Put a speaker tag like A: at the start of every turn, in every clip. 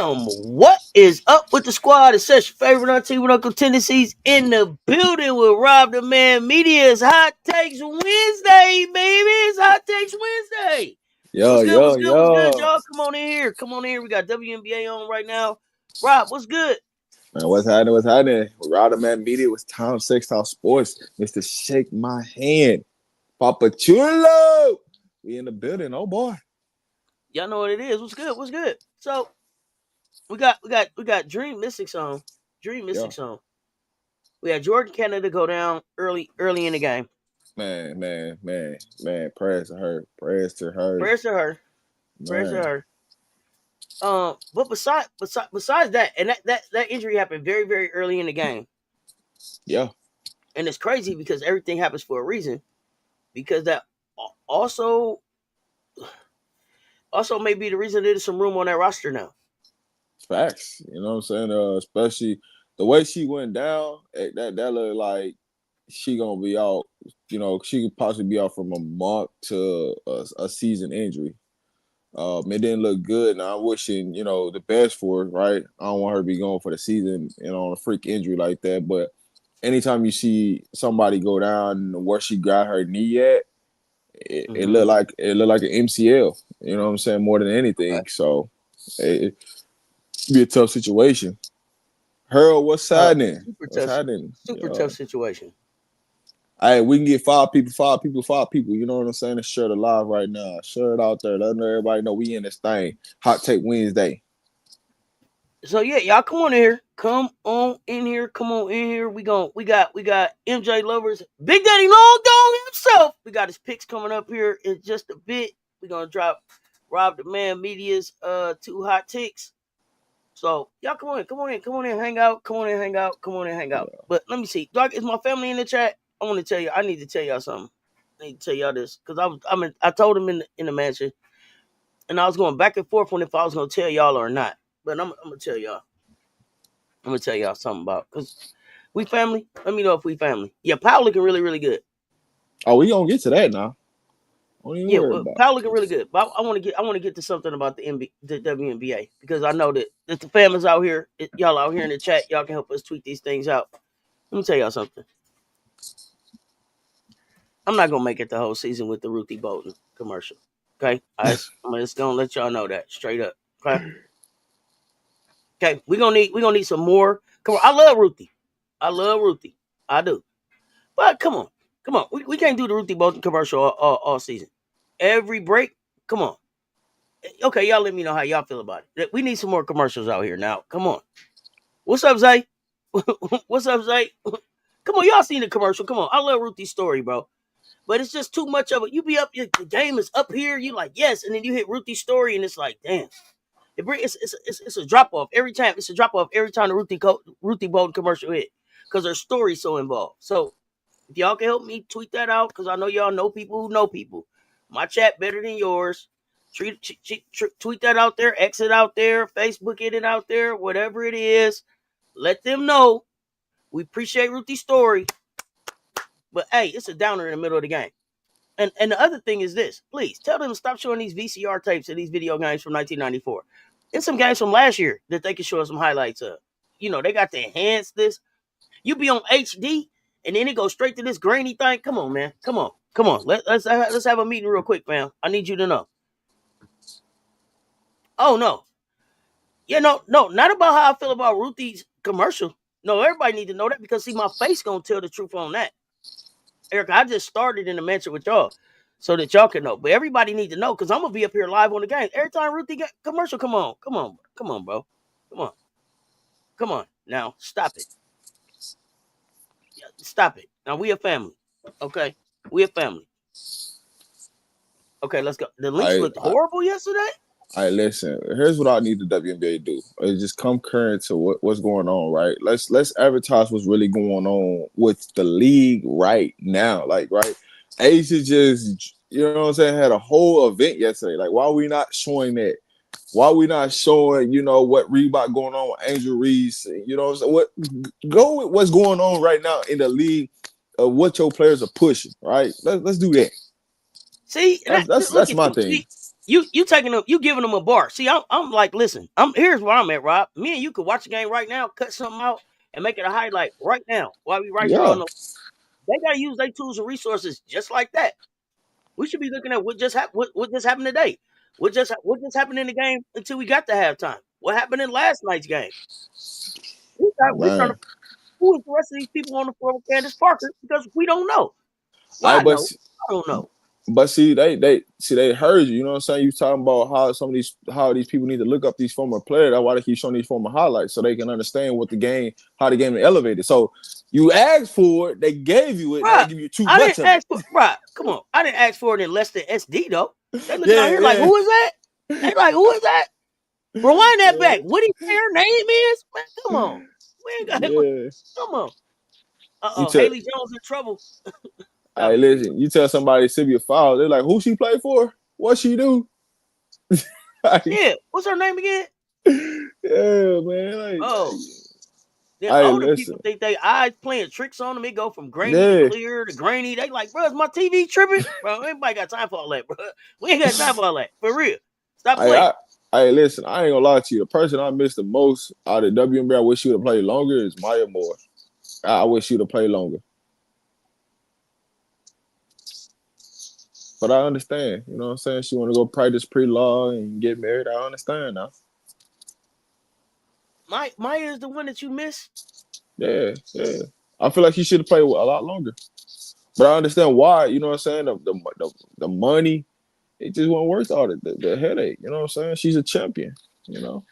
A: Damn, what is up with the squad? It's such your favorite auntie with Uncle Tendencies in the building with Rob the Man Media. It's Hot Takes Wednesday, baby. It's Hot Takes Wednesday.
B: Yo,
A: What's good?
B: yo,
A: What's good? What's good,
B: yo.
A: y'all? Come on in here. Come on in here. We got WNBA on right now. Rob, what's good?
B: Man, what's happening? What's happening? We're the Man Media with Tom Sextile Sports. Mr. Shake My Hand. Papa Chulo. We in the building. Oh boy.
A: Y'all know what it is. What's good? What's good? So we got Dream Mystic song. Dream Mystic song. We had Jordan Canada go down early in the game.
B: Man. Prayers to her. Prayers to her.
A: Prayers to her. Prayers to her. But besides that, and that injury happened very, very early in the game.
B: Yeah.
A: And it's crazy because everything happens for a reason. Because that also may be the reason there's some room on that roster now.
B: Facts. You know what I'm saying? Especially the way she went down, that looked like she gonna be out. You know, she could possibly be out from a month to a season injury. It didn't look good. Now I'm wishing, the best for her, right? I don't want her to be going for the season, on a freak injury like that. But anytime you see somebody go down where she got her knee at, it looked like an MCL. You know what I'm saying? More than anything. Right. So it be a tough situation. Harold, what's happening?
A: Super tough situation.
B: Hey, we can get five people. You know what I'm saying? Let's share it live right now. Share it out there. Let everybody know we in this thing. Hot Take Wednesday.
A: So yeah, y'all come on in here. Come on in here. We got MJ Lovers, Big Daddy Long Dog himself. We got his picks coming up here in just a bit. We're gonna drop Rob the Man Media's 2 hot takes. So y'all come on in, hang out. Yeah. But let me see. Is my family in the chat? I need to tell y'all something. I need to tell y'all this. Because I told him in the mansion. And I was going back and forth on if I was gonna tell y'all or not. But I'm gonna tell y'all. I'm gonna tell y'all something about, because we family. Let me know if we family. Yeah, Powell looking really, really good.
B: Oh, we gonna get to that now.
A: Yeah, Powell looking really good. But I want to get to something about the WNBA, because I know that the family's out here. Y'all out here in the chat. Y'all can help us tweet these things out. Let me tell y'all something. I'm not gonna make it the whole season with the Ruthie Bolton commercial. Okay, I'm just gonna let y'all know that straight up. Okay, we're gonna need some more. Come on, I love Ruthie. I do. But come on. We can't do the Ruthie Bolton commercial all season. Every break, come on. Okay, y'all let me know how y'all feel about it. We need some more commercials out here now. Come on. What's up, Zay? What's up, Zay? Come on, y'all seen the commercial. Come on. I love Ruthie's story, bro. But it's just too much of it. You be up, the game is up here. You like, yes. And then you hit Ruthie's story and it's like, damn. It's a drop off every time. It's a drop off every time the Ruthie Bolton commercial hit, because her story's so involved. So if y'all can help me tweet that out, because I know y'all know people who know people. My chat better than yours. Tweet that out there, exit out there, Facebook it out there, whatever it is. Let them know we appreciate Ruthie's story. But hey, it's a downer in the middle of the game. And the other thing is this: please tell them to stop showing these VCR tapes of these video games from 1994. And some games from last year that they can show us some highlights of. They got to enhance this. You be on HD and then it goes straight to this grainy thing. Come on, man. Come on. Let's have a meeting real quick, fam. I need you to know. Oh no. Yeah, no, not about how I feel about Ruthie's commercial. No, everybody need to know that, because see, my face gonna tell the truth on that. Erica, I just started in the mention with y'all so that y'all can know. But everybody need to know, because I'm gonna be up here live on the game. Every time Ruthie get commercial, come on, bro. Come on. Now, stop it. Yeah, stop it. Now, we a family. Okay? We a family. Okay, let's go. The links looked horrible yesterday.
B: All right, listen. Here's what I need the WNBA to do. Is just come current to what's going on, right? Let's advertise what's really going on with the league right now. Like, right? Asia just, you know what I'm saying, had a whole event yesterday. Like, why are we not showing that? Why are we not showing, what Reebok going on with Angel Reese? You know what I'm saying? Go with what's going on right now in the league, of what your players are pushing, right? Let's do that.
A: See,
B: that's my thing.
A: You taking them, you giving them a bar. See, I'm like, listen, here's where I'm at, Rob. Me and you could watch the game right now, cut something out, and make it a highlight right now while we right here
B: Yeah.
A: on the. They gotta use their tools and resources just like that. We should be looking at what just happened today. What just happened in the game until we got to halftime. What happened in last night's game? We trying to
B: Man.
A: who is the rest of these people on the floor with Candace Parker because we don't know. Well,
B: I
A: I
B: but
A: know. I don't know.
B: But see, they heard you. You know what I'm saying? You talking about how these people need to look up these former players. That's why they keep showing these former highlights so they can understand how the game is elevated. So you asked for it, they gave you it. Now they
A: Bruh,
B: give you too
A: I
B: much
A: didn't
B: of it.
A: ask for bruh, come on. I didn't ask for it in less than SD though. They looking out
B: Yeah,
A: here like,
B: yeah,
A: who is that? They like, who is that? Rewind that
B: yeah,
A: back. What do you say her name is? Man, come on. We ain't got
B: yeah.
A: come on.
B: You tell,
A: Haley Jones in trouble.
B: hey,
A: Stop it, B.
B: listen. You tell somebody Sylvia Fowles, they're like, who she play for? What she do? Like,
A: Yeah, what's her name again?
B: yeah, man.
A: Oh, then
B: Hey,
A: older
B: listen.
A: people think they eyes playing tricks on them. It go from grainy to
B: Yeah.
A: clear to grainy. They like, bro, is my TV tripping? Bro, anybody got time for all that, bro? We ain't got time for all that. For real. Stop
B: Hey,
A: playing.
B: hey, listen, I ain't gonna lie to you. The person I miss the most out of WNBA, I wish she would have played longer, is Maya Moore. I wish she would have played longer. But I understand, you know what I'm saying? She want to go practice pre-law and get married. I understand now.
A: Maya is the one that you miss.
B: Yeah, yeah. I feel like she should have played a lot longer. But I understand why, you know what I'm saying? The money, it just wasn't worth all the headache. You know what I'm saying? She's a champion, you know?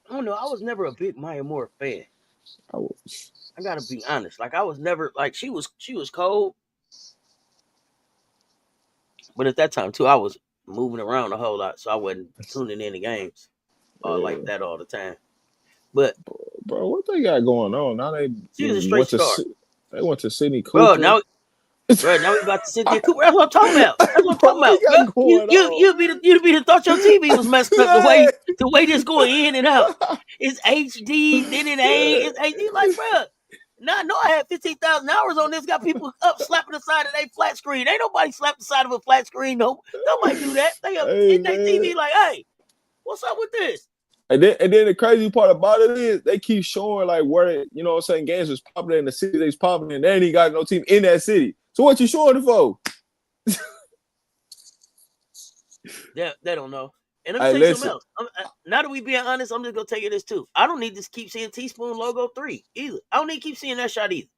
A: I don't know. I was never a big Maya Moore fan.
B: I was,
A: I gotta be honest. Like I was never like she was cold, but at that time too, I was moving around a whole lot, so I wasn't tuning in to games like
B: yeah.
A: that all the time. But
B: Bro, what they got going on? Now
A: she was a straight star,
B: they went to Sydney
A: bro.
B: Cooper.
A: Now we about to Cynthia Cooper. That's what I'm talking about. That's what I'm
B: Bro,
A: talking
B: what they
A: about, bro.
B: got going on?
A: You'd be the thought your TV was messed up
B: Yeah.
A: the way this going in and out. It's HD, then it ain't.
B: Yeah.
A: It's HD. Like, bro. Now I know I had 15,000 hours on this. Got people up slapping the side of their flat screen. Ain't nobody slap the side of a flat screen. No, nobody do that. They up
B: Hey
A: in their
B: man.
A: TV like, hey, what's up with this?
B: And then the crazy part about it is they keep showing like where you know what I'm saying games was popular in the city they's popular and they ain't got no team in that city. So what you showing it for?
A: They don't know. And let me
B: Hey,
A: tell you something
B: listen.
A: else. Now that we being honest, I'm just gonna tell you this too. I don't need to keep seeing Teaspoon logo 3 either. I don't need to keep seeing that shot either.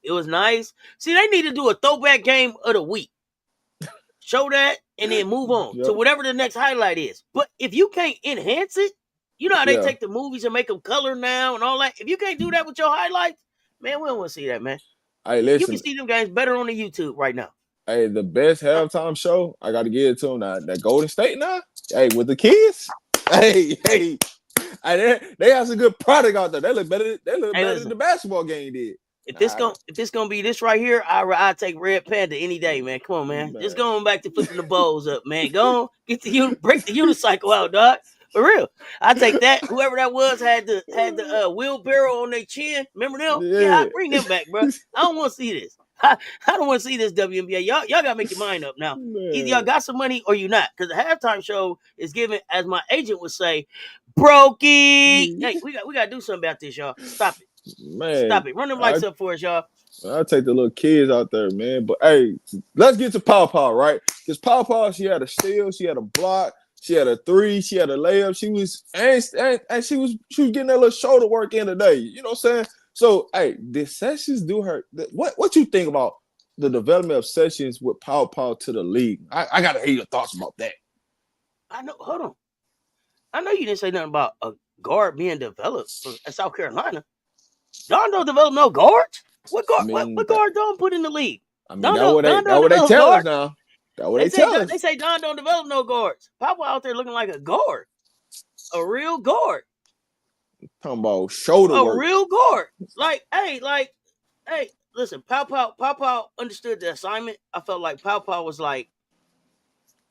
A: It was nice. See, they need to do a throwback game of the week. Show that and then move on to
B: Yep.
A: whatever the next highlight is. But if you can't enhance it, you know how they
B: Yeah.
A: take the movies and make them color now and all that. If you can't do that with your highlights, man, we don't want to see that, man.
B: Hey,
A: You can
B: listen.
A: see them guys better on the YouTube right now.
B: Hey, the best halftime show, I gotta give it to them now. That Golden State now. Hey, with the kids. Hey, hey. Hey, they have some good product out there. They look better. They look
A: Hey,
B: better than
A: listen.
B: the basketball game did.
A: If this gonna be this right here, I take Red Panda any day, man. Come on, man. Just
B: Man.
A: going back to flipping the bowls up, man. Go on, break the unicycle out, dog. For real, I take that. Whoever that was had the wheelbarrow on their chin. Remember them? Yeah, I
B: Yeah.
A: bring them back, bro. I don't want to see this. I don't want to see this WNBA. Y'all gotta make your mind up now. Either y'all
B: Man.
A: got some money or you not, because the halftime show is given, as my agent would say, brokey. Hey, we gotta do something about this, y'all. Stop it.
B: Man.
A: Stop it. Run them
B: I
A: lights up for us, y'all.
B: I take the little kids out there, man. But hey, let's get to Pow Pow, right? Because Pow Pow, she had a steal, she had a block, she had a three, she had a layup. She was and she was getting that little shoulder work in today. You know what I'm saying? So hey, did Sessions do her? What you think about the development of Sessions with Pow Pow to the league? I gotta hear your thoughts about that.
A: I know. Hold on. I know you didn't say nothing about a guard being developed at South Carolina. Don don't develop no guards. What
B: I
A: guard?
B: mean
A: What guard Don put in the league?
B: that what
A: Don
B: that
A: don't
B: what they
A: develop
B: tell us
A: guards.
B: now. That what they tell us.
A: They say Don don't develop no guards. Papa out there looking like a guard, a real guard,
B: Talking about shoulder
A: a
B: work.
A: real guard. Hey. Listen, Pow understood the assignment. I felt like Pow was like,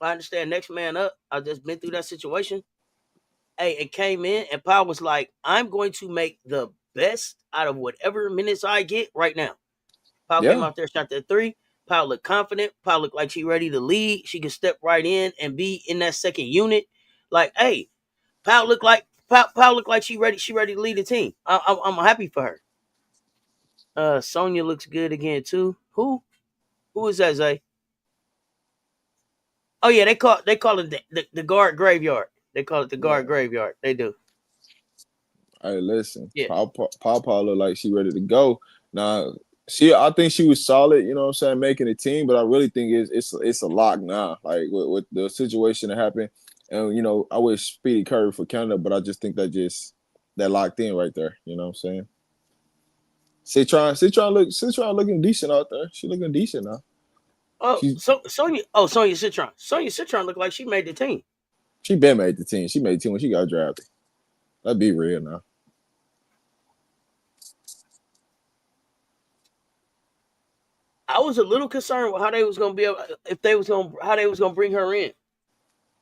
A: I understand, next man up. I've just been through that situation. Hey, it came in and Powell was like, I'm going to make the best out of whatever minutes I get right now. Powell came
B: Yeah.
A: out there, shot that three. Powell look confident. Powell look like she ready to lead. She can step right in and be in that second unit. Like, hey, Powell look like she ready. She ready to lead the team. I'm happy for her. Sonya looks good again too. Who is that, Zay? Oh yeah, they call it the guard graveyard. They call it the guard graveyard. They do.
B: Hey, listen,
A: Yeah.
B: Papa look like she ready to go. Now, I think she was solid, you know what I'm saying, making the team, but I really think it's a lock now. Like with the situation that happened. And, you know, I wish Speedy Curry for Canada, but I just think that locked in right there. You know what I'm saying? Citron looking decent out there. She looking decent now.
A: Oh, Sonya Citron. Sonya Citron looked like she made the team.
B: She been made the team. She made the team when she got drafted. That'd be real now.
A: I was a little concerned with how they was gonna be able, how they was gonna bring her in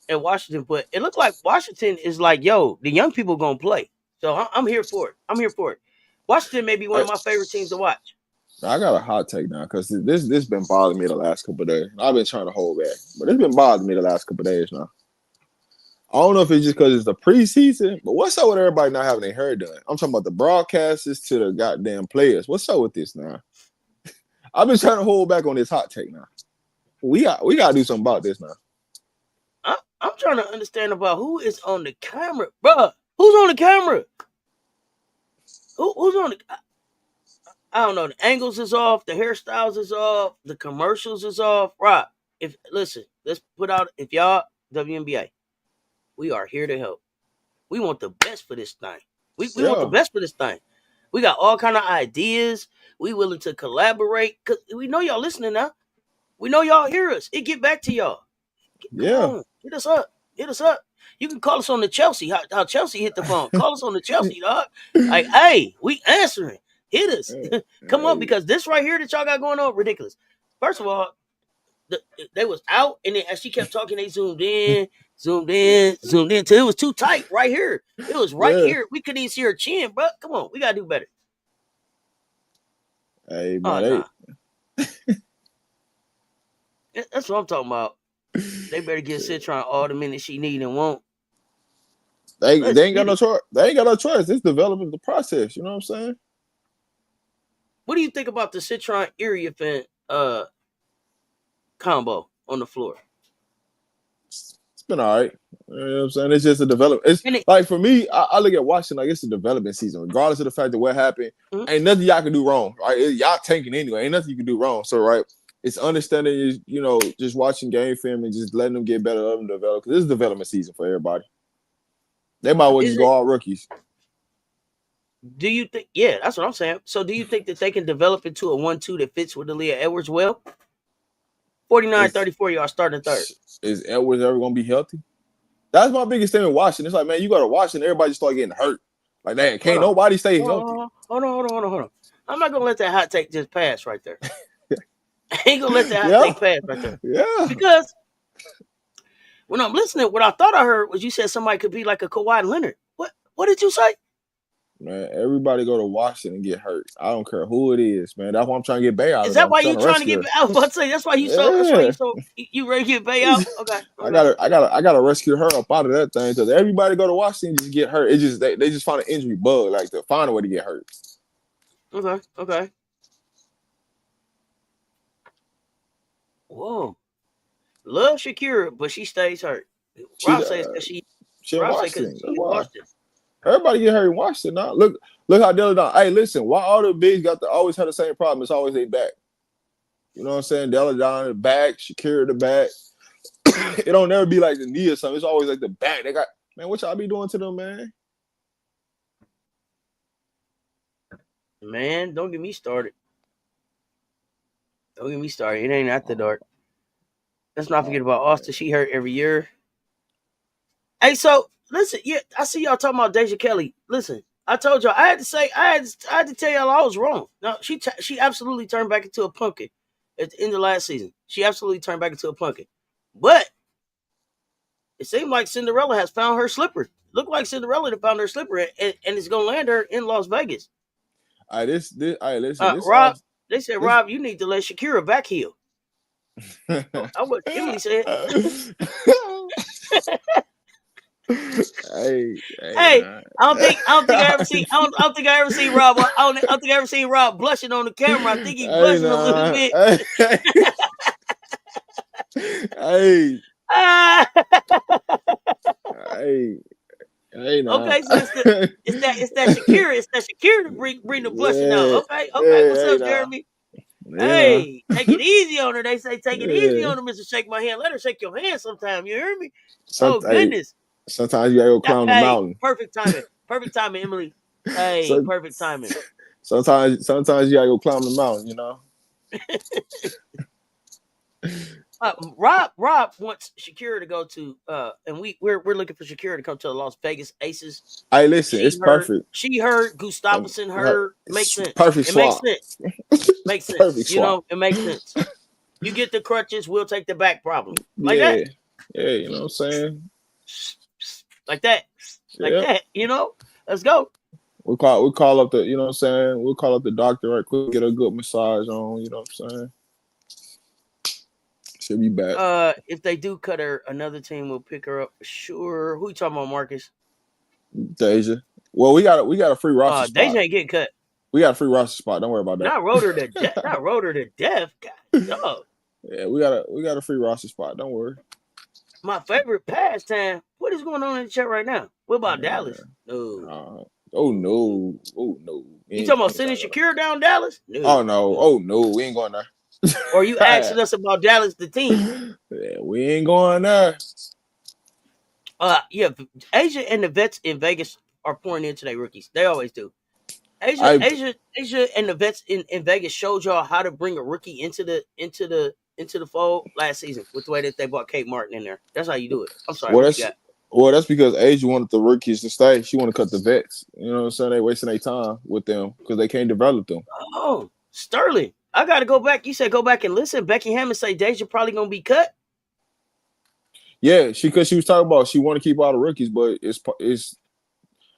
A: Washington, but it looked like Washington is like, yo, the young people gonna play. So I'm here for it. I'm here for it. Washington may be one of my favorite teams to watch.
B: I got a hot take now because this been bothering me the last couple of days. I've been trying to hold back, but it's been bothering me the last couple of days now. I don't know if it's just because it's the preseason, but what's up with everybody not having their hair done? I'm talking about the broadcasters to the goddamn players. What's up with this now? I've been trying to hold back on this hot take now. We got to do something about this now.
A: I'm trying to understand about who is on the camera, bruh. Who's on the camera? Who's on the? I don't know. The angles is off. The hairstyles is off. The commercials is off. Right. Let's put out. If y'all WNBA, we are here to help. We want the best for this thing. We want the best for this thing. We got all kind of ideas. We willing to collaborate because we know y'all listening now. We know y'all hear us. It get back to y'all. Come on, hit us up. Hit us up. You can call us on the Chelsea. How Chelsea hit the phone. Call us on the Chelsea, dog. Like, hey, we answering. Hit us. Come on, because this right here that y'all got going on, ridiculous. First of all, they was out, and then as she kept talking, they zoomed in till it was too tight right here. It was right here. We couldn't even see her chin, bro. Come on, we gotta do better.
B: Hey, man,
A: that's what I'm talking about. They better give Citron all the minutes she need and won't.
B: They ain't got no choice. They ain't got no choice. It's developing the process. You know what I'm saying?
A: What do you think about the Citron Erie event combo on the floor?
B: It's been all right. You know what I'm saying? It's just a development. It's like for me, I look at Washington like it's a development season, regardless of the fact that what happened. Ain't nothing y'all can do wrong, right? Y'all tanking anyway. Ain't nothing you can do wrong. So, right, it's understanding, you know, just watching game film and just letting them get better, letting them develop. Because it's development season for everybody. They might well just go all rookies.
A: Do you think? Yeah, that's what I'm saying. So, do you think that they can develop into a 1-2 that fits with Aaliyah Edwards well? 49-34, y'all starting third.
B: Is Edwards ever going to be healthy? That's my biggest thing with Washington. It's like, man, you got to watch and everybody just start getting hurt. Like, man, can't nobody stay healthy.
A: Hold on. I'm not going to let that hot take just pass right there. I ain't going to let that hot take pass right there.
B: Yeah.
A: Because when I'm listening, what I thought I heard was you said somebody could be like a Kawhi Leonard. What did you say?
B: Man, everybody go to Washington and get hurt. I don't care who it is, man. That's why I'm trying to get Bay out.
A: Is that why you trying to get Bay out? I was about to say that's why you you ready to get Bay out? Okay.
B: I gotta rescue her up out of that thing because everybody go to Washington just get hurt. It just they just find an injury bug, like to find a way to get hurt.
A: Okay. Whoa. Love Shakira, but she stays hurt. Rob says that she
B: in Washington.
A: Washington.
B: Everybody get hurt in Washington now. Look how Della Don. Hey, listen, why all the bigs always have the same problem? It's always they back. You know what I'm saying? Della Don the back, Shakira the back. It don't never be like the knee or something. It's always like the back. They got, man, what y'all be doing to them, man?
A: Man, don't get me started. It ain't after dark. Let's not forget about Austin. She hurt every year. Hey, so listen, yeah, I see y'all talking about Deja Kelly. Listen, I told y'all I had to tell y'all I was wrong. No, she absolutely turned back into a pumpkin at the end of last season. She absolutely turned back into a pumpkin. But it seemed like Cinderella has found her slipper. Looked like Cinderella had found her slipper and it's gonna land her in Las Vegas.
B: Listen.
A: Rob, they said, Rob, you need to let Shakira back heel. I was Emily said.
B: Hey,
A: Hey,
B: nah.
A: I don't think I ever seen I don't think I ever seen Rob. I don't think I ever seen Rob blushing on the camera. I think he
B: Hey,
A: blushing a little
B: nah.
A: bit.
B: Hey,
A: Ah.
B: hey, hey, nah.
A: Okay, so it's that Shakira to bring the blushing out.
B: Yeah,
A: Okay.
B: yeah,
A: What's
B: hey,
A: up,
B: nah.
A: Jeremy?
B: Yeah, nah.
A: Hey, take it easy on her. They say take it easy
B: Yeah.
A: on her, Mr. Shake My Hand. Let her shake your hand sometime. You hear me?
B: Some,
A: Oh
B: hey,
A: goodness.
B: sometimes you gotta go climb the
A: Hey,
B: mountain.
A: perfect timing. Perfect timing, Emily. Hey,
B: So,
A: perfect timing.
B: sometimes you gotta go climb the mountain. You know.
A: Rob wants Shakira to go to and we're looking for Shakira to come to the Las Vegas Aces.
B: Hey, listen, it's perfect.
A: She heard Gustafsson heard. Makes
B: It's
A: sense.
B: perfect
A: It makes
B: swap.
A: sense. Makes sense.
B: Perfect
A: You
B: swap.
A: know, it makes sense. You get the crutches, we'll take the back problem. Like that.
B: Yeah, yeah. You know what I'm saying?
A: Like that. Like
B: Yeah.
A: that. You know? Let's go.
B: We call up the, you know what I'm saying? We'll call up the doctor right quick, get a good massage on, you know what I'm saying? She'll be back.
A: If they do cut her, another team will pick her up. Sure. Who you talking about, Marcus?
B: Deja. Well, we got a free roster
A: Deja
B: spot.
A: ain't getting cut.
B: We got a free roster spot. Don't worry about that.
A: Not rotor to death. Not rotor to death. God, dog.
B: Yeah, we got a free roster spot. Don't worry.
A: My favorite pastime. What is going on in the chat right now? What about
B: Uh,
A: Dallas? No.
B: oh no. Oh no. We
A: You
B: ain't
A: talking about
B: trying to
A: sending
B: talk about that.
A: Shakira down Dallas?
B: Oh
A: No.
B: no. Oh no. We ain't going there.
A: Or you asking us about Dallas, the team?
B: Yeah, we ain't going there.
A: Yeah. Asia and the vets in Vegas are pouring into their rookies. They always do.
B: I
A: Asia, and the vets in Vegas showed y'all how to bring a rookie into the fold last season with the way that they brought Kate Martin in there. That's how you do it. I'm sorry.
B: well
A: What you
B: that's
A: got?
B: well that's because Asia wanted the rookies to stay. She want to cut the vets. You know what I'm saying? They wasting their time with them because they can't develop them.
A: Oh, Sterling. I got to go back. You said go back and listen. Becky Hammond say Deja probably gonna be cut.
B: Yeah, because she was talking about she want to keep all the rookies, but it's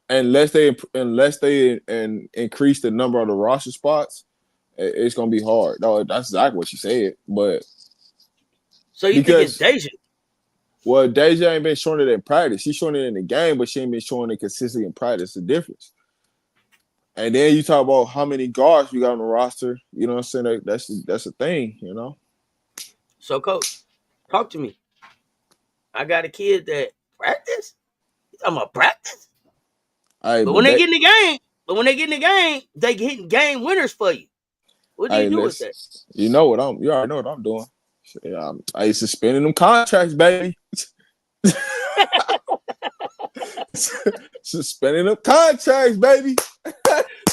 B: unless they increase the number of the roster spots, it's gonna be hard. No, that's exactly what she said. But
A: So you think it's
B: because
A: Deja?
B: well, Deja ain't been showing it in practice. She's showing it in the game, but she ain't been showing it consistently in practice. The difference. And then you talk about how many guards we got on the roster. You know what I'm saying? That's a thing. You know.
A: So, coach, talk to me. I got a kid that practice. You talking about practice?
B: Hey,
A: But
B: but
A: when they get in the game, they hitting game winners for you. What do you
B: hey,
A: do with
B: listen.
A: that?
B: You already know what I'm doing. Yeah, I suspending them contracts, baby. Suspending them contracts, baby.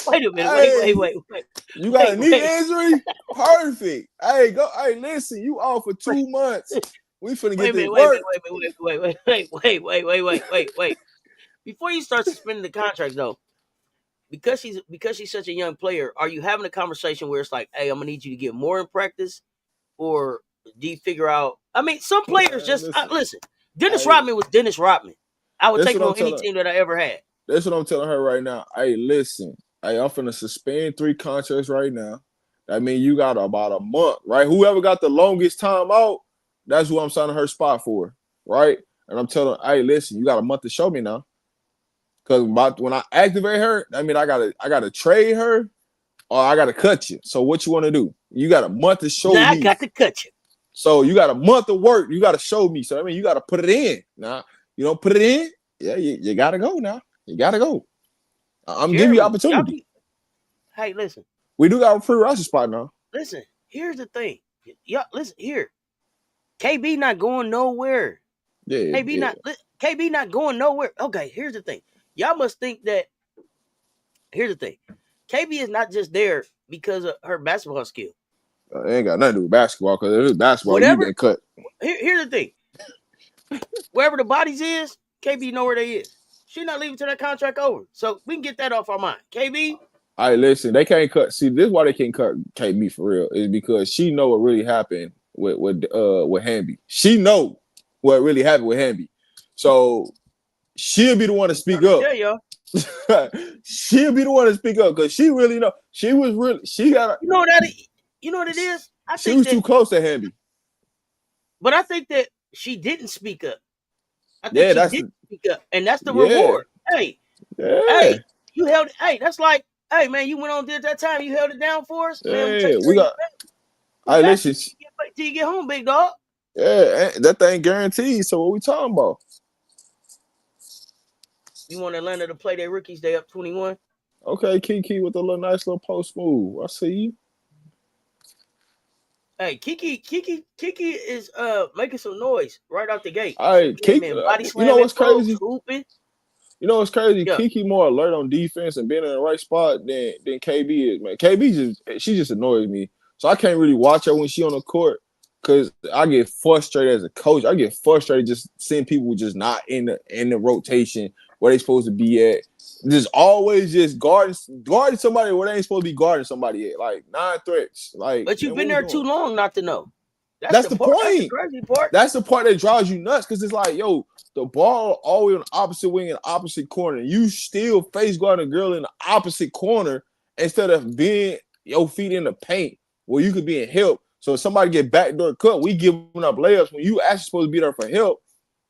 A: Wait a minute.
B: Hey, you got a knee
A: Wait.
B: injury? Perfect. Hey, go. Hey, listen, you off for 2 months. We finna
A: Wait
B: get
A: a
B: this
A: minute.
B: work.
A: Wait. Before you start suspending the contracts, though, because she's such a young player, are you having a conversation where it's like, hey, I'm gonna need you to get more in practice, or do you figure out? I mean, some players just
B: Listen,
A: listen. Dennis
B: hey,
A: Rodman was Dennis Rodman. I would
B: that's
A: take
B: what
A: him
B: I'm
A: on any
B: telling.
A: team that I ever had.
B: That's what I'm telling her right now. Hey, listen. Hey, I'm finna suspend 3 contracts right now. That means you got about a month, right? Whoever got the longest time out, that's who I'm signing her spot for, right? And I'm telling her, hey, listen, you got a month to show me now. Because when I activate her, I mean I gotta trade her or I gotta cut you. So what you want to do? You got a month to show
A: Now I
B: me.
A: got to cut you.
B: So you got a month of work. You got to show me. So I mean you got to put it in. Now you don't put it in. Yeah, you gotta go now. You gotta go. I'm giving you
A: Jeremy,
B: opportunity.
A: hey, listen.
B: We do got a free roster spot now.
A: Listen, here's the thing. Y'all, listen here. KB not going nowhere.
B: Yeah, yeah.
A: KB not going nowhere. Okay, here's the thing. Y'all must think that. Here's the thing. KB is not just there because of her basketball skill.
B: It ain't got nothing to do with basketball because if it's basketball, you
A: Whatever.
B: getting cut.
A: Here's the thing. Wherever the bodies is, KB know where they is. She not leaving till that contract over. So we can get that off our mind. KB.
B: All right, listen, they can't cut. See, this is why they can't cut KB for real. Is because she know what really happened with Hamby. She know what really happened with Hamby. So she'll be the one to speak up.
A: Tell y'all.
B: She'll be the one to speak up because she really know. She was really. She got.
A: You know what that is? You know what it is? I
B: She
A: think
B: was
A: that
B: too close to Hamby.
A: But I think that she didn't speak up. I think
B: Yeah,
A: she
B: that's
A: did speak up, and that's the
B: yeah,
A: reward. Hey,
B: yeah,
A: hey, you held. Hey, that's like, hey man, you went on there that time. You held it down for us, man. We
B: yeah.
A: take care of you. We
B: I
A: got
B: listen.
A: you till you get home, big dog.
B: Yeah, that thing guaranteed. So what we talking about?
A: You want Atlanta to play their rookies? They up 21.
B: Okay, Kiki with a little nice little post move. I see you.
A: Hey, Kiki is making some noise right out the gate.
B: All
A: She
B: right,
A: came
B: Kiki.
A: in body
B: You know
A: slamming
B: what's
A: folks,
B: crazy?
A: hooping.
B: You know what's crazy?
A: Yeah,
B: Kiki more alert on defense and being in the right spot than KB is, man. She just annoys me. So I can't really watch her when she on the court because I get frustrated as a coach. I get frustrated just seeing people just not in the rotation where they supposed to be at. Just always just guarding somebody where they ain't supposed to be guarding somebody at. Like 9 threats. Like,
A: but you've
B: man, what
A: been
B: we
A: there
B: doing?
A: too long not to know. That's
B: That's
A: the
B: the
A: part. That's the
B: point.
A: crazy part.
B: That's the part that drives you nuts because it's like, yo, the ball always on the opposite wing in the opposite corner. You still face guard a girl in the opposite corner instead of being your feet in the paint where you could be in help. So if somebody get backdoor cut, we giving up layups when you actually supposed to be there for help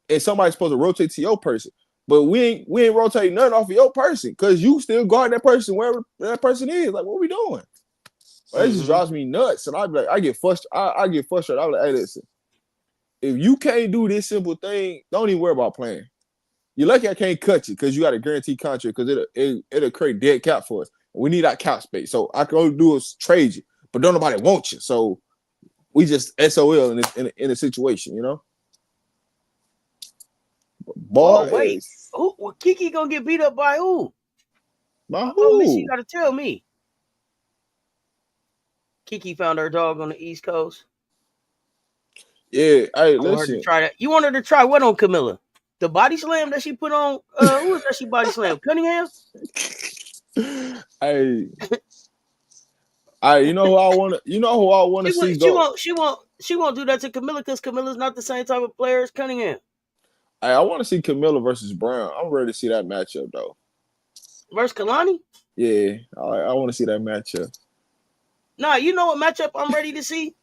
B: and somebody's supposed to rotate to your person. But we ain't rotating nothing off of your person because you still guard that person wherever that person is. Like, what we doing? Well, it just
A: Mm-hmm.
B: drives me nuts. And I be like, I get frustrated. I get frustrated. I'm like, hey, listen. If you can't do this simple thing, don't even worry about playing. You're lucky I can't cut you because you got a guaranteed contract because it'll create dead cap for us. We need our cap space. So I can only do is trade you, but don't nobody want you. So we just SOL in a situation, you know?
A: Whoa, wait.
B: Boys,
A: Who? Well, Kiki gonna get beat up by who?
B: by
A: Oh, Miss, you
B: who?
A: gotta tell me. Kiki found her dog on the East Coast.
B: Yeah, hey,
A: I want her to
B: listen.
A: try that. You want her to try what on Camilla? The body slam that she put on. Who was that? She body slam Cunningham.
B: Hey, you know who I wanna
A: She
B: see
A: won't. She
B: go.
A: won't. She won't. She won't do that to Camilla because Camilla's not the same type of player as Cunningham.
B: Hey, I want to see Camilla versus Brown. I'm ready to see that matchup though.
A: Versus Kalani.
B: Yeah, I want to see that matchup.
A: Nah, you know what matchup I'm ready to see?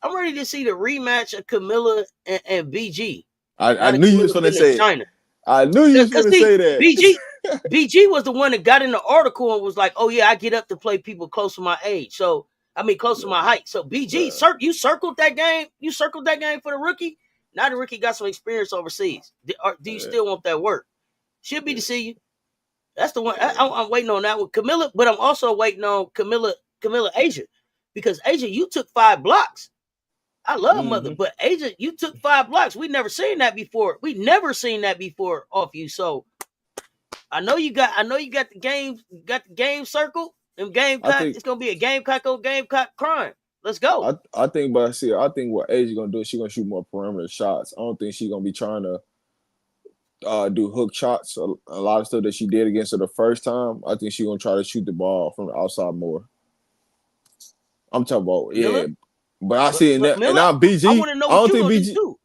A: I'm ready to see the rematch of Camilla and BG.
B: I
A: Now that
B: knew you was
A: Camilla
B: gonna
A: been to
B: say it.
A: China.
B: I knew you was
A: Cause
B: gonna
A: see,
B: say that.
A: BG was the one that got in the article and was like, "Oh yeah, I get up to play people close to my age. So I mean, close to my height. So BG,
B: Bruh,
A: you circled that game. You circled that game for the rookie. Now the rookie got some experience overseas. Do you
B: yeah,
A: still want that work? Should be
B: yeah,
A: to see you. That's the one.
B: yeah.
A: I'm waiting on that one, Camilla. But I'm also waiting on Camilla Asia, because Asia, you took 5 blocks. I love mother,
B: Mm-hmm.
A: but Asia, you took 5 blocks. We never seen that before. We never seen that before off you. So I know you got the game circle and
B: I
A: Gamecock.
B: think
A: It's gonna be a Gamecock on Gamecock crime. Let's go.
B: I think, but see, I think what Asia gonna do is she gonna shoot more perimeter shots. I don't think she gonna be trying to do hook shots. A lot of stuff that she did against her the first time. I think she gonna try to shoot the ball from the outside more. I'm talking about
A: Miller,
B: but I see
A: but
B: and
A: Miller,
B: now
A: I
B: BG.
A: want to know
B: I
A: what
B: don't
A: you
B: think
A: gonna do
B: BG.
A: too.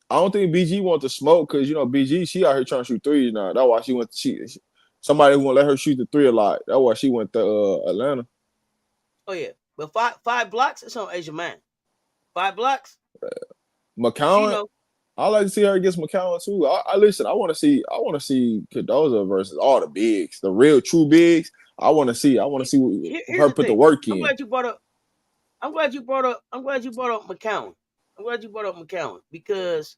B: I don't think BG wants to smoke because BG she out here trying to shoot threes now. That's why she went. Somebody who won't let her shoot the three a lot. That's why she went to Atlanta.
A: Oh yeah, but five blocks. It's on Asia man. 5 blocks. She
B: McCowan,
A: know.
B: I like to see her against McCowan too. I listen. I want to see Cardoza versus all the bigs, the real true bigs. I want to see
A: Here's
B: her
A: the
B: put the
A: thing.
B: work
A: I'm
B: in.
A: glad you brought up. I'm glad you brought up McCown. I'm glad you brought up McCown because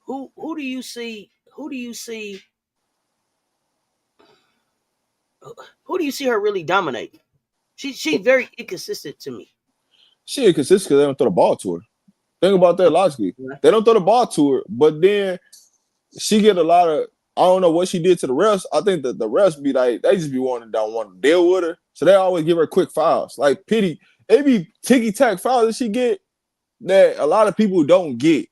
A: who do you see? Who do you see her really dominate? She's very inconsistent to me.
B: She ain't consistent because they don't throw the ball to her. Think about that logically. They don't throw the ball to her, but then she get a lot of. I don't know what she did to the refs. I think that the refs be like they just be don't want to deal with her, so they always give her quick fouls. Like pity, it be ticky tack fouls that she get that a lot of people don't get,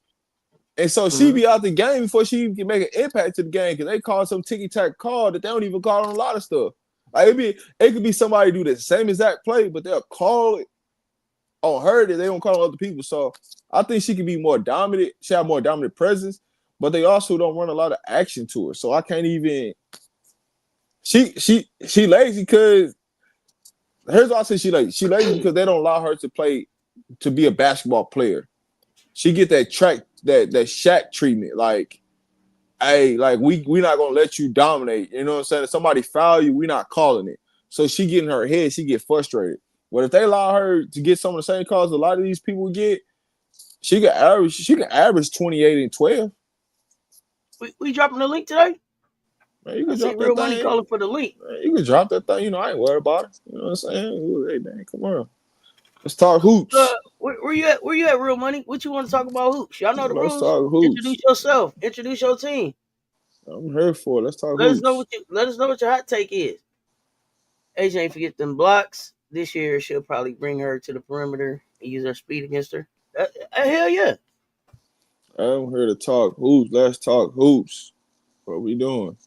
B: and so she
A: Mm-hmm.
B: be out the game before she even can make an impact to the game because they call some ticky tack call that they don't even call on a lot of stuff. Like it could be somebody do the same exact play, but they'll call it on her that they don't call on other people. So I think she can be more dominant. She have more dominant presence, but they also don't run a lot of action to her. So I can't even. She lazy because here's why I say she lazy. She lazy because they don't allow her to play to be a basketball player. she get that Shaq treatment. Like, hey, like we not gonna let you dominate. You know what I'm saying? If somebody foul you, we not calling it. So she get in her head, she get frustrated. But if they allow her to get some of the same calls a lot of these people get, she can average 28 and 12.
A: We dropping the link today?
B: Man, you
A: I
B: can
A: see
B: drop that
A: Real Money
B: thing.
A: calling for the link.
B: Man, you can drop that thing. You know, I ain't worried about it. You know what I'm saying? Ooh, hey, man, come on. Let's talk hoops.
A: Where you at? Where you at, Real Money? What you want to talk about hoops? Y'all know the
B: Let's
A: rules.
B: talk hoops.
A: Introduce yourself. Introduce your team.
B: I'm here for it. Let's talk
A: Let us know
B: hoops.
A: what your hot take is. AJ ain't forget them blocks. This year she'll probably bring her to the perimeter and use her speed against her. Hell yeah.
B: I'm here to talk hoops. Let's talk hoops. What we doing?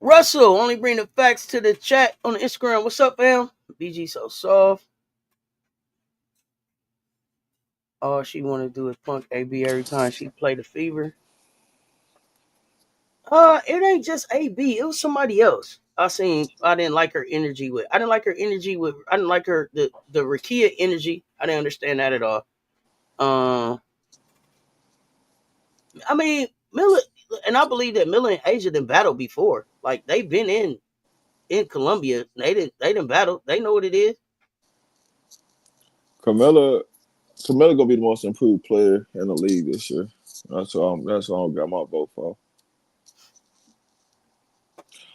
A: Russell, only bring the facts to the chat on the Instagram. What's up, fam? BG so soft. All she want to do is punk AB every time she play the fever. It ain't just AB. It was somebody else. I didn't like her energy with. I didn't like her the Rakia energy. I didn't understand that at all. I mean Miller, and I believe that Miller and Asia didn't battle before. Like they've been in Columbia. They didn't battle. They know what it is.
B: Camilla gonna be the most improved player in the league this year. That's all I got my vote for.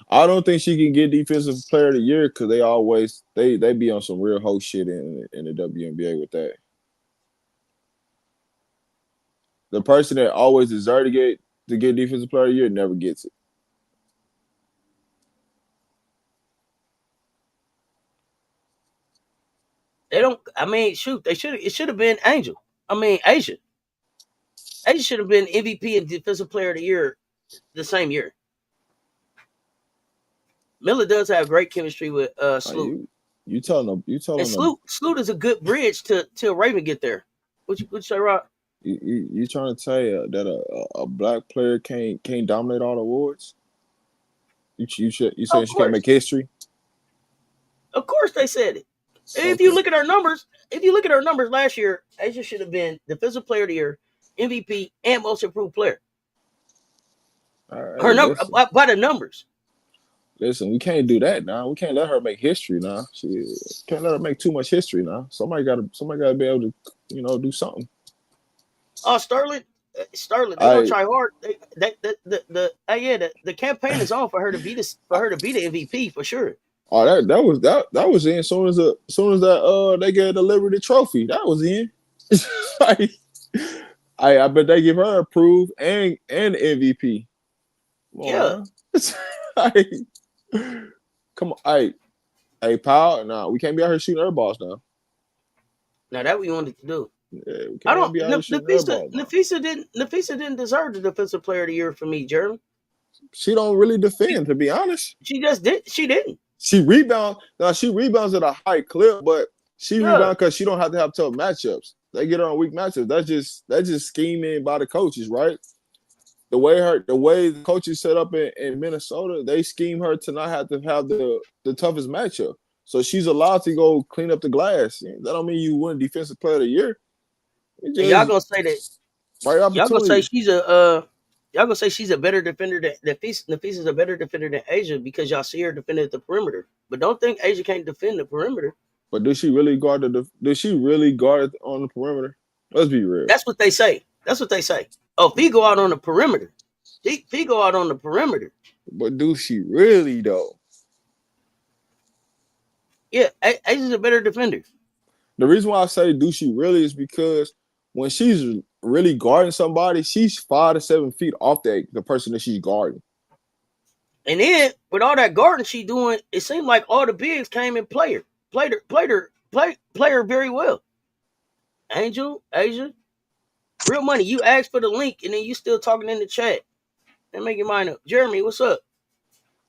B: I don't think she can get defensive player of the year because they be on some real hoe shit in the WNBA with that. The person that always deserves to get defensive player of the year never gets it.
A: They don't. I mean, shoot, they should. It should have been Angel. I mean, Asia. Asia should have been MVP and Defensive Player of the Year the same year. Miller does have great chemistry with Sloot.
B: You telling them
A: And Sloot is a good bridge till Raven get there. What you say, Rob?
B: You trying to tell you that a black player can't dominate all the awards? You saying she can't make history?
A: Of course they said it. Okay. If you look at her numbers last year, Asia should have been Defensive Player of the Year, MVP, and Most Improved Player.
B: Right,
A: her number by the numbers.
B: Listen, we can't do that now. We can't let her make history now. She can't let her make too much history now. Somebody gotta be able to, do something.
A: Oh, Sterling, they're gonna try hard. The campaign is on for her to be the MVP for sure.
B: Oh, that was in as soon as that they gave the Liberty Trophy. That was in. I bet they give her approved and MVP.
A: Yeah.
B: Come on, hey, pal. Nah, we can't be out here shooting air balls now.
A: Now that we wanted to do.
B: Yeah, we can't be out here shooting air balls.
A: Nafisa didn't deserve the Defensive Player of the Year for me, Jeremy.
B: She don't really defend, to be honest.
A: She just did. She didn't.
B: She rebounds. Now she rebounds at a high clip, but she rebounds because she don't have to have tough matchups. They get her on weak matchups. That's just scheming by the coaches, right? The way the coaches set up in Minnesota, they scheme her to not have to have the toughest matchup. So she's allowed to go clean up the glass. That don't mean you win Defensive Player of the Year.
A: And y'all gonna say that?
B: Right opportunity.
A: Y'all gonna say she's a better defender than Nafisa's a better defender than Asia because y'all see her defend at the perimeter. But don't think Asia can't defend the perimeter.
B: But does she really guard on the perimeter? Let's be real.
A: That's what they say. Oh, if he go out on the perimeter.
B: But do she really though?
A: Yeah, Asia's a better defender.
B: The reason why I say do she really is because when she's really guarding somebody, she's 5 to 7 feet off the person that she's guarding.
A: And then with all that guarding she doing, it seemed like all the bigs came and played her very well. Angel, Asia, Real Money. You asked for the link and then you still talking in the chat. And make your mind up. Jeremy, what's up?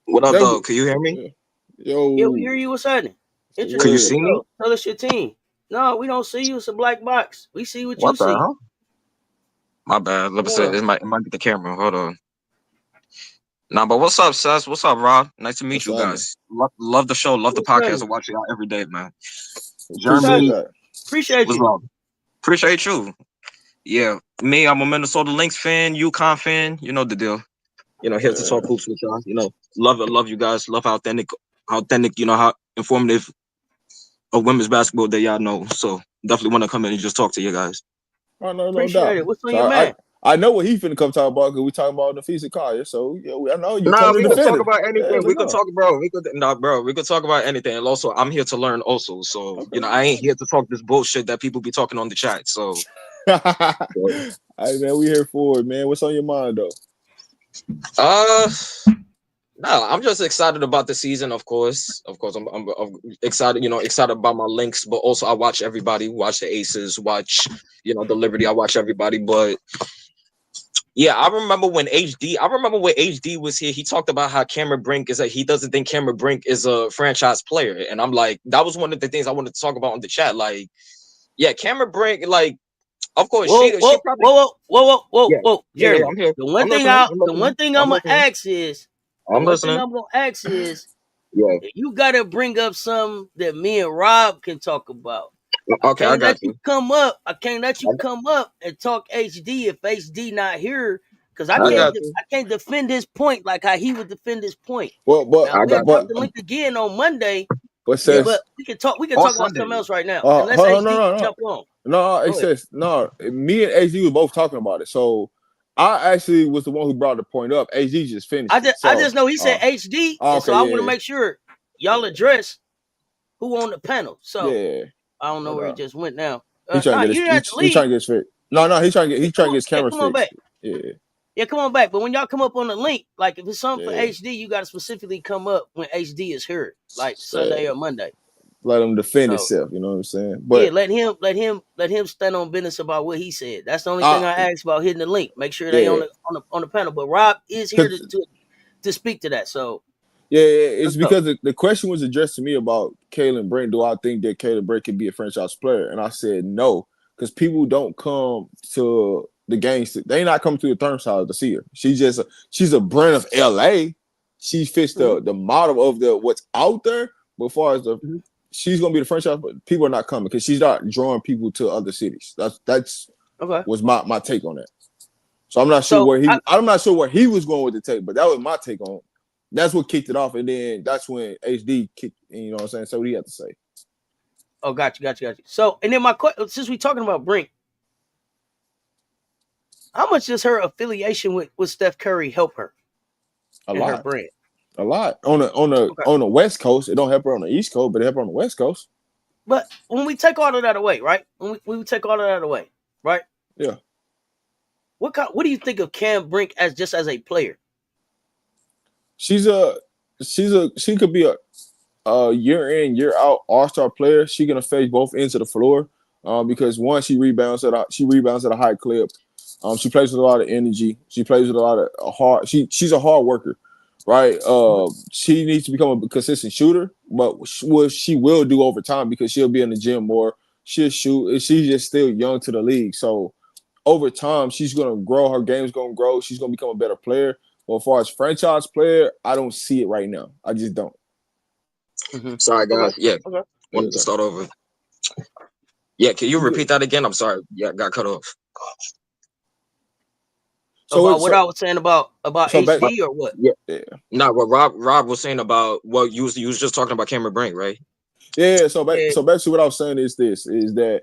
C: What up, though? Can you hear me?
B: Yo.
A: Yeah, we hear you. What's happening?
C: Can you see me?
A: Tell us your team. No, we don't see you. It's a black box. We see what you see.
C: Huh? My bad. Let me say it might be the camera. Hold on. Nah, but what's up, Cess? What's up, Rob? Nice to meet you guys. Love the show. Love the podcast. I watch it out every day, man.
A: Jeremy, appreciate you.
C: Appreciate you. Yeah, me, I'm a Minnesota Lynx fan, UConn fan. You know the deal. Here to talk hoops with y'all. Love you guys. Love how authentic. How informative of women's basketball that y'all know. So definitely want to come in and just talk to you guys.
B: Oh, no
A: Appreciate
B: doubt.
A: it. What's on
B: So
A: your man?
B: I know what he finna come talk about because we talking about the Defeated Collier. So yeah, I know you
C: Nah,
B: coming
C: we
B: to
C: could
B: defend
C: talk
B: him.
C: about anything.
B: Yeah,
C: We could talk, bro. We could talk about anything. And also, I'm here to learn. Also, so
B: okay.
C: I ain't here to talk this bullshit that people be talking on the chat. So,
B: All right, man, we here for it, man. What's on your mind though?
C: No, I'm just excited about the season. Of course, I'm excited. Excited about my Lynx, but also I watch everybody. Watch the Aces. Watch the Liberty. I watch everybody, but. Yeah, I remember when HD was here, he talked about how Cameron Brink he doesn't think Cameron Brink is a franchise player. And I'm like, that was one of the things I wanted to talk about on the chat. Like, yeah, Cameron Brink, like, of course, she probably
A: Whoa, Jeremy.
C: I'm here.
A: The one thing I'm gonna ask is,
C: yeah,
A: you gotta bring up something that me and Rob can talk about.
C: okay, I got you.
A: I can't let you come up and talk HD if HD not here, because I can't defend his point like how he would defend his point.
B: Well, but
A: now we'll talk the link again on Monday.
B: But says,
A: but we can talk about something else right now. Unless
B: HD
A: jump on.
B: No, it says no. Me and HD were both talking about it. So I actually was the one who brought the point up. HD just finished.
A: I just know he said HD, so I want to make sure y'all address who on the panel. So I don't know where he just went now.
B: He's trying to get his fit. No, he's trying to get his camera fixed.
A: Come on back.
B: Yeah,
A: come on back. But when y'all come up on the link, like if it's something for HD, you got to specifically come up when HD is here, like Sunday or Monday.
B: Let him defend himself. You know what I'm saying? But
A: let him stand on business about what he said. That's the only thing I asked about hitting the link. Make sure they on the panel. But Rob is here to speak to that. So
B: it's because the question was addressed to me about Kaylin Brink. Do I think that Kaylin Brink can be a franchise player? And I said no, because people don't come to the games. They not coming to the turnstile to see her. She's a brand of LA. She fits the model of what's out there. But as far as she's gonna be the franchise, but people are not coming because she's not drawing people to other cities. That's was my take on that. So I'm not sure I'm not sure where he was going with the take, but that was my take on it. That's what kicked it off, and then that's when HD kicked. You know what I'm saying? So what do you have to say?
A: Oh, got you. So, and then my question, since we're talking about Brink, how much does her affiliation with Steph Curry help her?
B: A lot.
A: Her brand.
B: A lot on the West Coast. It don't help her on the East Coast, but it help her on the West Coast.
A: But when we take all of that away, right? When we take all of that away, right?
B: Yeah.
A: What do you think of Cam Brink as a player?
B: She could be a year in, year out all-star player. She's gonna face both ends of the floor. Because one, she rebounds at a high clip. She plays with a lot of energy. She plays with a lot of hard. She's a hard worker, right? She needs to become a consistent shooter, but what she will do over time because she'll be in the gym more. She'll shoot. She's just still young to the league, so over time she's gonna grow. Her game's gonna grow. She's gonna become a better player. Well, as far as franchise player, I don't see it right now. I just don't.
C: Sorry, guys. Yeah, wanted to start over. Yeah, can you repeat that again? I'm sorry. Yeah, got cut off.
A: So what I was saying about HD or what?
C: Yeah. No, what Rob was saying about you was just talking about Cameron Brink, right?
B: Yeah. So basically, what I was saying is that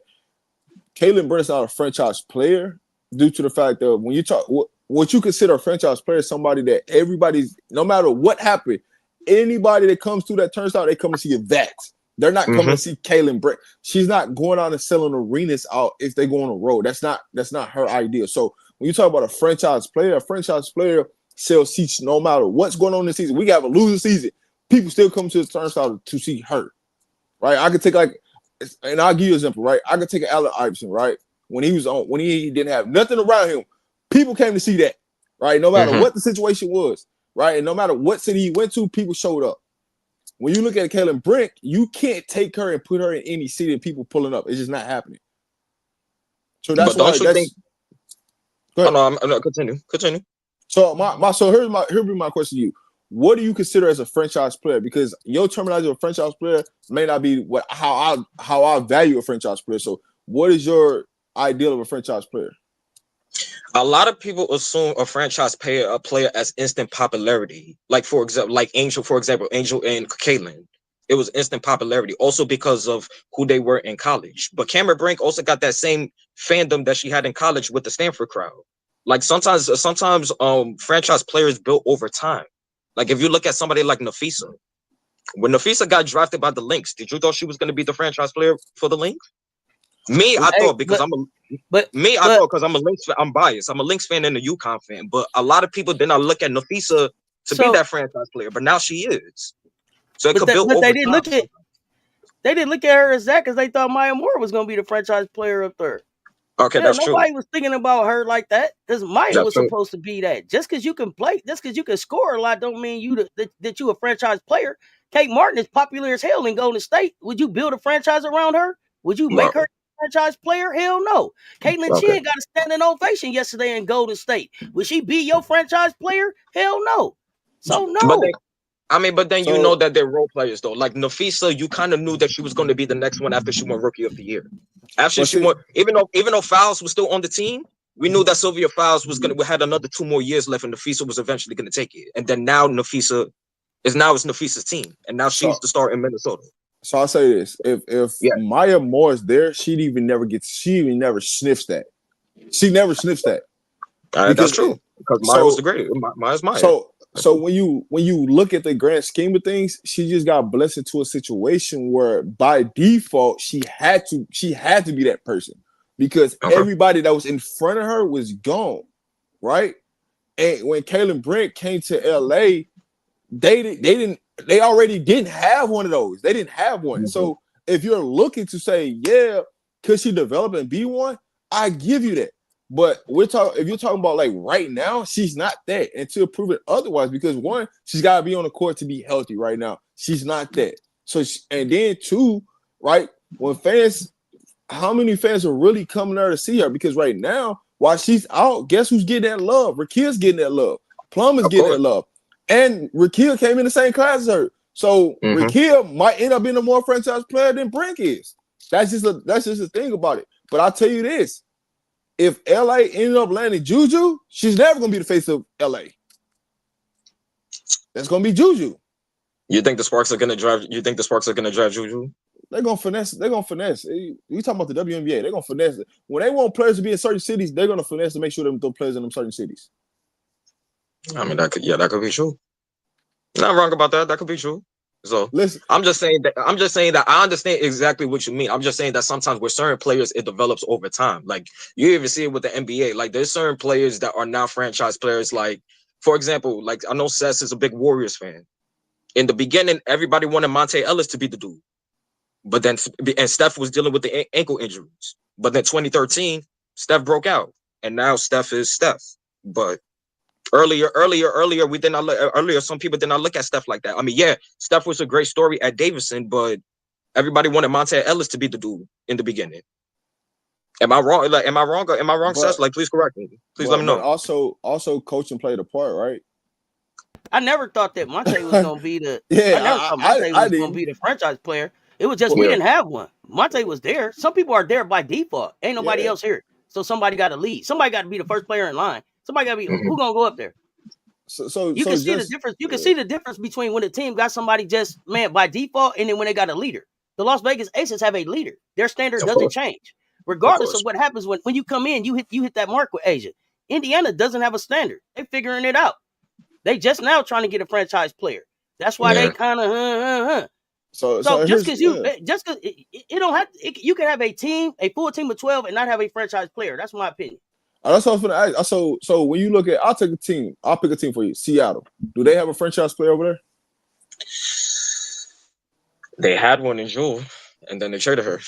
B: Kaylin Brink's not a franchise player due to the fact that when you talk what you consider a franchise player is somebody that everybody's, no matter what happened, anybody that comes through that turnstile, they come to see that. They're not coming to see Kaylin Brink. She's not going out and selling arenas out if they go on a road. That's not her idea. So when you talk about a franchise player sells seats no matter what's going on this season. We have a losing season. People still come to the turnstile to see her. Right? I could take and I'll give you an example, right? I could take Allen Iverson, right? When he didn't have nothing around him, people came to see that, right? No matter what the situation was, right? And no matter what city he went to, people showed up. When you look at Kaylin Brink, you can't take her and put her in any city and people pulling up. It's just not happening. So that's why.
C: Oh no, continue.
B: So here's my question to you. What do you consider as a franchise player? Because your terminology of a franchise player may not be how I value a franchise player. So what is your ideal of a franchise player?
C: A lot of people assume a franchise player as instant popularity. Like for example, Angel and Caitlyn. It was instant popularity, also because of who they were in college. But Cameron Brink also got that same fandom that she had in college with the Stanford crowd. Like sometimes franchise players built over time. Like if you look at somebody like Nafisa, when Nafisa got drafted by the Lynx, did you thought she was going to be the franchise player for the Lynx? Me, I thought because I'm a Lynx fan. I'm biased. I'm a Lynx fan and a UConn fan, but a lot of people did not look at Nafisa to be that franchise player, but now she is. So it could build over
A: they didn't look at her as that because they thought Maya Moore was going to be the franchise player up there.
C: Okay,
A: yeah,
C: that's
A: nobody
C: true.
A: was thinking about her like that because Maya
C: That's
A: was
C: true.
A: supposed to be that. Just because you can play, just because you can score a lot, don't mean that you a franchise player. Kate Martin is popular as hell in Golden State. Would you build a franchise around her? Would you make her a franchise player? Hell no. Caitlin Chin got a standing ovation yesterday in Golden State. Would she be your franchise player? Hell no. So no.
C: But then you know that they're role players though. Like Nafisa, you kind of knew that she was going to be the next one after she won Rookie of the Year. After she won, even though Fowles was still on the team, we knew that Sylvia Fowles had another 2 more years left, and Nafisa was eventually going to take it. And then now Nafisa it's Nafisa's team, and now she's the star in Minnesota.
B: So I'll say this: if Maya Moore is there, she even never sniffs that. She never sniffs that.
C: That's true. Because Maya was the greatest. Maya's Maya.
B: So when you look at the grand scheme of things, she just got blessed into a situation where by default she had to be that person because everybody that was in front of her was gone, right? And when Caitlin Brink came to LA, they already didn't have one of those. They didn't have one. Mm-hmm. So if you're looking to say, could she develop and be one? I give you that. But if you're talking about like right now, she's not that until proven otherwise. Because one, she's got to be on the court to be healthy right now. She's not that. So and then two, right? When how many fans are really coming there to see her? Because right now, while she's out, guess who's getting that love? Rakil's getting that love. Plum is getting that love, and Rakil came in the same class as her. So Rakil might end up being a more franchise player than Brink is. That's just the thing about it. But I'll tell you this. If LA ended up landing Juju, she's never gonna be the face of LA. That's gonna be Juju.
C: You think the Sparks are gonna drive Juju?
B: They're gonna finesse. You talking about the WNBA? They're gonna finesse. When they want players to be in certain cities, they're gonna finesse to make sure those players in them certain cities.
C: I mean, that could be true. You're not wrong about that. That could be true. So listen, I'm just saying that I understand exactly what you mean. I'm just saying that sometimes with certain players, it develops over time. Like you even see it with the NBA. Like there's certain players that are now franchise players. Like, for example, like I know Cess is a big Warriors fan. In the beginning, everybody wanted Monte Ellis to be the dude. But then Steph was dealing with the ankle injuries. But then 2013, Steph broke out. And now Steph is Steph. But Earlier, we did not look. Earlier, some people did not look at Steph like that. I mean, Steph was a great story at Davidson, but everybody wanted Monte Ellis to be the dude in the beginning. Am I wrong? Like, am I wrong, Seth? Like, please correct me. Please let me know.
B: But also, coaching played a part, right?
A: I never thought that Monte was going to be the. I never thought Monte was going to be the franchise player. It was just we didn't have one. Monte was there. Some people are there by default. Ain't nobody else here, so somebody got to lead. Somebody got to be the first player in line. Somebody gotta be who gonna go up there. So you can see the difference. You can see the difference between when the team got somebody just by default and then when they got a leader. The Las Vegas Aces have a leader. Their standard doesn't change, regardless of what happens when you come in. You hit that mark with Asia. Indiana doesn't have a standard. They're figuring it out. They just now trying to get a franchise player. That's why they kind of So just because it don't have you can have a full team of 12 and not have a franchise player. That's my opinion.
B: That's what I was going to ask. So when you look at, I'll pick a team for you. Seattle. Do they have a franchise player over there?
C: They had one in Jewel, and then they traded her.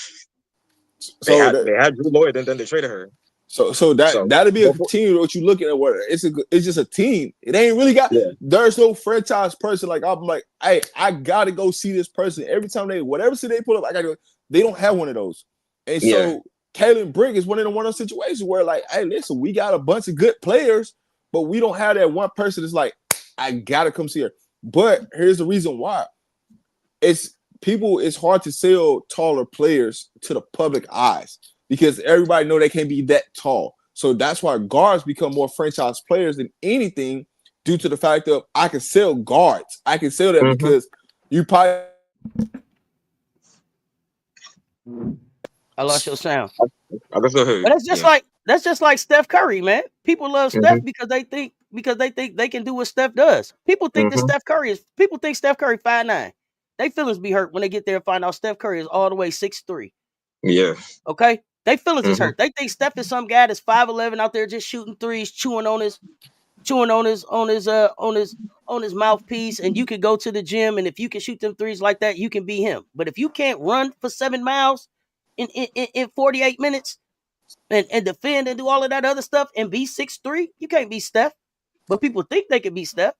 C: They had Drew Lloyd, and then they traded her.
B: So that'd be a team that you looking at. What it's just a team. It ain't really got. Yeah. There's no franchise person. Like I'm like, hey, I gotta go see this person every time whatever city they put up. I gotta go. They don't have one of those, and so. Caitlin Brink is one of those situations where, like, hey, listen, we got a bunch of good players, but we don't have that one person that's like, I gotta come see her. But here's the reason why: it's hard to sell taller players to the public eyes. because everybody know they can't be that tall. So that's why guards become more franchise players than anything, due to the fact of I can sell guards. I can sell that because you probably.
A: I lost your sound.
C: I guess go ahead.
A: But that's just like Steph Curry, man. People love Steph because they think they can do what Steph does. People think that Steph Curry 5'9". They feelings be hurt when they get there and find out Steph Curry is all the way 6'3".
C: Yeah.
A: Okay? They feelings is hurt. They think Steph is some guy that's 5'11" out there just shooting threes, chewing on his mouthpiece, and you can go to the gym, and if you can shoot them threes like that, you can be him. But if you can't run for 7 miles in 48 minutes and defend and do all of that other stuff and be 6'3", you can't be Steph. But people think they can be Steph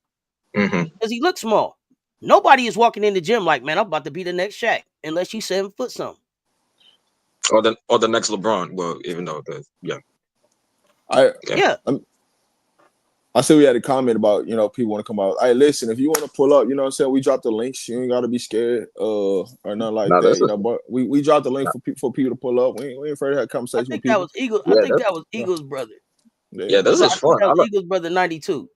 A: because he looks small. Nobody is walking in the gym like, man, I'm about to be the next Shaq, unless you 7 foot something.
C: Or the next LeBron. Well, even though
B: I said we had a comment about, people want to come out. Hey, listen, if you want to pull up, what I'm saying, we dropped the links. You ain't got to be scared or nothing like that. But we dropped the link for people to pull up. We ain't afraid to have a conversation with people.
A: I think that was Eagles' brother.
C: Yeah, this is fun.
A: That was Eagles' brother 92.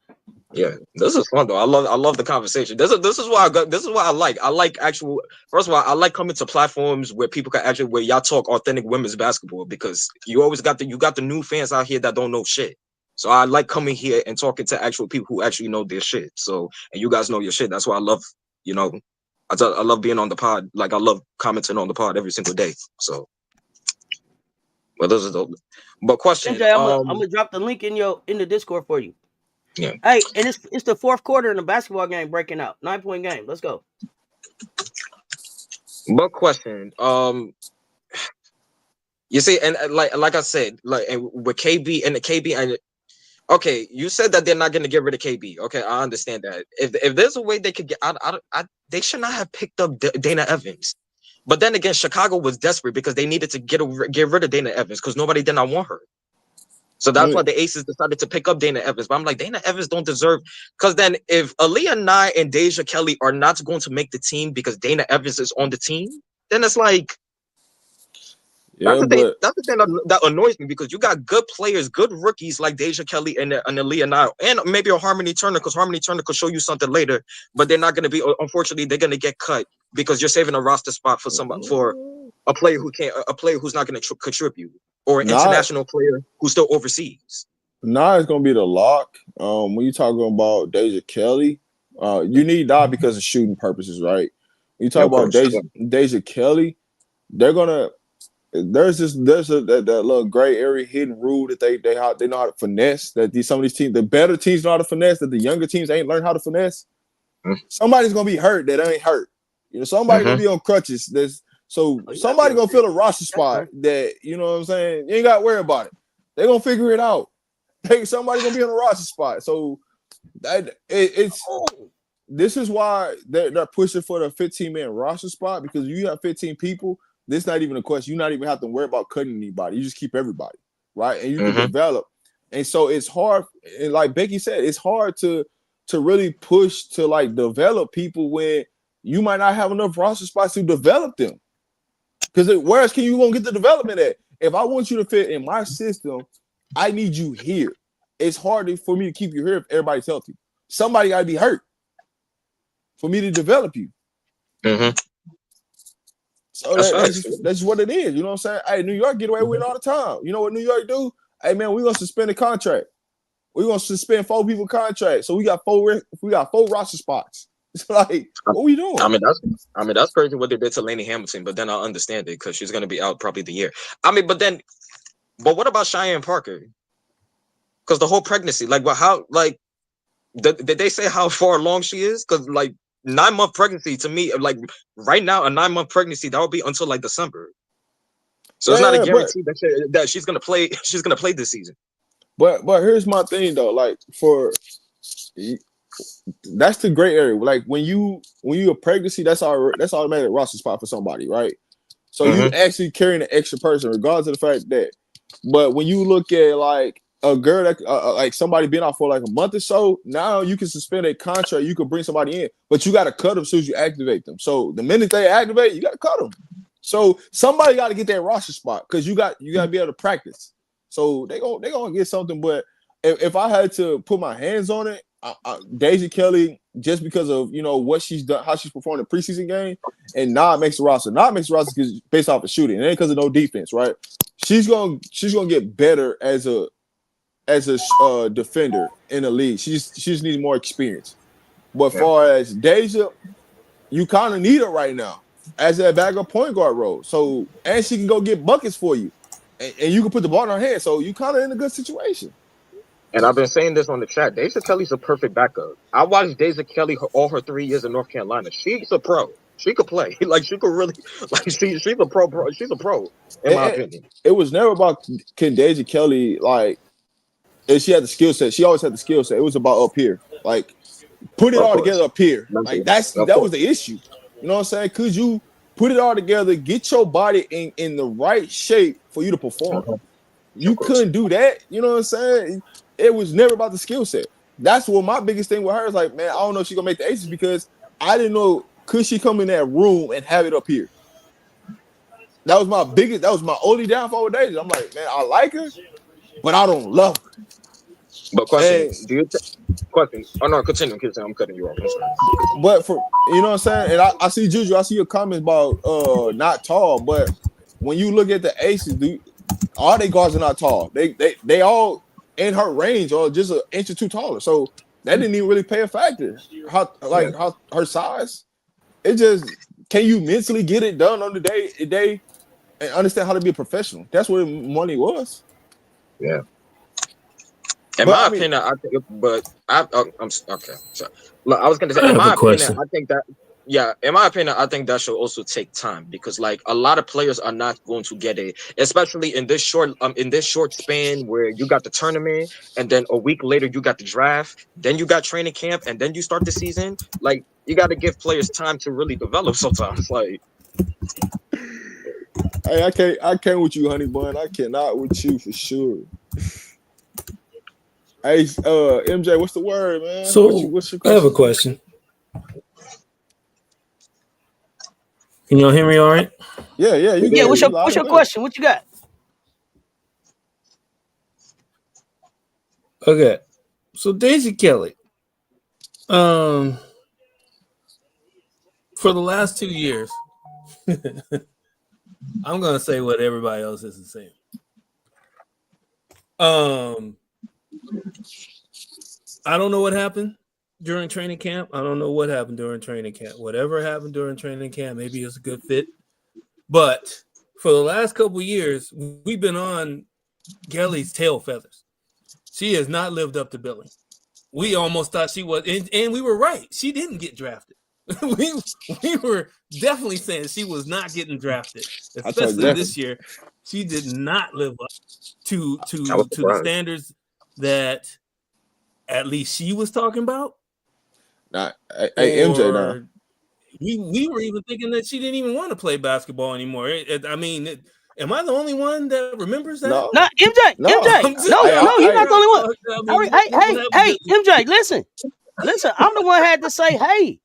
C: Yeah, this is fun though. I love the conversation. This is what I like. I like actual. First of all, I like coming to platforms where people can actually where y'all talk authentic women's basketball, because you always got the new fans out here that don't know shit. So I like coming here and talking to actual people who actually know their shit. So, and you guys know your shit. That's why I love, I love being on the pod. Like I love commenting on the pod every single day. So, well, those are dope. But question,
A: MJ, I'm gonna drop the link in the Discord for you.
C: Yeah.
A: Hey, and it's the fourth quarter in the basketball game breaking out. 9-point game. Let's go.
C: But question, you see, and like I said, and with KB and the KB and. Okay, you said that they're not going to get rid of KB. Okay, I understand that. If there's a way they could get out, they should not have picked up Dana Evans. But then again, Chicago was desperate because they needed to get rid of Dana Evans because nobody did not want her. So that's why the Aces decided to pick up Dana Evans. But I'm like, Dana Evans don't deserve, because then if Aaliyah Nye and Deja Kelly are not going to make the team because Dana Evans is on the team, then it's like. That's the thing that annoys me, because you got good players, good rookies like Deja Kelly and Aaliyah Nye, and maybe a Harmony Turner, because Harmony Turner could show you something later, but they're not going to be. Unfortunately, they're going to get cut because you're saving a roster spot for a player who's not going to contribute, or an international player who's still overseas.
B: Nye is going to be the lock. When you're talking about Deja Kelly, you need Nye because of shooting purposes, right? When you talk about Deja Kelly, they're gonna. There's that little gray area hidden rule that they know how to finesse. That some of these teams, the better teams know how to finesse. That the younger teams ain't learned how to finesse. Somebody's gonna be hurt that ain't hurt. Somebody's gonna be on crutches. Somebody gonna fill a roster spot that you know what I'm saying. You ain't got to worry about it. They're gonna figure it out. Somebody's gonna be on a roster spot. So this is why they're pushing for the 15-man roster spot, because you have 15 people. This is not even a question. You not even have to worry about cutting anybody. You just keep everybody, right? And you can develop. And so it's hard. And like Becky said, it's hard to really push to like develop people when you might not have enough roster spots to develop them. Because where else can you gonna get the development at? If I want you to fit in my system, I need you here. It's hard for me to keep you here if everybody's healthy. Somebody got to be hurt for me to develop you. So that's what it is. You know what I'm saying? Hey, New York get away with it all the time. You know what New York do? Hey, man, we're going to suspend a contract. We're going to suspend 4 people contract. So we got 4 roster spots. It's like, what we doing?
C: I mean, that's crazy what they did to Lainey Hamilton, but then I understand it because she's going to be out probably the year. I mean, but what about Cheyenne Parker? Because the whole pregnancy, did they say how far along she is? Because 9-month pregnancy to me, like right now, a 9-month pregnancy that would be until like December. So it's not a guarantee that she's gonna play. She's gonna play this season.
B: But here's my thing though. Like that's the gray area. Like when you a pregnancy, that's automatic roster spot for somebody, right? So you actually carrying an extra person, regardless of the fact that. But when you look at like a girl that like somebody been out for like a month or so, now you can suspend a contract. You can bring somebody in, but you got to cut them as soon as you activate them. So the minute they activate, you got to cut them. So somebody got to get that roster spot because you got to be able to practice. So they gonna get something. But if I had to put my hands on it, Deja Kelly, just because of what she's done, how she's performed in the preseason game, and makes the roster. Makes the roster because based off of shooting, it ain't because of no defense, right? She's gonna get better as a defender in the league. She just needs more experience. But far as Deja, you kind of need her right now as that backup point guard role. So, and she can go get buckets for you, and you can put the ball in her hand. So you kind of in a good situation.
C: And I've been saying this on the chat. Deja Kelly's a perfect backup. I watched Deja Kelly all her 3 years in North Carolina. She's a pro. She could play. Like she could really. Like she's a pro. She's a pro in my opinion.
B: It was never about can Deja Kelly if she had the skill set. She always had the skill set. It was about up here. Like put it all together up here. Like that was the issue. You know what I'm saying? Could you put it all together, get your body in the right shape for you to perform? You couldn't do that. You know what I'm saying? It was never about the skill set. That's what my biggest thing with her is like, man, I don't know if she's gonna make the aces because I didn't know could she come in that room and have it up here. That was my only downfall with Deja. I'm like, man, I like her, but I don't love her.
C: But question, question. Oh no, continue. I'm cutting you off.
B: But for you know what I'm saying, and I see Juju, I see your comments about not tall, but when you look at the aces, all they guards are not tall. They all in her range or just an inch or two taller. So that didn't even really play a factor. How her size. It just can you mentally get it done on the day and understand how to be a professional. That's what money was.
C: Yeah. In my opinion, I think, I'm okay. Sorry. Look, I was gonna say, in my opinion, I think that. Yeah, in my opinion, I think that should also take time because, like, a lot of players are not going to get it, especially in this short span where you got the tournament and then a week later you got the draft, then you got training camp, and then you start the season. Like, you got to give players time to really develop. Sometimes, like,
B: hey, I can't with you, honey bun. I cannot with you for sure. Hey, MJ, what's the word, man?
D: So
B: what's your question?
D: I have a question. Can y'all hear me all right?
B: Yeah.
A: What's your question? What you got?
D: Okay. So Deja Kelly, for the last 2 years, I'm gonna say what everybody else isn't saying. I don't know what happened during training camp. I don't know what happened during training camp. Whatever happened during training camp, maybe it's a good fit. But for the last couple of years, we've been on Kelly's tail feathers. She has not lived up to billing. We almost thought she was, and we were right. She didn't get drafted. we were definitely saying she was not getting drafted, especially this year. She did not live up to the standards that at least she was talking about.
B: Nah, hey, MJ, now.
D: We were even thinking that she didn't even want to play basketball anymore. Am I the only one that remembers that?
A: No, MJ. No, you're not the only one. Hey, MJ, listen. I'm the one had to say, hey,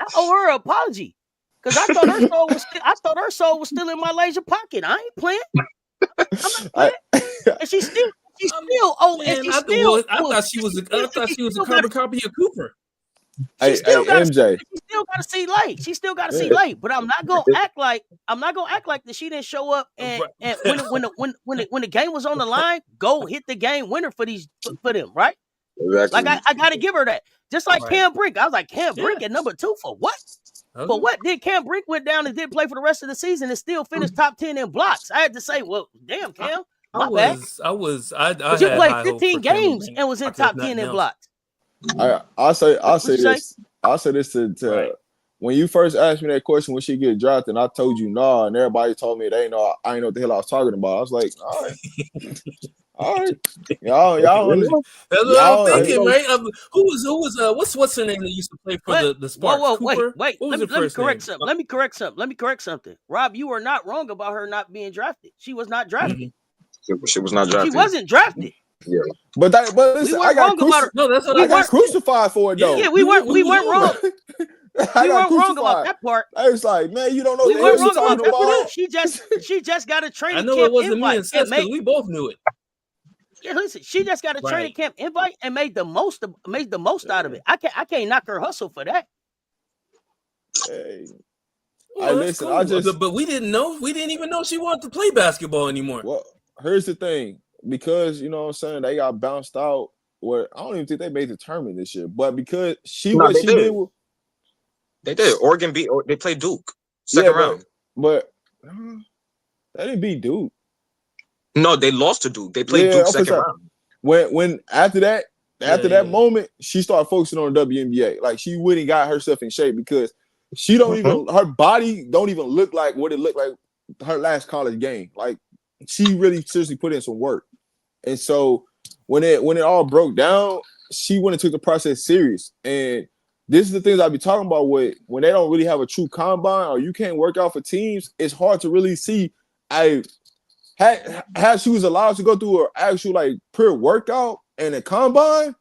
A: I owe her an apology because I thought her soul was still in my laser pocket. I ain't playing. I'm not playing. And she's still.
D: I thought she was a carbon copy of Cooper.
A: She still got to see light. She still got to see light. But I'm not gonna act like that she didn't show up and when the game was on the line, go hit the game winner for them, right?
C: Exactly.
A: Like I gotta give her that. Just like Cam Brink. I was like, Cam Brink at number 2 for what? Okay. But what did Cam Brink went down and didn't play for the rest of the season and still finished top 10 in blocks? I had to say, well, damn, Cam. My bad. You played 15 games and was in top 10 in blocks.
B: I'll say this to when you first asked me that question, when she get drafted, and I told you nah, and everybody told me I ain't know what the hell I was talking about. I was like, all right, y'all.
D: That's what I'm thinking, right? Who was what's her name that used to play for the Sparks?
A: Whoa, wait. Let me correct something. Rob, you are not wrong about her not being drafted. She was not drafted.
C: Mm-hmm. She was not drafted.
A: She wasn't drafted.
B: Yeah. But listen, I got crucified for it though.
A: Yeah, we weren't wrong.
B: I
A: We
B: got
A: weren't wrong about
B: crucified.
A: that part.
B: I was like, man, you don't know
A: We
B: what the hell
A: weren't
B: you
A: wrong about
B: talking
A: that part.
B: about.
A: She just got a
D: I
A: training
D: know
A: camp
D: it wasn't me
A: invite
D: and Cess because we both knew it.
A: Yeah, listen, she just got a training
D: Right.
A: camp invite and made the most out of it. I can't knock her hustle for that.
B: Hey,
D: Well, that's
B: listen,
D: cool.
B: I just
D: But we didn't know. We didn't even know she wanted to play basketball anymore.
B: well, here's the thing, because you know what I'm saying, they got bounced out. Well, I don't even think they made the tournament this year, but because
C: No, they did.
B: did,
C: They did. Oregon beat. They played Duke
B: yeah,
C: second round.
B: but they didn't beat Duke.
C: No, they lost to Duke. They played Duke second round.
B: When after that moment, she started focusing on the WNBA. Like she went and got herself in shape because she don't even her body don't even look like what it looked like her last college game. Like she really seriously put in some work. And so when it all broke down, she went and took the process serious. And this is the things I be talking about with when they don't really have a true combine or you can't work out for teams, it's hard to really see had she was allowed to go through an actual like pure workout and a combine,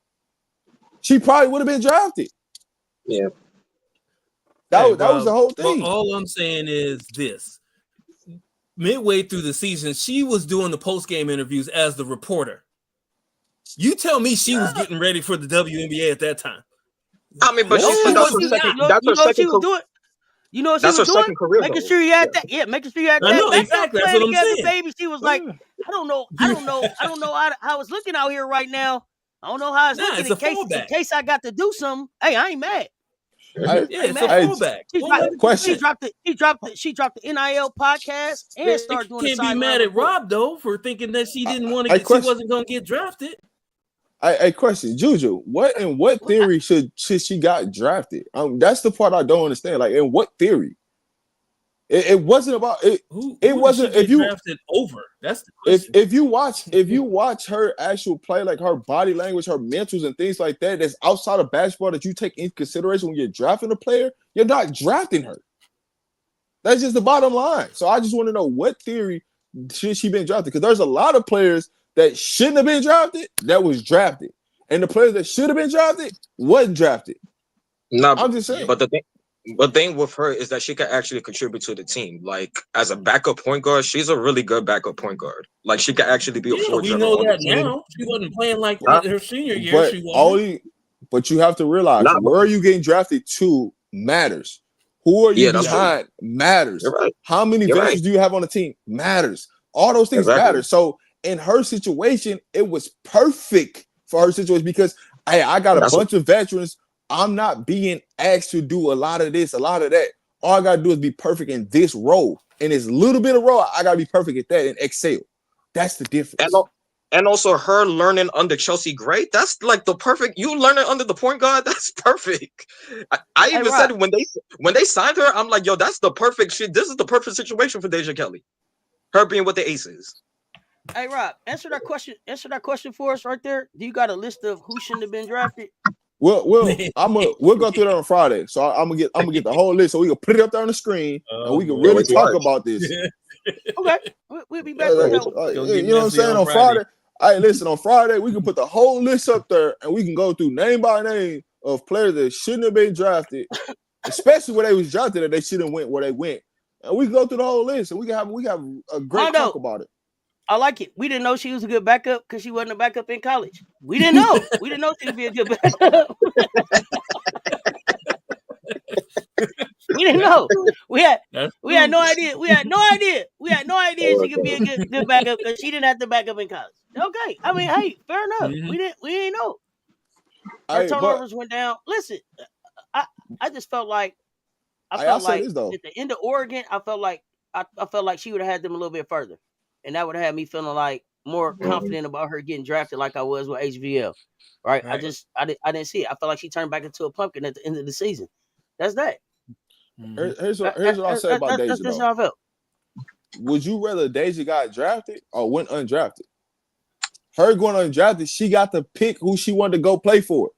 B: she probably would have been drafted.
C: Yeah.
B: That was the whole thing.
D: Well, all I'm saying is this. Midway through the season, she was doing the post-game interviews as the reporter. You tell me she was getting ready for the WNBA at that time.
C: I mean, but that's her second. That's her second.
A: You know what she was doing?
C: Career,
A: making sure you had that. Yeah, making sure you had that.
D: know, exactly. That's what I'm saying.
A: Baby, she was like, I don't know how it's looking out here right now. I don't know how it's looking. In case I got to do something. Hey, I ain't mad.
D: It's a fallback.
A: She dropped the NIL podcast and started doing.
D: Can't be mad at Rob though for thinking that she didn't want to. She wasn't going to get drafted.
B: I question Juju. What theory should she got drafted? That's the part I don't understand. Like, in what theory? It wasn't about it. It wasn't if you
D: drafted over. That's the question.
B: if you watch her actual play, like her body language, her mentals, and things like that, that's outside of basketball that you take into consideration when you're drafting a player. You're not drafting her. That's just the bottom line. So I just want to know what theory should she been drafted? Because there's a lot of players that shouldn't have been drafted that was drafted, and the players that should have been drafted wasn't drafted.
C: No,
B: I'm just saying.
C: But the thing with her is that she can actually contribute to the team. Like as a backup point guard, she's a really good backup point guard. Like she can actually be a floor general.
D: We know that now. She wasn't playing like her senior year.
B: But you have to realize where are you getting drafted to matters. Who are you behind matters.
C: Right.
B: How many veterans do you have on the team matters. All those things matter. So in her situation, it was perfect for her situation because I got a bunch of veterans. I'm not being asked to do a lot of this, a lot of that. All I gotta do is be perfect in this role. In this little bit of role, I gotta be perfect at that and excel. That's the difference.
C: And also her learning under Chelsea Gray, that's like the perfect. You learning under the point guard, that's perfect. I even said when they signed her, I'm like, yo, that's the perfect shit. This is the perfect situation for Deja Kelly. Her being with the Aces.
A: Hey Rob, answer that question for us right there. Do you got a list of who shouldn't have been drafted?
B: We'll go through that on Friday. So I'm gonna get the whole list so we can put it up there on the screen and we can really talk about this.
A: Okay, we'll be back.
B: You know what I'm saying? On Friday. Listen, on Friday we can put the whole list up there and we can go through name by name of players that shouldn't have been drafted, especially where they was drafted and they shouldn't went where they went. And we can go through the whole list and we have a great talk about it.
A: I like it. We didn't know she was a good backup because she wasn't a backup in college. We didn't know. We didn't know she would be a good backup. We didn't know. We had no idea. We had no idea she could be a good backup because she didn't have to back up in college. Okay. I mean, hey, fair enough. We didn't know. Her turnovers went down. Listen, I just felt like at the end of Oregon, I felt like she would have had them a little bit further. And that would have had me feeling like more confident about her getting drafted like I was with HVL. Right? I didn't see it. I felt like she turned back into a pumpkin at the end of the season. That's that.
B: Here's what I'll say about Deja. That's how I felt. Would you rather Deja got drafted or went undrafted? Her going undrafted, she got to pick who she wanted to go play for.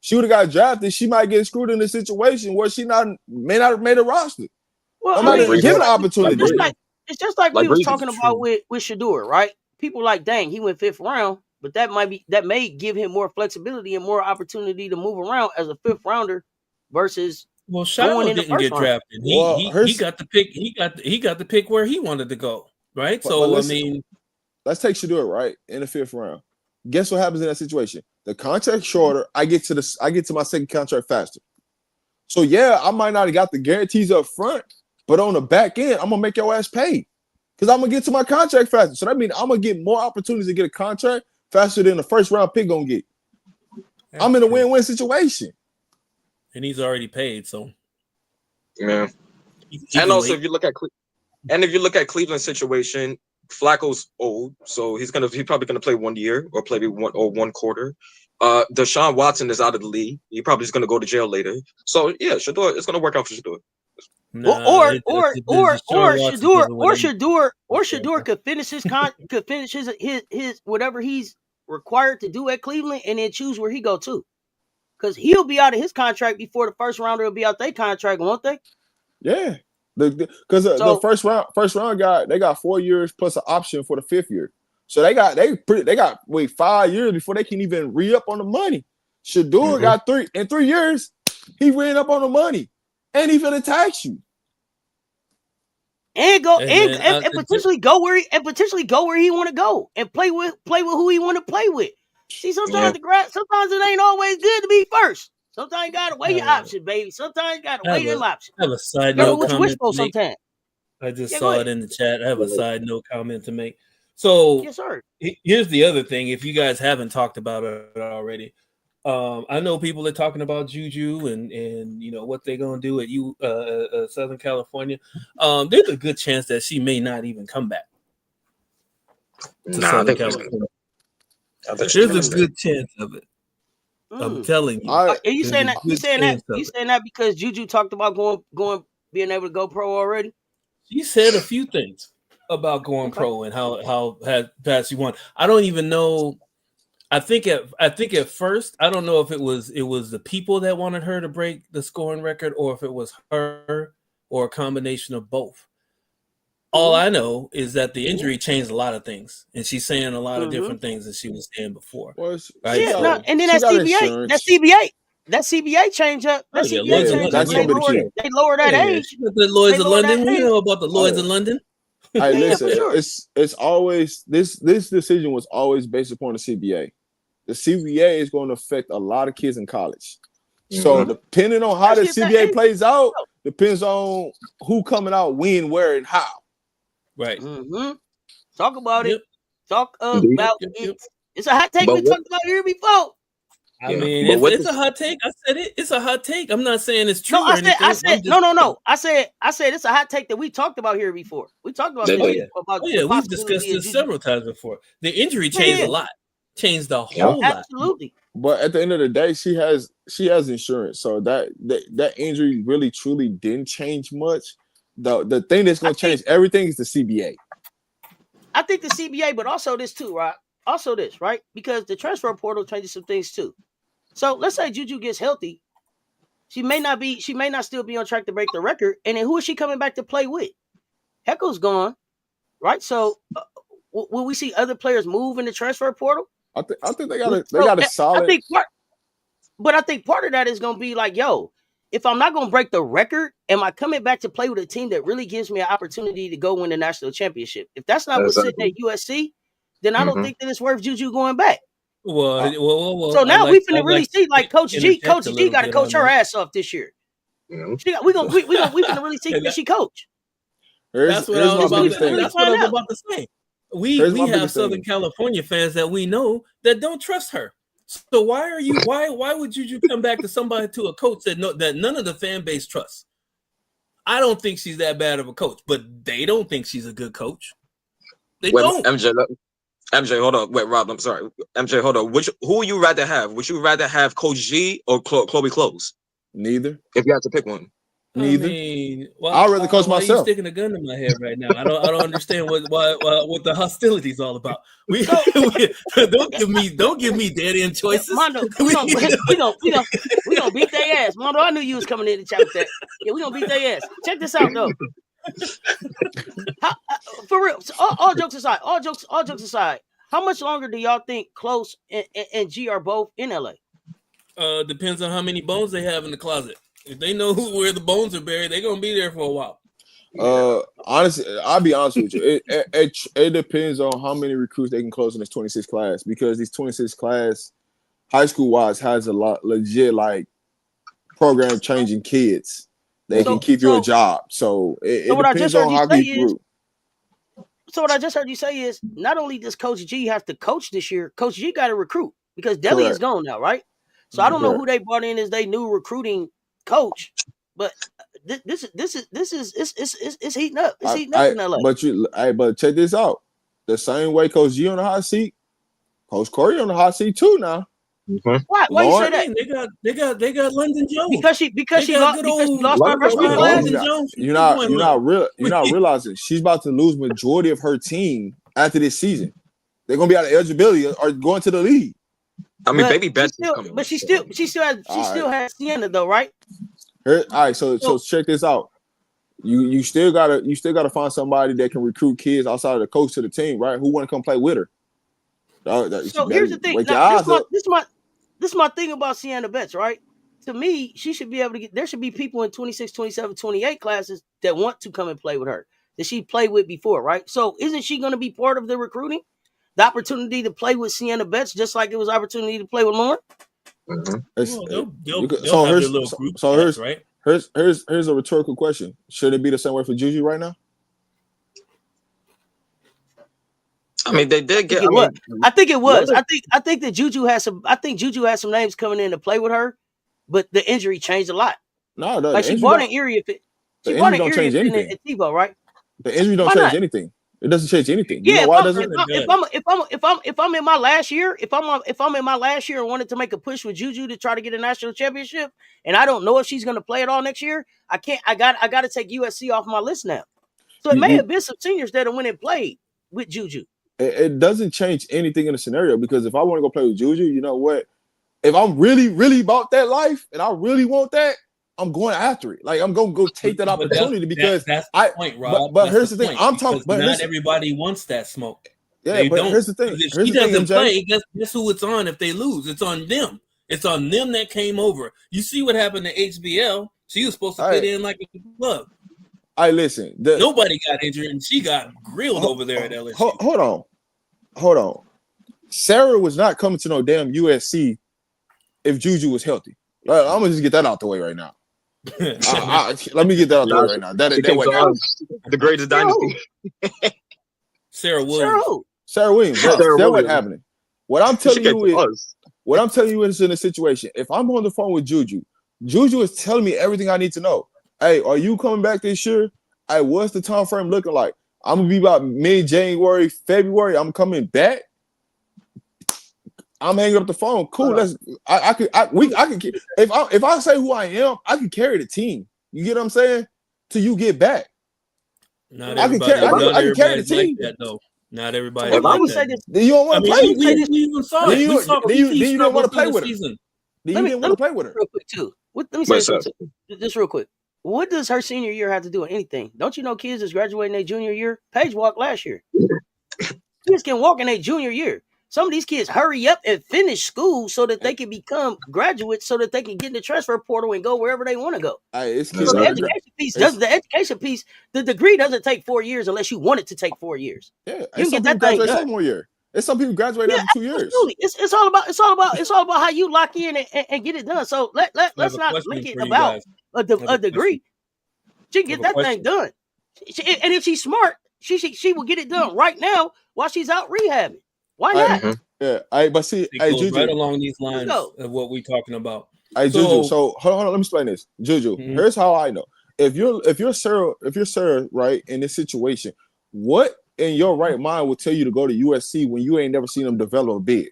B: She would have got drafted, she might get screwed in a situation where she may not have made a roster.
A: Well,
B: given an opportunity.
A: It's just like we was talking about with Shedeur, right? People like, dang, he went 5th round, but that may give him more flexibility and more opportunity to move around as a 5th rounder versus
D: Well,
A: going
D: Shiloh
A: in the
D: didn't
A: first
D: get
A: round.
D: drafted. He got the pick. He got the pick where he wanted to go. Right.
B: But
D: So
B: listen,
D: I mean,
B: let's take Shador right in the 5th round. Guess what happens in that situation? The contract shorter. I get to my second contract faster. So yeah, I might not have got the guarantees up front, but on the back end, I'm gonna make your ass pay because I'm gonna get to my contract faster. So that means I'm gonna get more opportunities to get a contract faster than the first round pick gonna get. I'm in a win-win situation.
D: And he's already paid, so
C: yeah. And also, if you look at Cleveland's situation, Flacco's old, so he's probably gonna play 1 year or play one quarter. Deshaun Watson is out of the league. He probably is gonna go to jail later. So yeah, Shador, it's gonna work out for Shador.
A: Or Shador could finish his whatever he's required to do at Cleveland and then choose where he go to. Because he'll be out of his contract before the first rounder will be out their contract, won't they?
B: Yeah. Because the first round guy, they got 4 years plus an option for the 5th year. So they got 5 years before they can even re-up on the money. Shador got 3 in 3 years, he ran up on the money. And he's gonna tax you.
A: And potentially go where he want to go and play with who he want to play with. See, sometimes sometimes it ain't always good to be first. Sometimes you gotta weigh your options, baby. Sometimes you gotta weigh them options.
D: I have a side note comment to make.
A: Sometimes.
D: I just saw it in the chat. I have a side note comment to make. So
A: yes, sir.
D: Here's the other thing. If you guys haven't talked about it already, I know people are talking about Juju and you know what they're gonna do at Southern California. There's a good chance that she may not even come back to Southern California. There's a good chance of it. I'm telling you.
A: Are you saying that? You saying that because Juju talked about going being able to go pro already?
D: She said a few things about going pro and how fast she won. I don't even know. I think at first, I don't know if it was the people that wanted her to break the scoring record or if it was her or a combination of both. All I know is that the injury changed a lot of things, and she's saying a lot of different things that she was saying before.
B: Well,
D: right?
A: Yeah, and then that CBA change up. That CBA change up. They lower that age.
D: The Lloyds of London. We know about the Lloyds of London.
B: Hey, listen, it's always this decision was always based upon the CBA. The CBA is going to affect a lot of kids in college. So depending on how the CBA plays out, depends on who coming out, when, where, and how.
D: Right.
A: Talk about it. Talk about it. It's a hot take we talked about here before.
D: I mean, it's a hot take. I said it. It's a hot take. I'm not saying it's true.
A: No, I said no. I said it's a hot take that we talked about here before. We talked about this.
D: We've discussed this several times before. The injury changed a lot. Changed the whole lot.
A: Absolutely.
B: But at the end of the day, she has insurance, so that injury really truly didn't change much. The thing that's going to change everything is the CBA.
A: I think the CBA, but also this too, right? Also this, right? Because the transfer portal changes some things too. So let's say Juju gets healthy, she may not still be on track to break the record. And then who is she coming back to play with? Heckle's gone, right? So will we see other players move in the transfer portal?
B: I think they got a solid.
A: I think part of that is going to be like, yo, if I'm not going to break the record, am I coming back to play with a team that really gives me an opportunity to go win the national championship? If that's not what's sitting at USC, then I don't think that it's worth Juju going back.
D: Well.
A: So now we finna really see like Coach G got to coach her ass off this year. We finna really see can she coach.
D: That's what I was about to say. We have Southern California fans that we know that don't trust her. So why would Juju come back to a coach that none of the fan base trusts? I don't think she's that bad of a coach, but they don't think she's a good coach. They don't.
C: MJ, hold on. Wait, Rob, I'm sorry. MJ, hold on. Who would you rather have? Would you rather have Coach G or Chloe Close?
B: Neither.
C: If you had to pick one.
B: Neither.
D: I mean,
B: I'd rather coach myself.
D: Why are you sticking a gun in my head right now? I don't understand what the hostility is all about. Don't give me dead end choices.
A: Mondo, we gonna beat their ass. Mondo, I knew you was coming in to chat with that. Yeah, we gonna beat their ass. Check this out though. For real, so all jokes aside, how much longer do y'all think Close and G are both in LA?
D: Depends on how many bones they have in the closet. If they know where the bones are buried, they're gonna be there for a while.
B: Honestly, I'll be honest with you. It depends on how many recruits they can close in this 26 class, because this 26 class, high school wise, has a lot legit like program changing kids. They can keep you a job. So it depends on how you recruit.
A: So what I just heard you say is, not only does Coach G have to coach this year, Coach G got to recruit, because Deli is gone now, right? So I don't know who they brought in as their new recruiting coach, but this is heating up. It's heating up in LA.
B: But check this out. The same way Coach G on the hot seat, Coach Corey on the hot seat too now.
A: Mm-hmm. Why you say that?
D: They got London Jones
A: because she lost her freshman class.
B: You're not realizing she's about to lose majority of her team after this season. They're gonna be out of eligibility or going to the league.
C: I mean, baby Beth,
A: but she still has Sienna though, right?
B: All right, so check this out. You still gotta find somebody that can recruit kids outside of the coach to the team, right? Who want to come play with her?
A: So here's the thing. This is my thing about Sienna Betts, right? To me, she should be able to there should be people in 26, 27, 28 classes that want to come and play with her, that she played with before, right? So isn't she going to be part of the recruiting? The opportunity to play with Sienna Betts, just like it was opportunity to play with Lauren?
B: Here's a rhetorical question. Should it be the same way for Juju right now?
C: I mean, they did get.
A: I think it was. I think that Juju has some. I think Juju has some names coming in to play with her, but the injury changed a lot.
B: No,
A: like she bought an Erie. She bought an Erie at Tebow, right?
B: The injury don't change anything. It doesn't change anything. You know why doesn't it?
A: If I'm in my last year, if I'm in my last year and wanted to make a push with Juju to try to get a national championship, and I don't know if she's going to play it all next year, I can't. I got to take USC off my list now. So it may have been some seniors that went and played with Juju.
B: It doesn't change anything in the scenario, because if I want to go play with Juju, you know what? If I'm really, really about that life and I really want that, I'm going after it. Like, I'm going to go take that opportunity because
D: that's the point, Rob.
B: But here's the thing. I'm talking. But
D: not everybody wants that smoke.
B: Yeah, they don't. Here's the thing.
D: If she doesn't play, guess who it's on if they lose? It's on them. It's on them that came over. You see what happened to HBL? She was supposed to fit in like a glove.
B: Listen.
D: Nobody got injured, and she got grilled over there at LSU. Hold on. Sarah was not coming to no damn USC if Juju was healthy. I'm gonna just get that out the way right now. Let me get that out the way right now. That
C: the greatest dynasty.
D: Sarah Williams.
B: Sarah Williams. That's what's happening. What I'm telling you is in a situation. If I'm on the phone with Juju is telling me everything I need to know. Hey, are you coming back this year? Hey, what's the time frame looking like? I'm gonna be about mid-January, February. I'm coming back. I'm hanging up the phone. Cool. I can. If I say who I am, I can carry the team. You get what I'm saying? Till you get back.
D: I can carry the team. Like that, though. Not everybody.
A: If I would say this,
B: then you don't want to play.
D: We even saw it.
B: You didn't want to play with her. Then you didn't want to play with her.
A: Real quick too. Let me say something. Just real quick. What does her senior year have to do with anything? Don't you know kids that's graduating their junior year? Paige walked last year. Kids can walk in their junior year. Some of these kids hurry up and finish school so that they can become graduates, so that they can get in the transfer portal and go wherever they want to go. The education piece, the degree doesn't take 4 years unless you want it to take 4 years.
B: Yeah, you can get that thing done. More year. There's some people graduate after 2 years.
A: It's all about how you lock in and get it done. So let's not make it about a degree. She can get that thing done, and if she's smart, she will get it done right now while she's out rehabbing. Why not?
B: Yeah, but see,
D: Juju, right along these lines of what we're talking about.
B: Juju. So hold on, let me explain this. Juju, here's how I know. If you're Sarah, right, in this situation, what in your right mind will tell you to go to USC when you ain't never seen them develop a bid?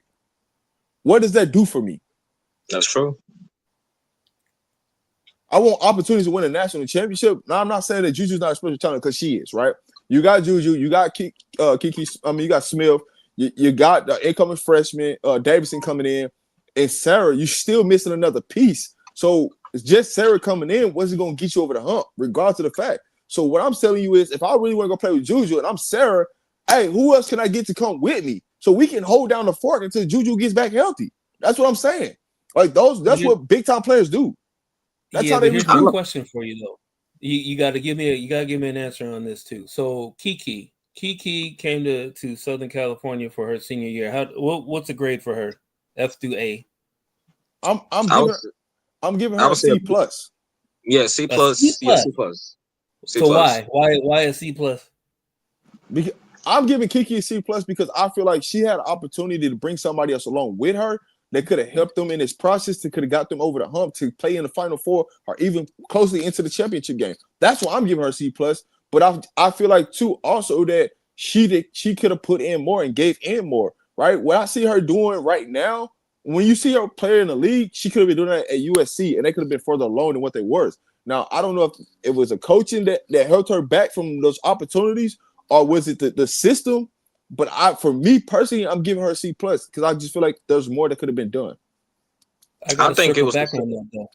B: What does that do for me?
C: That's true.
B: I want opportunities to win a national championship. Now, I'm not saying that Juju's not a special talent, because she is, right? You got Juju, you got Kiki. You got Smith. You got the incoming freshman, Davidson coming in, and Sarah, you're still missing another piece. So it's just Sarah coming in wasn't going to get you over the hump, regardless of the fact. So what I'm telling you is, if I really want to go play with Juju and I'm Sarah, hey, who else can I get to come with me so we can hold down the fort until Juju gets back healthy? That's what I'm saying. Like that's what big time players do. That's
D: yeah,
B: how
D: but
B: they
D: here's my
B: recruit.
D: question for you though. You got to give me an answer on this too. So Kiki came to Southern California for her senior year. What's the grade for her? F through A.
B: I'm giving
C: I
B: her a
C: would say
B: C plus.
C: yeah, C
D: A
C: plus.
D: C
C: Yeah,
D: plus.
C: C plus. C
D: So
C: plus.
D: why a C plus?
B: Because I'm giving Kiki a C plus because I feel like she had an opportunity to bring somebody else along with her that could have helped them in this process, that could have got them over the hump to play in the Final Four or even closely into the championship game. That's why I'm giving her a C plus. But I feel like too also that she could have put in more and gave in more. Right, what I see her doing right now, when you see her player in the league, she could have been doing that at USC, and they could have been further along than what they were. Now I don't know if it was a coaching that held her back from those opportunities, or was it the system? But for me personally, I'm giving her a C plus because I just feel like there's more that could have been done.
D: I got to
C: think it
D: circle
C: was
D: back on that though.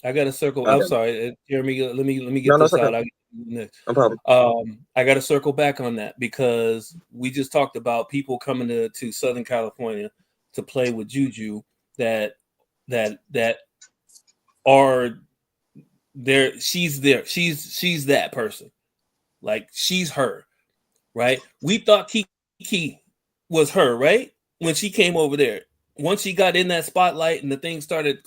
D: I got to circle.
C: Okay.
D: I'm sorry, Jeremy. Let me get
C: No,
D: this
C: it's okay.
D: out. I'll get you next.
C: No problem.
D: I got to circle back on that because we just talked about people coming to Southern California to play with Juju that are there. She's there. She's that person. Like she's her, right? We thought Kiki was her, right? When she came over there. Once she got in that spotlight and the thing started,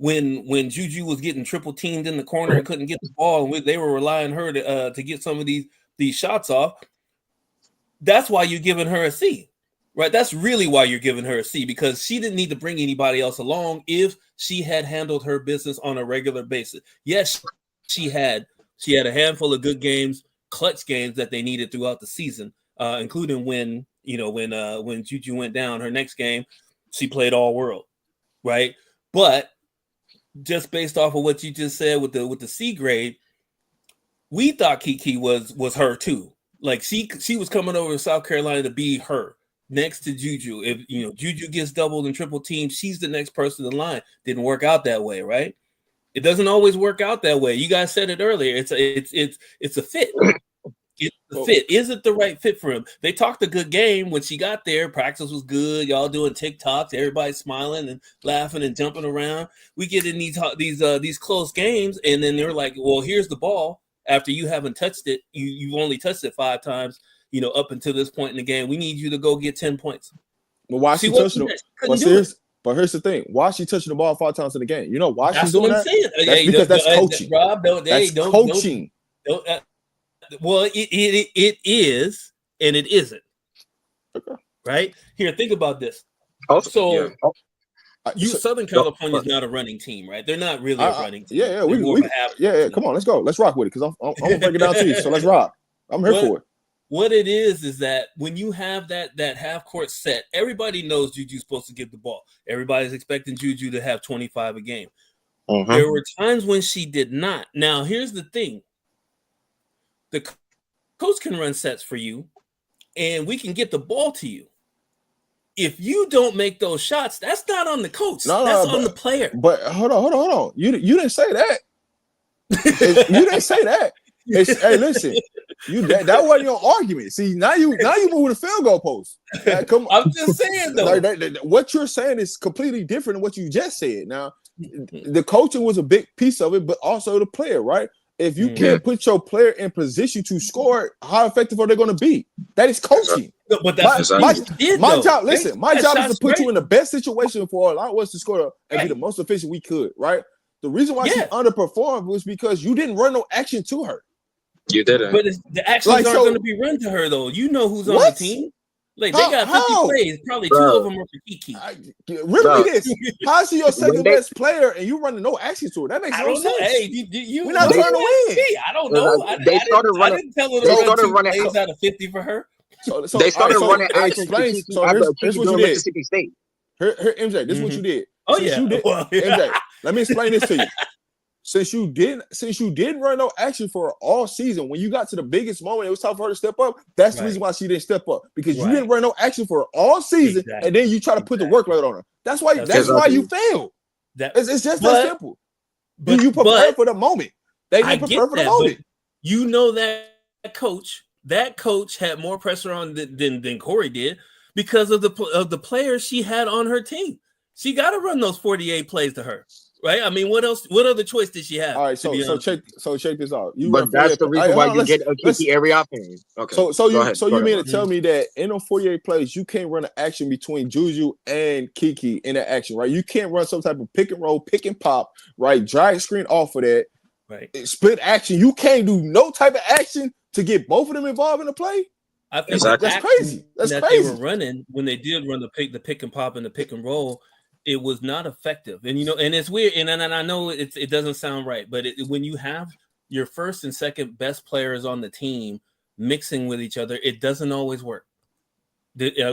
D: when Juju was getting triple teamed in the corner and couldn't get the ball, and they were relying on her to get some of these shots off. That's why you're giving her a C, right? That's really why you're giving her a C, because she didn't need to bring anybody else along if she had handled her business on a regular basis. Yes, she had a handful of good games, clutch games that they needed throughout the season, including when Juju went down. Her next game, she played all world, right? But just based off of what you just said with the C grade, we thought Kiki was her too. Like she was coming over to South Carolina to be her next to Juju. If Juju gets doubled and triple teamed, she's the next person in line. Didn't work out that way, right? It doesn't always work out that way. You guys said it earlier. It's a fit. It's the fit. Is it the right fit for him? They talked a good game when she got there. Practice was good. Y'all doing TikToks. Everybody smiling and laughing and jumping around. We get in these close games, and then they're like, "Well, here's the ball. After you haven't touched it, you've only touched it 5 times. Up until this point in the game, we need you to go get 10 points."
B: Well, why she touching it? But here's the thing: why is she touching the ball 5 times in the game? You know why she's doing that? That's because that's coaching.
D: Rob,
B: that's coaching.
D: Well, it is and it isn't.
B: Okay.
D: Right here, think about this.
C: Also,
D: Southern California is not a running team, right? They're not really a running team.
B: Yeah. Come on, let's go. Let's rock with it because I'm gonna break it down to you. So let's rock. I'm here for it.
D: What it is that when you have that half court set, everybody knows Juju's supposed to get the ball. Everybody's expecting Juju to have 25 a game.
C: Uh-huh.
D: There were times when she did not. Now, here's the thing. The coach can run sets for you, and we can get the ball to you. If you don't make those shots, that's not on the coach. That's on the player.
B: But hold on. You didn't say that. You didn't say that. Hey, listen. That wasn't your argument. See, now you move the field goal post. Come on.
D: I'm just saying though.
B: What you're saying is completely different than what you just said. Now, the coaching was a big piece of it, but also the player, right? If you can't put your player in position to score, how effective are they going to be? That is coaching.
D: No, but that's
B: my job. Listen, my job is to put you in the best situation for allow us to score and be the most efficient we could. Right. The reason why she underperformed was because you didn't run no action to her.
C: You didn't.
D: But the actions aren't going to be run to her though. You know who's on the team. Like they got 50 plays, probably 2 of them are for Kiki.
B: Remember this. How's she your second best player and you running no action to her? That makes no sense.
D: Hey,
B: we're not trying to win.
D: I don't know. I didn't tell her to run 2 plays out of 50 for her.
C: So they started running action.
B: So here's what you did.
C: Mississippi State.
B: Here, MJ, this is what you did.
D: MJ,
B: let me explain this to you. Since you didn't run no action for her all season, when you got to the biggest moment, it was time for her to step up. That's the reason why she didn't step up, because you didn't run no action for her all season, and then you try to put the workload on her. That's why you failed. It's just that simple. You prepare for the moment. They didn't prepare for the moment.
D: You know that coach had more pressure on than Corey did because of the players she had on her team. She got to run those 48 plays to her. right? I mean, what else? What other choice did she have?
B: All right,
D: to be honest with you?
B: check this out. You
C: But
B: run
C: that's
B: 48.
C: the reason why you get a
B: Let's
C: Kiki Ariat opinion. Okay.
B: So
C: Go ahead.
B: you mean to tell me that in them 48 plays, you can't run an action between Juju and Kiki in that action, right? You can't run some type of pick and roll, pick and pop, right? Drag screen off of that,
D: right?
B: Split action. You can't do no type of action to get both of them involved in the play.
D: I think
C: Exactly.
B: That's crazy. That's
D: that
B: crazy.
D: they were running when they did run the pick and pop and the pick and roll. It was not effective, and and it's weird. And I know it doesn't sound right, but when you have your first and second best players on the team mixing with each other, it doesn't always work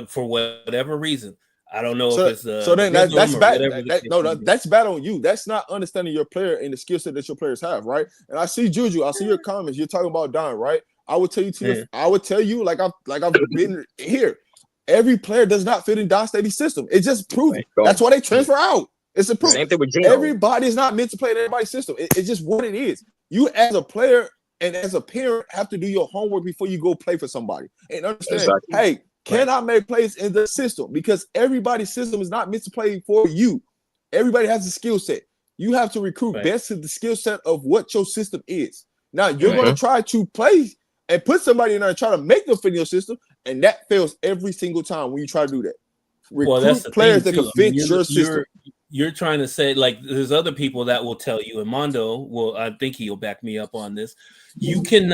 D: for whatever reason. I don't know if it's
B: so then that's bad. That's bad on you. That's not understanding your player and the skill set that your players have, right? And I see Juju. I see your comments. You're talking about Don, right? I would tell you I would tell you like I've been here. Every player does not fit in Don Staley's system. It's just proven. That's why they transfer out. It's a proof.
C: Same thing with Gino.
B: Everybody is not meant to play in everybody's system. It's just what it is. You as a player and as a parent have to do your homework before you go play for somebody and understand.
C: Exactly.
B: Hey, can I make plays in the system? Because everybody's system is not meant to play for you. Everybody has a skill set. You have to recruit best to the skill set of what your system is. Now you're going to try to play and put somebody in there and try to make them fit in your system, and that fails every single time when you try to do that. Recruit players that can fit your system.
D: You're trying to say, like, there's other people that will tell you, and Mondo will, I think he'll back me up on this. And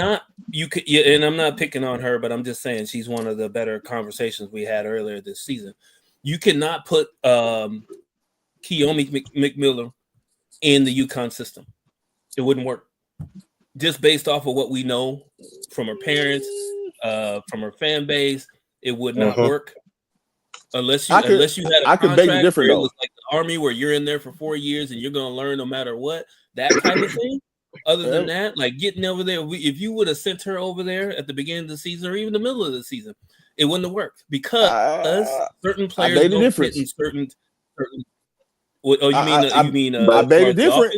D: I'm not picking on her, but I'm just saying she's one of the better conversations we had earlier this season. You cannot put Keomi McMillan in the UConn system. It wouldn't work. Just based off of what we know from her parents, from her fan base, it would not work. Unless you had a contract where it was like the Army where you're in there for 4 years and you're going to learn no matter what, that type of thing. Other than that, like getting over there, if you would have sent her over there at the beginning of the season or even the middle of the season, it wouldn't have worked because certain players don't fit in certain. I
B: bet it different.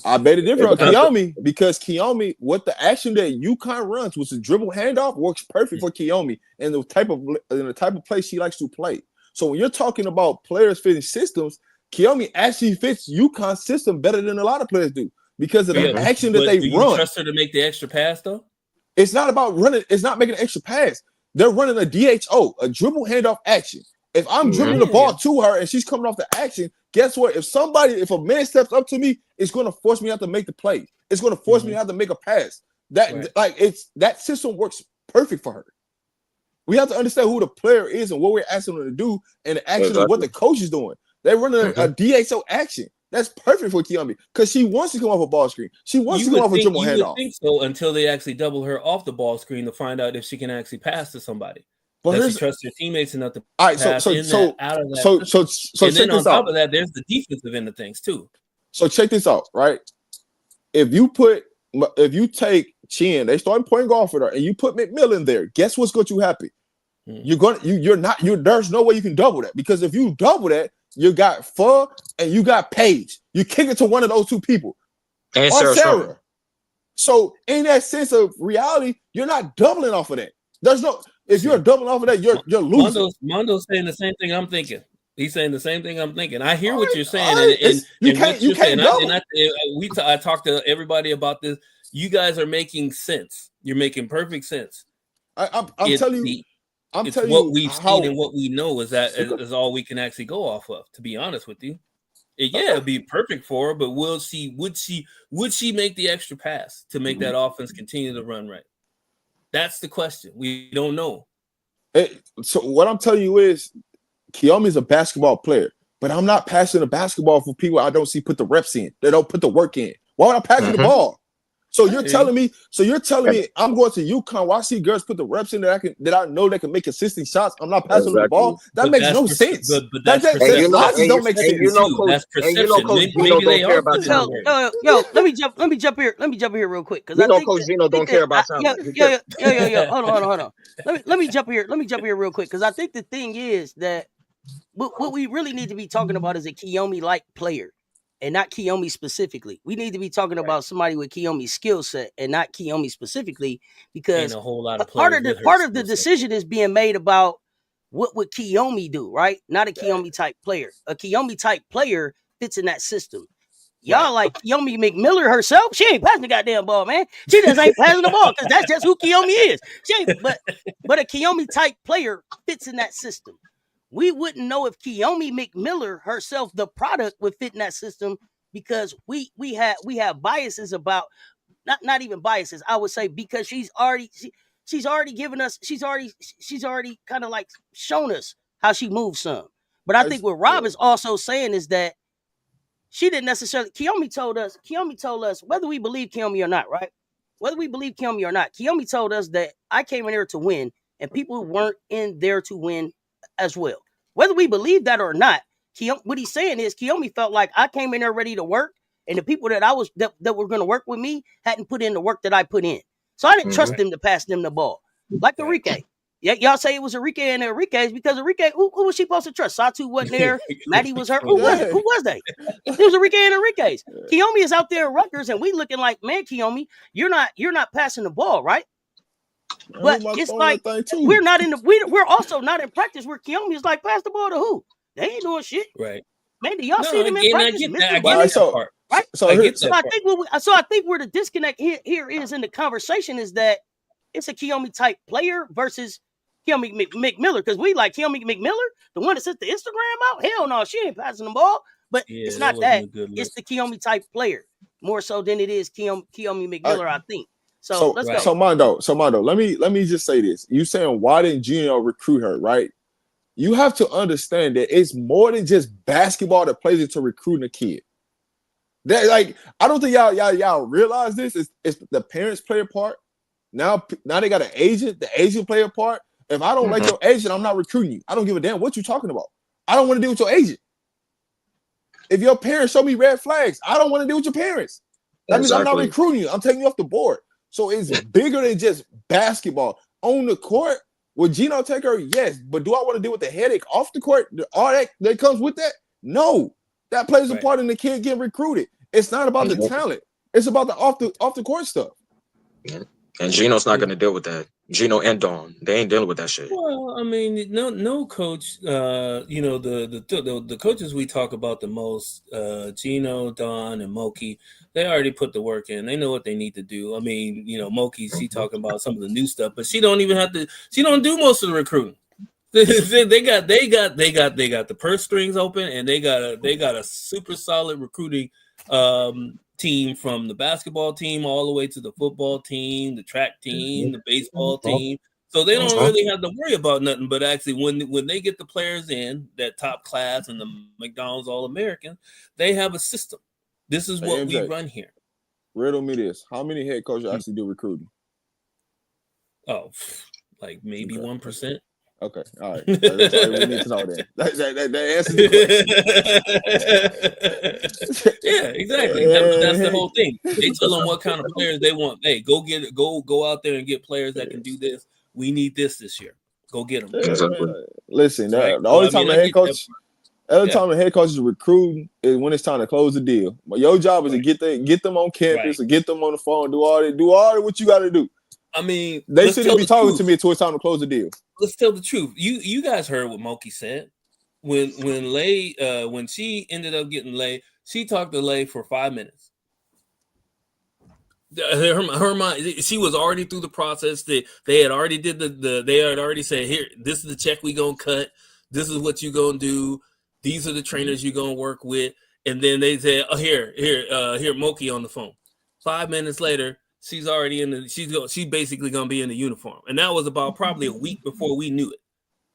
B: I bet it different on Keomi because Keomi, what the action that UConn runs, which is dribble handoff, works perfect for Keomi and the type of play she likes to play. So when you're talking about players fitting systems, Keomi actually fits UConn's system better than a lot of players do because of the action that they run.
D: You trust her to make the extra pass though?
B: It's not about running. It's not making an extra pass. They're running a DHO, a dribble handoff action. If I'm dribbling the ball to her and she's coming off the action, guess what? If a man steps up to me, it's going to force me to have to make the play. It's going to force me to have to make a pass. That system works perfect for her. We have to understand who the player is and what we're asking them to do, and the action of what the coach is doing. They're running a DHO action. That's perfect for Keomi because she wants to come off a ball screen. She wants to come off a dribble handoff. You would think
D: so until they actually double her off the ball screen to find out if she can actually pass to somebody.
B: But
D: she trusts her teammates enough to
B: pass out of that.
D: And then on top of that, there's the defensive end of things too.
B: So check this out, right? If you take Chin, they started playing golf with her, and you put McMillan there, guess what's going to happen? There's no way you can double that because if you double that, you got Fuh and you got Paige. You kick it to one of those two people.
C: And Sarah.
B: So in that sense of reality, you're not doubling off of that. There's no. If you're doubling off of that, you're losing.
D: Mondo's saying the same thing I'm thinking. He's saying the same thing I'm thinking. I hear what you're saying,
B: you can't double.
D: I talked to everybody about this. You guys are making sense. You're making perfect sense.
B: I'm telling you
D: what we've seen and what we know is all we can actually go off of. To be honest with you, it'd be perfect for her. But would she make the extra pass to make that offense continue to run right? That's the question. We don't know.
B: So what I'm telling you is Keomi's a basketball player, but I'm not passing the basketball for people I don't see put the reps in. They don't put the work in. Why would I pass the ball? So you're telling me I'm going to UConn where I see girls put the reps in that I know they can make consistent shots. I'm not passing the ball. That makes no sense.
D: But that's perception.
B: Don't make sense.
D: That's perception. Maybe they are.
A: Yo, let me jump here real quick because
C: Coach Gino don't care about something.
A: Hold on. Let me jump here real quick because I think the thing is that what we really need to be talking about is a Keomi-like player. And not Keomi specifically. We need to be talking about somebody with Keomi's skill set and not Keomi specifically because
D: a whole lot of
A: part of the decision is being made about what would Keomi do, right? Not a Keomi type player. A Keomi type player fits in that system. Y'all like Kiyomi McMiller herself. She ain't passing the goddamn ball, man. She just ain't passing the ball because that's just who Kiyomi is. She ain't, but a Kiyomi type player fits in that system. We wouldn't know if Kiyomi McMiller herself, the product, would fit in that system because we have biases about not even biases. I would say because she's already given us she's already kind of like shown us how she moves some. But I think what Rob is also saying is that she didn't necessarily. Kiyomi told us whether we believe Kiyomi or not, right? Whether we believe Kiyomi or not, Kiyomi told us that I came in here to win, and people weren't in there to win as well. Whether we believe that or not, what he's saying is Kiyomi felt like I came in there ready to work, and the people that that were going to work with me hadn't put in the work that I put in, so I didn't trust them to pass them the ball like Enrique. Yeah, y'all say it was Enrique and Enrique's because Enrique, who was she supposed to trust? Satu wasn't there. Maddie was her. Who was they? It was Enrique and Enrique's. Kiyomi is out there in Rutgers, and we looking like, man, Kiyomi, you're not passing the ball, right? But it's like we're not in the we're also not in practice where Kiyomi is like, pass the ball to who? They ain't doing shit.
D: Right.
A: Man, do y'all see them in practice?
D: Right.
A: So I think where the disconnect here is in the conversation is that it's a Kiyomi type player versus Kiyomi McMiller, because we like Kiyomi McMiller, the one that sent the Instagram out. Hell no, she ain't passing the ball. But it's not that. It's the Kiyomi type player more so than it is Kiyomi McMiller, I think. So let's go.
B: So Mondo, let me just say this. You saying why didn't Gino recruit her, right? You have to understand that it's more than just basketball that plays into recruiting a kid. That, like, I don't think y'all realize this. It's the parents play a part. Now they got an agent. The agent play a part. If I don't like your agent, I'm not recruiting you. I don't give a damn what you're talking about. I don't want to deal with your agent. If your parents show me red flags, I don't want to deal with your parents. That means I'm not recruiting you. I'm taking you off the board. So it's bigger than just basketball. On the court, would Gino take her? Yes. But do I want to deal with the headache off the court? All that comes with that? No. That plays a part in the kid getting recruited. It's not about the talent. It's about the off the court stuff.
C: Yeah. And Gino's not going to deal with that. Gino and Dawn, they ain't dealing with that shit.
D: Well, I mean, no coach. The coaches we talk about the most, Gino, Dawn, and Moki, they already put the work in. They know what they need to do. I mean, Moki, she talking about some of the new stuff, but she don't even have to. She don't do most of the recruiting. they got the purse strings open, and they got a super solid recruiting team, from the basketball team all the way to the football team, the track team, the baseball team. So they don't really have to worry about nothing. But actually, when they get the players in that top class and the McDonald's All-American, they have a system. This is what we run here.
B: Riddle me this: how many head coaches actually do recruiting?
D: Oh, like maybe 1%.
B: Okay, all right. That's all we need to know then. That answers the
D: question. Yeah, exactly. That's the whole thing. They tell them what kind of players they want. Hey, go out there and get players that can do this. We need this year. Go get them.
B: Listen, the only time a head coach is recruiting is when it's time to close the deal. But your job is to get them on campus, or get them on the phone, do all what you got to do.
D: I mean,
B: they shouldn't be talking to me until it's time to close the deal.
D: Let's tell the truth. You guys heard what Moki said when Lay when she ended up getting Lay. She talked to Lay for 5 minutes. Her mind, she was already through the process. They had already did they had already said, here, this is the check we gonna cut. This is what you gonna do. These are the trainers you gonna work with. And then they said, oh, here, Moki on the phone. 5 minutes later, she's already in she's basically gonna be in the uniform, and that was about probably a week before we knew it,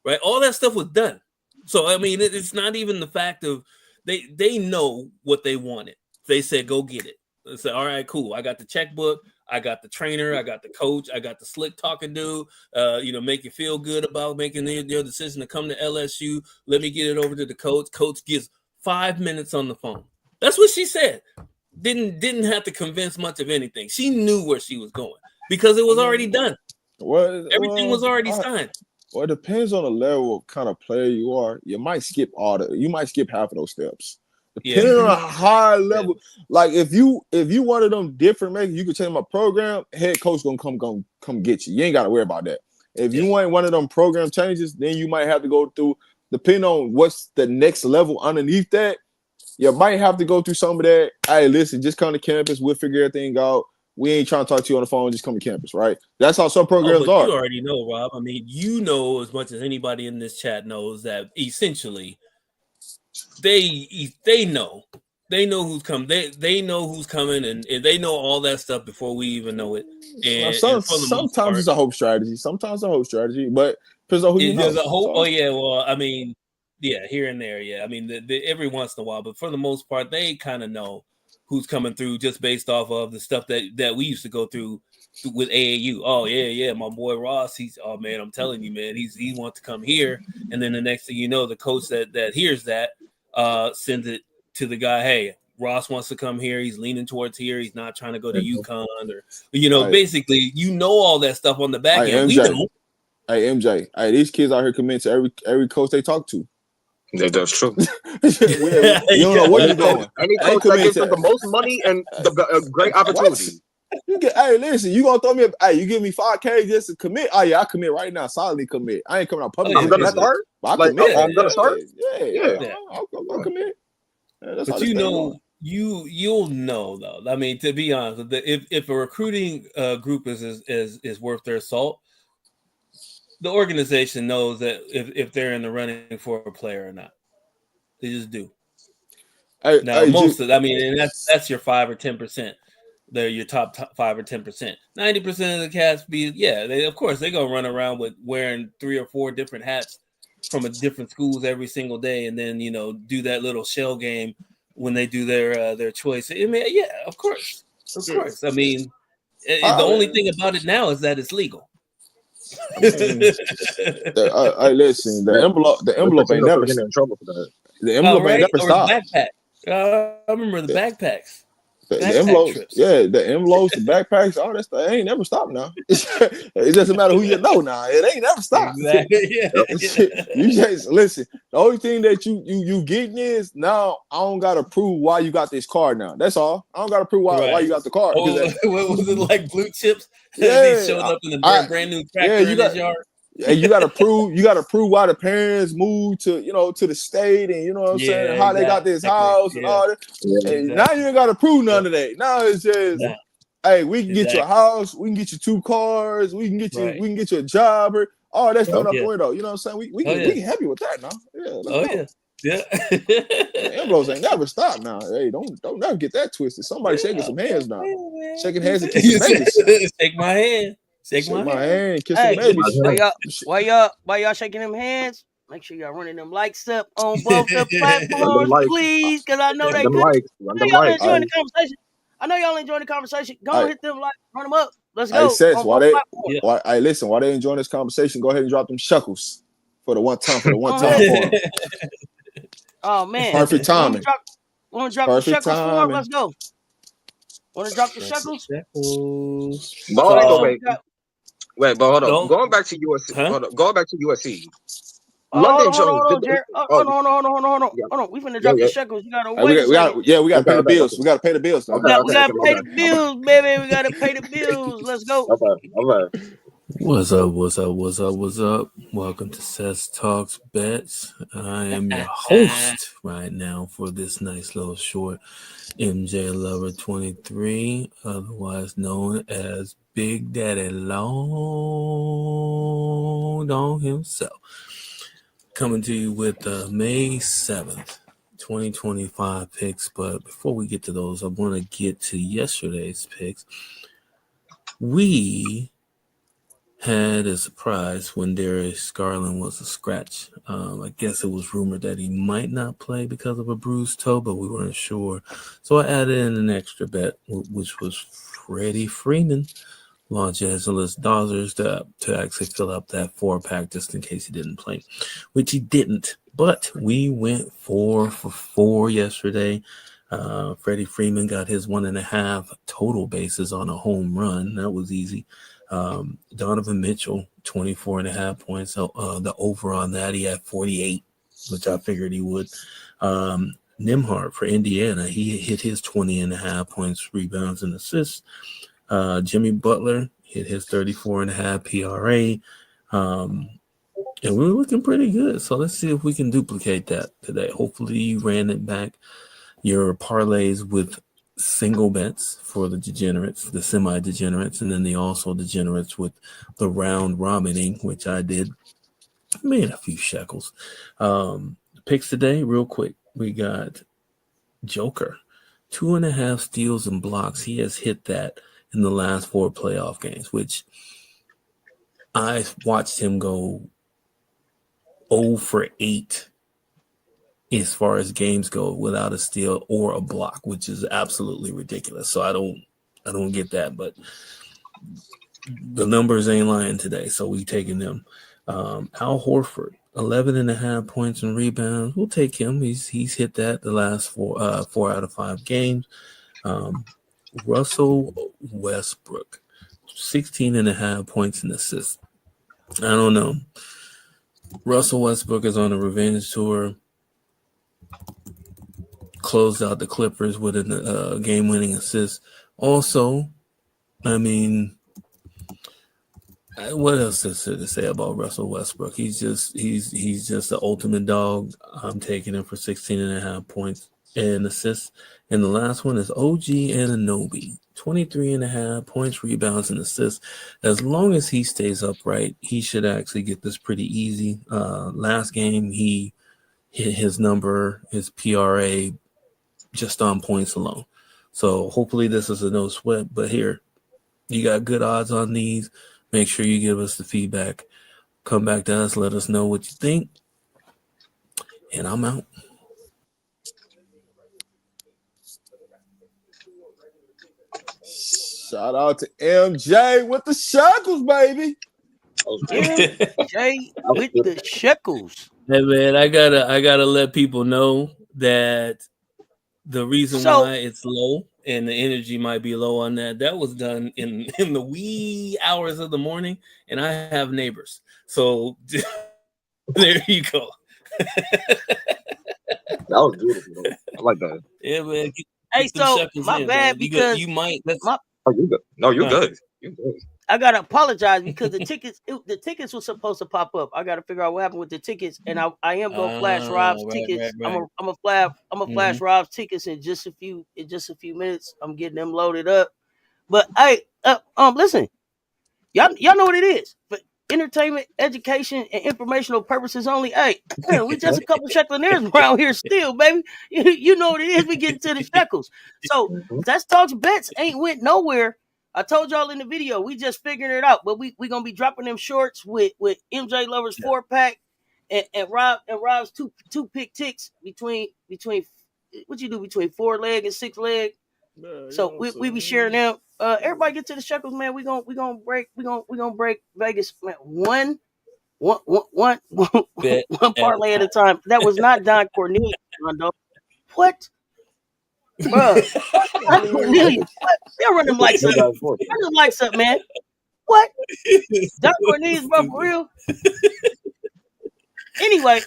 D: right? All that stuff was done. So I mean, it's not even the fact of they know what they wanted. They said, go get it. They said, all right, cool. I got the checkbook, I got the trainer, I got the coach, I got the slick talking dude. Make you feel good about making your decision to come to LSU. Let me get it over to the coach. Coach gets 5 minutes on the phone. That's what she said. Didn't have to convince much of anything. She knew where she was going because it was already done. Everything was already signed.
B: Well, it depends on the level of kind of player you are. You might skip half of those steps. Depending on a high level, like if you one of them different makers, you could change my program. Head coach gonna come get you. You ain't got to worry about that. If you ain't one of them program changes, then you might have to go through. Depending on what's the next level underneath that, you might have to go through some of that. Hey, listen, just come to campus. We'll figure everything out. We ain't trying to talk to you on the phone. Just come to campus, right? That's how some programs
D: but
B: are.
D: you already know, Rob. I mean, you know as much as anybody in this chat knows that essentially they know. They know who's coming. They know who's coming, and they know all that stuff before we even know it. And for the most
B: Sometimes
D: part,
B: it's a hope strategy. Sometimes a hope strategy, but depends on who you know.
D: There's a hope. Oh yeah, well, I mean, yeah, here and there, yeah. I mean, every once in a while, but for the most part, they kind of know who's coming through just based off of the stuff that we used to go through with AAU. Oh yeah, my boy Ross. Oh man, I'm telling you, man, he wants to come here, and then the next thing you know, the coach that hears that sends it to the guy. Hey, Ross wants to come here. He's leaning towards here. He's not trying to go to UConn or basically, all that stuff on the back end. We don't.
B: Hey MJ, hey, these kids out here commit to every coach they talk to.
C: Yeah, that's true.
B: You don't know what you're doing.
C: Any coach that gives them the most money and the great opportunity.
B: Hey, listen, you gonna throw me? You give me $5K just to commit? Oh yeah, I commit right now. Solidly commit. I ain't coming out public.
C: I'm gonna start.
B: I commit.
C: I'm gonna start.
B: Yeah. I'll commit.
D: But you'll know though. I mean, to be honest, if a recruiting group is worth their salt, the organization knows that if they're in the running for a player or not. They just do. And that's your 5 or 10%. They're your top 5 or 10%. 90% of the cats they're gonna run around with wearing 3 or 4 different hats from different schools every single day, and then do that little shell game when they do their choice. I mean, yeah, of course. I mean, the only thing about it now is that it's legal.
B: Listen, the envelope ain't never in trouble for that. The envelope ain't never stopped.
D: Backpack. I remember the backpacks.
B: The envelopes, the envelopes, the backpacks, all that stuff ain't never stopped now. It doesn't matter who you know now. It ain't never stopped.
D: Exactly.
B: You just listen. The only thing that you getting is now I don't gotta prove why you got this card now. That's all. I don't gotta prove why you got the card.
D: What was it like blue chips? They showed up in a brand new tractor in his yard.
B: And you gotta prove why the parents moved to the state, and you know what I'm saying, how they got this house and all that. And now you ain't gotta prove none of that. Now it's just hey, we can get you a house, we can get you 2 cars, we can get you a job, or all that's thrown out the window. You know what I'm saying? We can help you with that now. Yeah. Envelopes ain't never stopped now. Hey, don't never get that twisted. Somebody shaking some hands now. Shaking hands and kissing babies.
D: Shake my hand. Shake my hand.
B: Kiss the babies.
A: Why y'all shaking them hands? Make sure y'all running them likes up on both the platforms, please, because I know they good. Y'all enjoying the conversation. I know y'all enjoying the conversation. Go hit them likes, run them up. Let's go.
B: While they enjoying this conversation, go ahead and drop them shekels for the one time.
A: Oh man,
B: perfect timing.
A: Want to drop the shekels for him? Let's go. Want to drop the shekels?
C: Wait, but hold on. Going back to USC. Going back to USC.
A: London Jones. Hold on. We finna drop the shekels. You gotta wait.
B: We gotta pay the bills. We gotta pay the bills.
A: We gotta pay the bills, baby. We gotta pay the bills. Let's go.
C: All right.
D: What's up? Welcome to Cess Talks Bets. I am your host right now for this nice little short. MJ Lover 23, otherwise known as Big Daddy Long on himself. Coming to you with May 7th, 2025 picks. But before we get to those, I want to get to yesterday's picks. We had a surprise when Darius Garland was a scratch. I guess it was rumored that he might not play because of a bruised toe, but we weren't sure. So I added in an extra bet, which was Freddie Freeman, Los Angeles Dodgers, to actually fill up that 4-pack just in case he didn't play, which he didn't. But we went 4 for 4 yesterday. Freddie Freeman got his 1.5 total bases on a home run. That was easy. Donovan Mitchell, 24.5 points. The over on that, he had 48, which I figured he would. Nimhart for Indiana, he hit his 20.5 points, rebounds, and assists. Jimmy Butler hit his 34.5 PRA. And we were looking pretty good. So let's see if we can duplicate that today. Hopefully you ran it back your parlays with single bets for the degenerates, the semi-degenerates, and then the also degenerates with the round robining, which I did. Made a few shekels. Picks today, real quick. We got Joker, 2.5 steals and blocks. He has hit that in the last 4 playoff games, which I watched him go 0 for 8 as far as games go without a steal or a block, which is absolutely ridiculous. So I don't get that, but the numbers ain't lying today, so we taking them. Al Horford, 11.5 points and rebounds. We'll take him. He's hit that the last 4 out of 5 games. Russell Westbrook, 16.5 points and assists. I don't know. Russell Westbrook is on a revenge tour. Closed out the Clippers with a game-winning assist. Also, I mean, what else is there to say about Russell Westbrook? He's just the ultimate dog. I'm taking him for 16.5 points and assists. And the last one is OG Anunoby, 23.5 points, rebounds, and assists. As long as he stays upright, he should actually get this pretty easy. Last game, he hit his number, his PRA, just on points alone. So hopefully this is a no sweat. But here, you got good odds on these. Make sure you give us the feedback. Come back to us. Let us know what you think. And I'm out.
B: Shout out to MJ with the shekels, baby.
A: MJ with the shekels.
D: Hey man, I gotta let people know that the reason why it's low and the energy might be low on that was done in the wee hours of the morning, and I have neighbors. So there you go.
C: That was beautiful. I like that.
D: Yeah, man.
A: Hey, so my bad because
D: you might.
C: Oh, you good? No, you're good. You're good.
A: I gotta apologize because the tickets were supposed to pop up. I gotta figure out what happened with the tickets, and I am gonna flash Rob's tickets. Right. I'm a flash Rob's tickets in just a few minutes. I'm getting them loaded up. But hey, listen, y'all know what it is. For entertainment, education, and informational purposes only. Hey, we just a couple shekelaires around here still, baby. You know what it is. We getting to the shekels. So That's Talks Bets ain't went nowhere. I told y'all in the video, we just figuring it out, but we gonna be dropping them shorts with MJ Lover's 4-pack and Rob's two pick ticks between what you do between 4 leg and 6 leg. So we be sharing them. Everybody get to the shekels, man. We gonna break Vegas, man. One parlay at a time. That was not Don Cornelius, Rondo. What? Bro, Cornelius, they'll run them like something. Run them like something, man. What? Don Cornelius, bro, for real? Anyway,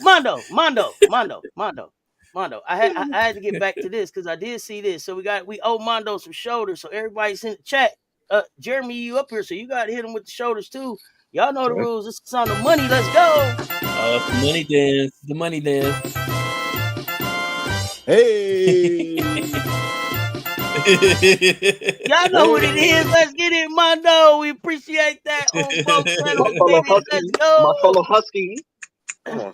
A: Mondo. I had to get back to this because I did see this. So we owe Mondo some shoulders. So everybody's in the chat. Jeremy, you up here, so you gotta hit him with the shoulders too. Y'all know the rules. This is on the money. Let's go.
D: It's the money dance. The money dance.
B: Hey.
A: Y'all know what it is. Let's get it, Mondo. We appreciate that. Let's go.
C: My fellow Husky.
A: Oh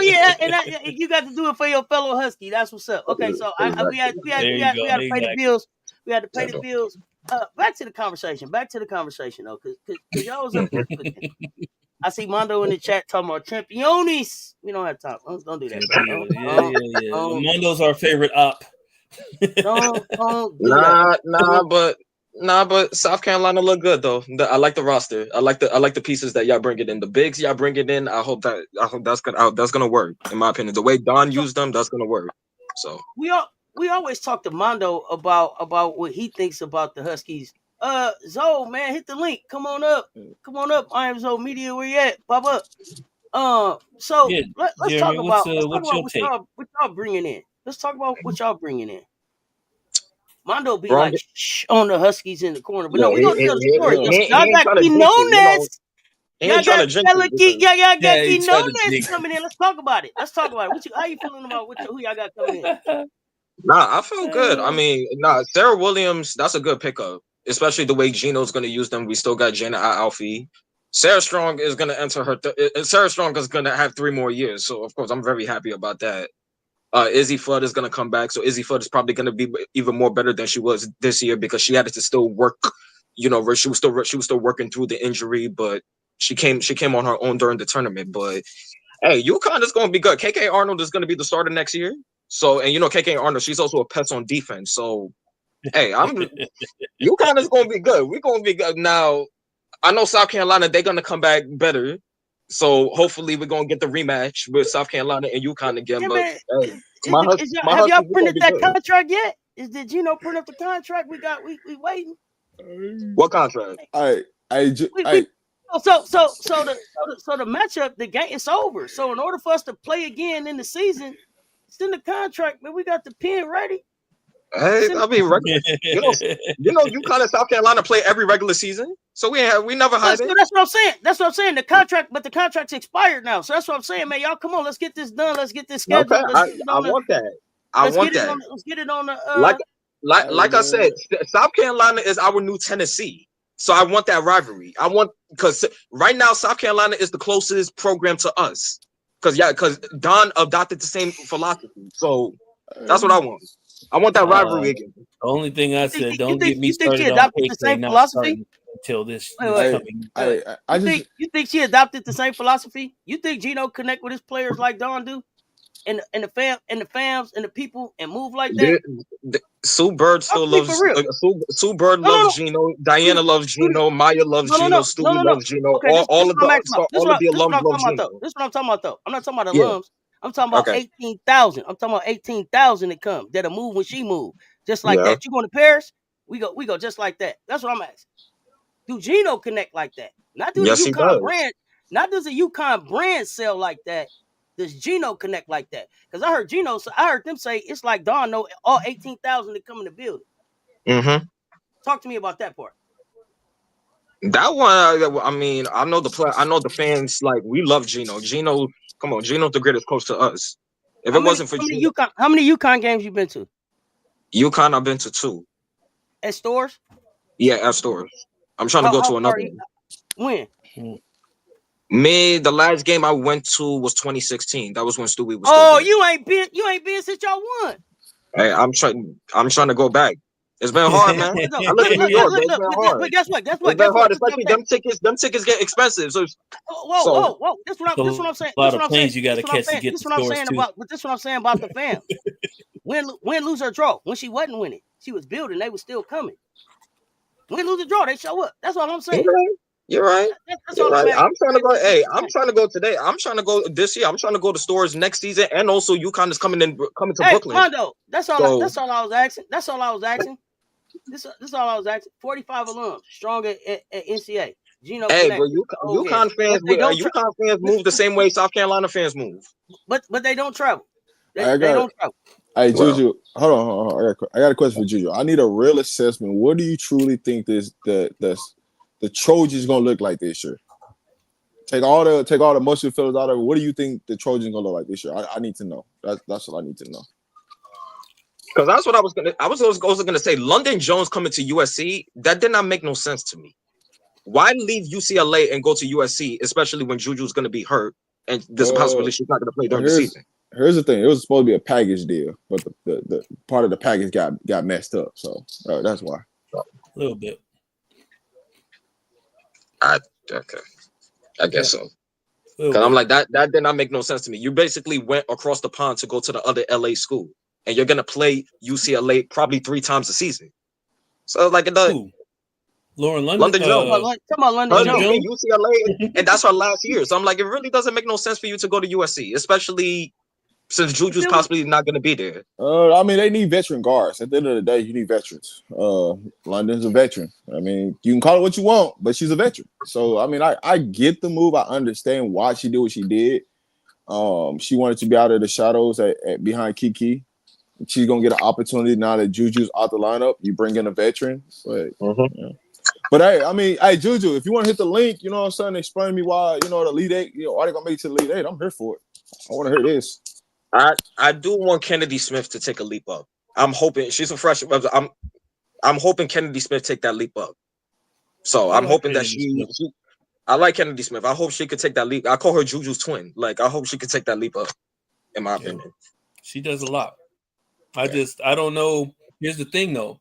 A: yeah, and you got to do it for your fellow Husky. That's what's up. Okay, so we had to pay the bills. We had to pay the bills. Back to the conversation though, because y'all was up here. I see Mondo in the chat talking about Championes. We don't have time. Don't do that.
D: Yeah. Mondo's our favorite op.
A: Don't
C: but South Carolina look good though. I like the roster. I like the pieces that y'all bringing in. The bigs y'all bringing in. I hope that's gonna work. In my opinion, the way Don used them, that's gonna work. So
A: we always talk to Mondo about what he thinks about the Huskies. Zoe, man, hit the link. Come on up. I am Zoe Media. Where you at? Pop up. So
D: yeah,
A: let's
D: Jeremy,
A: talk about what y'all bringing in. Let's talk about what y'all bringing in. Mondo be like on the Huskies in the corner, but no, we gonna tell the story. Y'all got Quinones.
C: He ain't trying to jinx it.
A: Y'all got
D: Yeah, he tried to
A: Quinones
D: jinx
A: coming in. Let's talk about it. How you feeling about who y'all got coming in?
C: Nah, I feel good. I mean, Sarah Williams, that's a good pickup, especially the way Gino's going to use them. We still got Jana Alfie. Sarah Strong is going to enter Sarah Strong is going to have 3 more years. So, of course, I'm very happy about that. Izzy Flood is going to come back. So, Izzy Flood is probably going to be even more better than she was this year because she had to still work. You know, she was still working through the injury, but she came on her own during the tournament. But, hey, UConn is going to be good. KK Arnold is going to be the starter next year. So, and KK Arnold, she's also a pest on defense. So, hey, UConn is going to be good. We're going to be good. Now, I know South Carolina, they're going to come back better. So, hopefully, we're going to get the rematch with South Carolina and UConn again.
A: Yeah,
C: but,
A: man,
C: hey,
A: have y'all printed that contract yet? Did Gino print up the contract? We waiting.
C: What contract?
A: So the matchup, the game, it's over. So in order for us to play again in the season, send the contract, man. We got the pen ready.
C: Hey, I mean, UConn and South Carolina play every regular season, so we never hide it.
A: That's what I'm saying. That's what I'm saying. The contract's expired now. So that's what I'm saying, man. Y'all, come on, let's get this done. Let's get this scheduled.
C: Okay, I want that.
A: Let's get it on the.
C: Like I said, South Carolina is our new Tennessee. So I want that rivalry. Because right now South Carolina is the closest program to us. Because Don adopted the same philosophy. So that's what I want. I want that rivalry again.
D: The only thing I said, don't get me
A: started
D: started on KK not starting until this coming.
A: You think she adopted the same philosophy? You think Gino connect with his players like Don do? And the fams and the people and move like that.
C: Sue Bird still loves Sue Bird loves Gino. Diana loves Gino. Maya loves Gino. Stewie loves Gino.
A: Okay,
C: all of the alums love Gino.
A: This is what I'm talking about though. I'm not talking about alums. I'm talking about 18,000. I'm talking about 18,000 that come that'll move when she move. Just like that. You going to Paris? We go just like that. That's what I'm asking. Do Gino connect like that? Not do the UConn brand. Not does the UConn brand sell like that. Does Gino connect like that? Because I heard them say it's like Don know all 18,000 that come in the building.
C: Mm-hmm.
A: Talk to me about that part.
C: That one, I mean, I know the fans, like, we love Gino. Come on, Gino's the greatest coach to us. If it wasn't for Gino.
A: How many UConn games you been to?
C: UConn, I've been to 2.
A: At stores?
C: Yeah, at stores. I'm trying to go to another
A: one.
C: When? Me, the last game I went to was 2016. That was when Stewie was.
A: Oh, you ain't been since y'all won.
C: Hey, I'm trying to go back. It's been hard, man. I live in New York. It's been hard.
A: But guess what?
C: It's been hard, especially them tickets get expensive. So
A: whoa. This what I'm saying.
D: A lot of planes you got to catch to get to stores too.
A: But this is what I'm saying about the fans. Win, lose, or draw. When she wasn't winning, she was building. They were still coming. Win, lose, or draw, they show up. That's all I'm saying.
C: You're right. You're right. I'm trying to go. Hey, I'm trying to go today. I'm trying to go this year. I'm trying to go to stores next season, and also UConn is coming to Brooklyn.
A: Mondo, that's all I was asking. That's all I was asking. This all I was asking. 45 alums, strong at NCA. Gino.
C: Hey, bro, UConn fans move the same way South Carolina fans move.
A: But they don't travel. They don't travel.
B: Hey, Juju, hold on. I got a question for Juju. I need a real assessment. What do you truly think the Trojans gonna look like this year? Take all the muscle fillers out of it. What do you think the Trojans gonna look like this year? I need to know. That's what I need to know.
C: Because that's what I was also gonna say. London Jones coming to USC, that did not make no sense to me. Why leave UCLA and go to USC, especially when Juju's gonna be hurt and there's a possibility she's not gonna play during the season?
B: Here's the thing. It was supposed to be a package deal, but the part of the package got messed up. So that's why.
D: A little bit.
C: Okay. I guess so. Because I'm like, that did not make no sense to me. You basically went across the pond to go to the other LA school, and you're gonna play UCLA probably 3 times a season. So like it does.
D: Lauren
C: London Jones.
A: Talking about London Jones.
C: UCLA, and that's her last year. So I'm like, it really doesn't make no sense for you to go to USC, especially since Juju's possibly not going to be there.
B: I mean, they need veteran guards. At the end of the day, you need veterans. London's a veteran. I mean, you can call it what you want, but she's a veteran. So, I mean, I get the move. I understand why she did what she did. She wanted to be out of the shadows at behind Kiki. She's going to get an opportunity now that Juju's out the lineup. You bring in a veteran. But, But hey, Juju, if you want to hit the link, you know what I'm saying, explain to me why, the Elite Eight, why they gonna make it to the Elite Eight. I'm here for it. I want to hear this.
C: I do want Kennedy Smith to take a leap up. I'm hoping she's a freshman. I'm hoping Kennedy Smith take that leap up. So I'm hoping that I like Kennedy Smith. I hope she could take that leap. I call her Juju's twin. Like, I hope she could take that leap up, in my opinion.
D: She does a lot. I don't know. Here's the thing, though.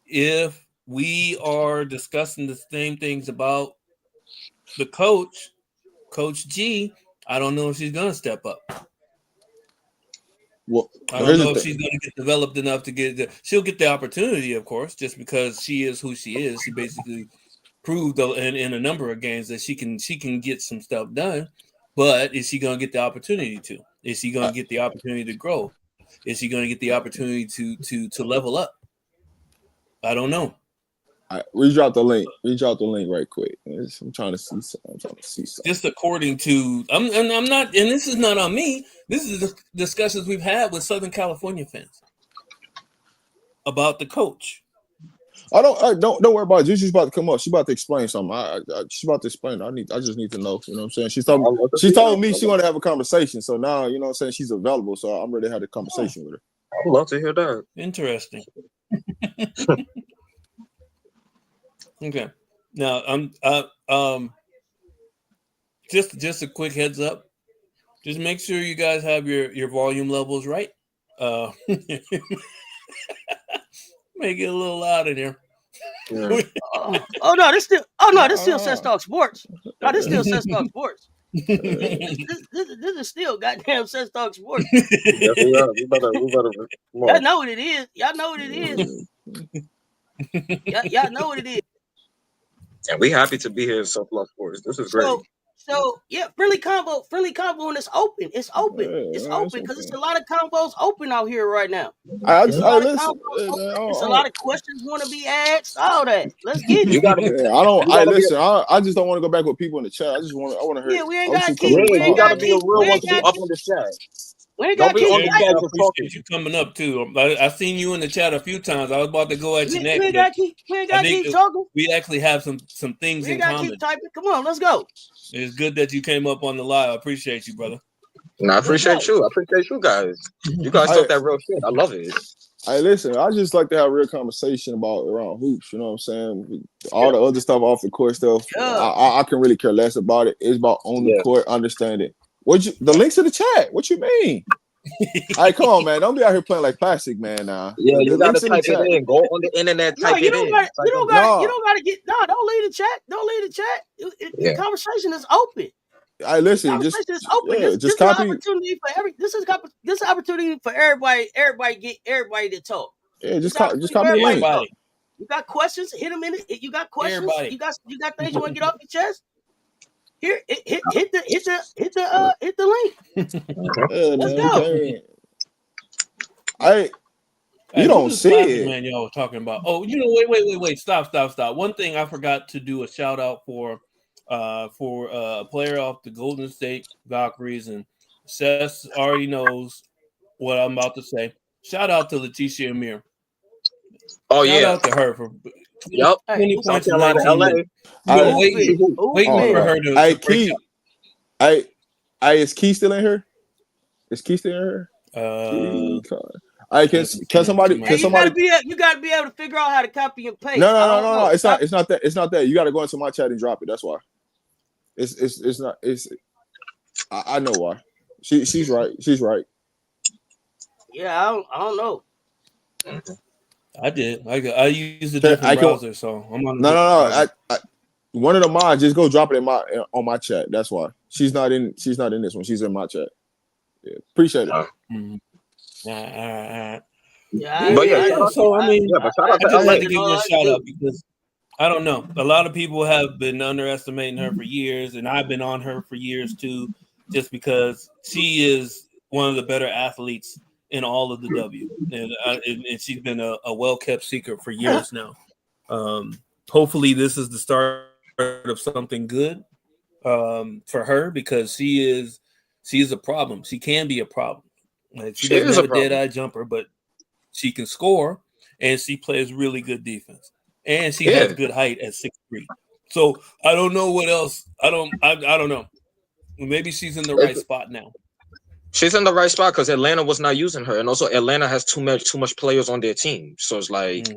D: If we are discussing the same things about the Coach G, I don't know if she's gonna step up.
B: Well,
D: I don't know if she's gonna get developed enough to she'll get the opportunity, of course, just because she is who she is. She basically proved in a number of games that she can get some stuff done. But is she gonna get the opportunity to? Is she gonna get the opportunity to grow? Is she gonna get the opportunity to level up? I don't know.
B: All right, redrop the link. Redrop the link right quick. I'm trying to see something.
D: Just according to I'm not, and this is not on me. This is the discussions we've had with Southern California fans about the coach.
B: Don't worry about it. Juju's about to come up. She's about to explain something. She's about to explain. I just need to know. You know what I'm saying? She told me she's going to have a conversation. So now, you know what I'm saying, she's available. So I'm ready to have a conversation with her.
C: I'd love to hear that.
D: Interesting. Okay. Now just a quick heads up. Just make sure you guys have your volume levels right. Make it a little loud in here.
A: Yeah. This still Cess Talk Sports. No, this still Cess Talk Sports. This is still goddamn Cess Talk Sports.
C: Yes, we better.
A: Y'all know what it is. Y'all know what it is. Y'all know what it is.
C: And we happy to be here in Self Love Sports. This is great.
A: So yeah, friendly combo, and it's open. It's open because it's a lot of combos open out here right now. It's a lot of questions want to be asked. All that. Let's get it.
B: I just don't want to go back with people in the chat. I want to hear.
A: Yeah, we ain't got to keep.
C: You got to be a real one to be up on the chat.
A: We ain't got to keep.
D: I appreciate you coming up too. I seen you in the chat a few times. I was about to go at you next.
A: We ain't got to keep talking.
D: We actually have some things in common.
A: Keep typing. Come on, let's go.
D: It's good that you came up on the live. I appreciate you, brother.
C: I appreciate you. I appreciate you guys. You guys talk that real shit. I love it.
B: Hey, listen, I just like to have a real conversation around hoops. You know what I'm saying? All the other stuff off the court stuff, I can really care less about it. It's about on the court understanding. The links in the chat? What you mean? All right, come on, man. Don't be out here playing like plastic, man.
C: Yeah, you gotta type it in. Go on the internet, type it in.
A: You don't gotta get don't leave the chat. Don't leave the chat. The conversation is open.
B: I listen.
A: Just open. This is
B: copy.
A: Opportunity for this opportunity for everybody to talk.
B: Yeah, just copy the link.
A: You got questions? Hit them in it. You got questions? You got things you want to get off your chest? Here, hit the link. Let's go.
B: You don't see it,
D: man. Y'all talking about? Oh, wait. Stop. One thing I forgot to do a shout out for a player off the Golden State Valkyries, and Cess already knows what I'm about to say. Shout out to Letitia Amir.
C: Oh,
D: shout out to her for 20 points in
C: LA.
D: Waiting for her to break out.
B: Is Key still in here? Is Key still in here? Can somebody?
A: You gotta be able to figure out how to copy and paste.
B: No. It's not that. You got to go into my chat and drop it. That's why. It's not. I know why. She's right. She's right.
A: Yeah, I don't know.
D: I did. I used a different browser, so I'm on.
B: No. One of the mods, just go drop it on my chat. That's why she's not in this one. She's in my chat. Yeah, appreciate it.
D: Mm-hmm.
A: I
D: just like to give you a shout out because I don't know. A lot of people have been underestimating her for years, and I've been on her for years too, just because she is one of the better athletes in all of the W, and she's been a well-kept secret for years now. Hopefully, this is the start of something good for her because she is a problem. She can be a problem. Like, she doesn't have a dead-eye jumper, but she can score, and she plays really good defense. and she has good height at 6'3". So I don't know what else. I don't know. Maybe she's in the right spot now.
C: She's in the right spot because Atlanta was not using her, and also Atlanta has too much players on their team. So it's like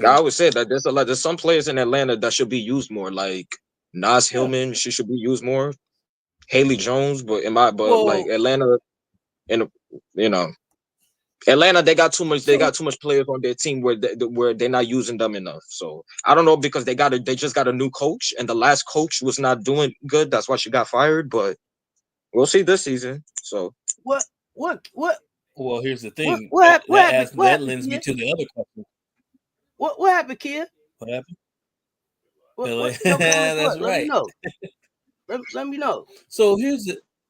C: I always say that there's some players in Atlanta that should be used more. Like Nas Hillman, she should be used more. Haley Jones, but like Atlanta, and Atlanta, they got too much. They got too much players on their team where they're not using them enough. So I don't know because they just got a new coach, and the last coach was not doing good. That's why she got fired. But we'll see this season. So
A: what?
D: Well, here's the thing.
A: What
D: That lends me to the other question.
A: What happened, kid?
D: What happened?
A: That's right. Let me know. Let me know.
D: So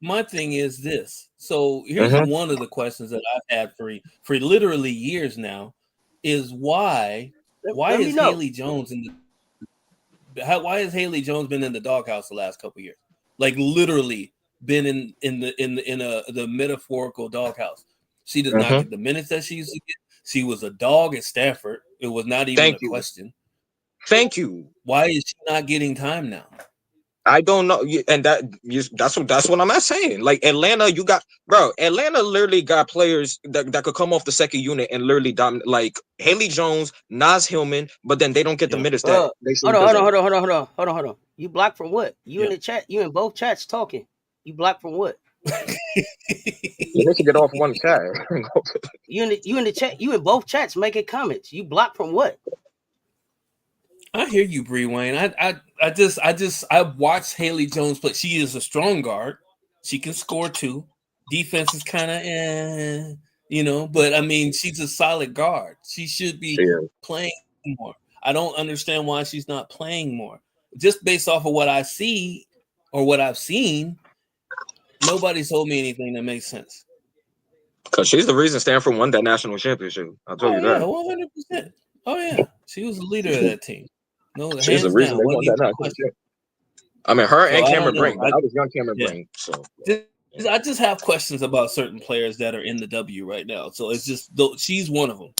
D: my thing is this. So here's one of the questions that I've had for literally years now is why is Haley Jones why has Haley Jones been in the doghouse the last couple of years? Like literally been in the metaphorical doghouse. She does not get the minutes that she used to get. She was a dog at Stanford. It was not even a question.
C: Thank you.
D: Why is she not getting time now?
C: I don't know, and that's what I'm saying. Like Atlanta, Atlanta literally got players that could come off the second unit and literally dominate. Like Haley Jones, Nas Hillman, but then they don't get the minutes that they should.
A: Hold on. You blocked from what? You in the chat? You in both chats talking? You blocked from what?
C: You need to get off one chat.
A: You in the chat? You in both chats making comments? You blocked from what?
D: I hear you, Bree Wayne. I watched Haley Jones play. She is a strong guard. She can score too. Defense is kind of, but I mean, she's a solid guard. She should be playing more. I don't understand why she's not playing more. Just based off of what I see or what I've seen, nobody's told me anything that makes sense.
C: Because she's the reason Stanford won that national championship. I'll tell you that.
D: 100%. Oh yeah, she was the leader of that team. No,
C: she's the reason they won that national championship. I mean, her and Cameron Brink. I was young Cameron Brink. So
D: I just have questions about certain players that are in the W right now. So it's just she's one of them.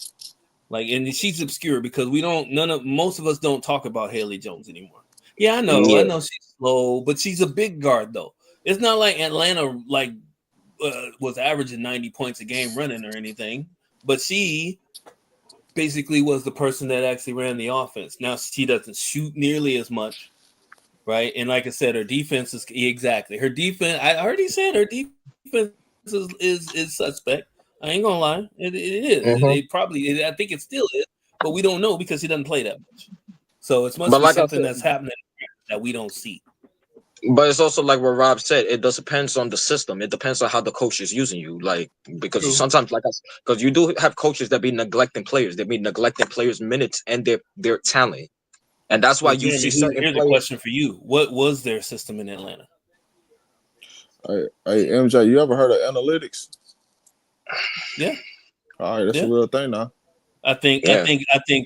D: Like, and she's obscure because most of us don't talk about Haley Jones anymore. Yeah, I know she's slow, but she's a big guard though. It's not like Atlanta was averaging 90 points a game running or anything, but she basically was the person that actually ran the offense. Now she doesn't shoot nearly as much, right? And like I said, her defense is her defense. I already said her defense is suspect. I ain't gonna lie, it is. I think it still is, but we don't know because he doesn't play that much. So it's must be something that's happening that we don't see.
C: But it's also like what Rob said. It does depends on the system. It depends on how the coach is using you. Like because sometimes, because you do have coaches that be neglecting players. They be neglecting players' minutes and their talent, and that's why you see certain players.
D: Here's a question for you: what was their system in Atlanta?
B: Hey, MJ, you ever heard of analytics?
D: Yeah.
B: All right, that's a real thing now.
D: I think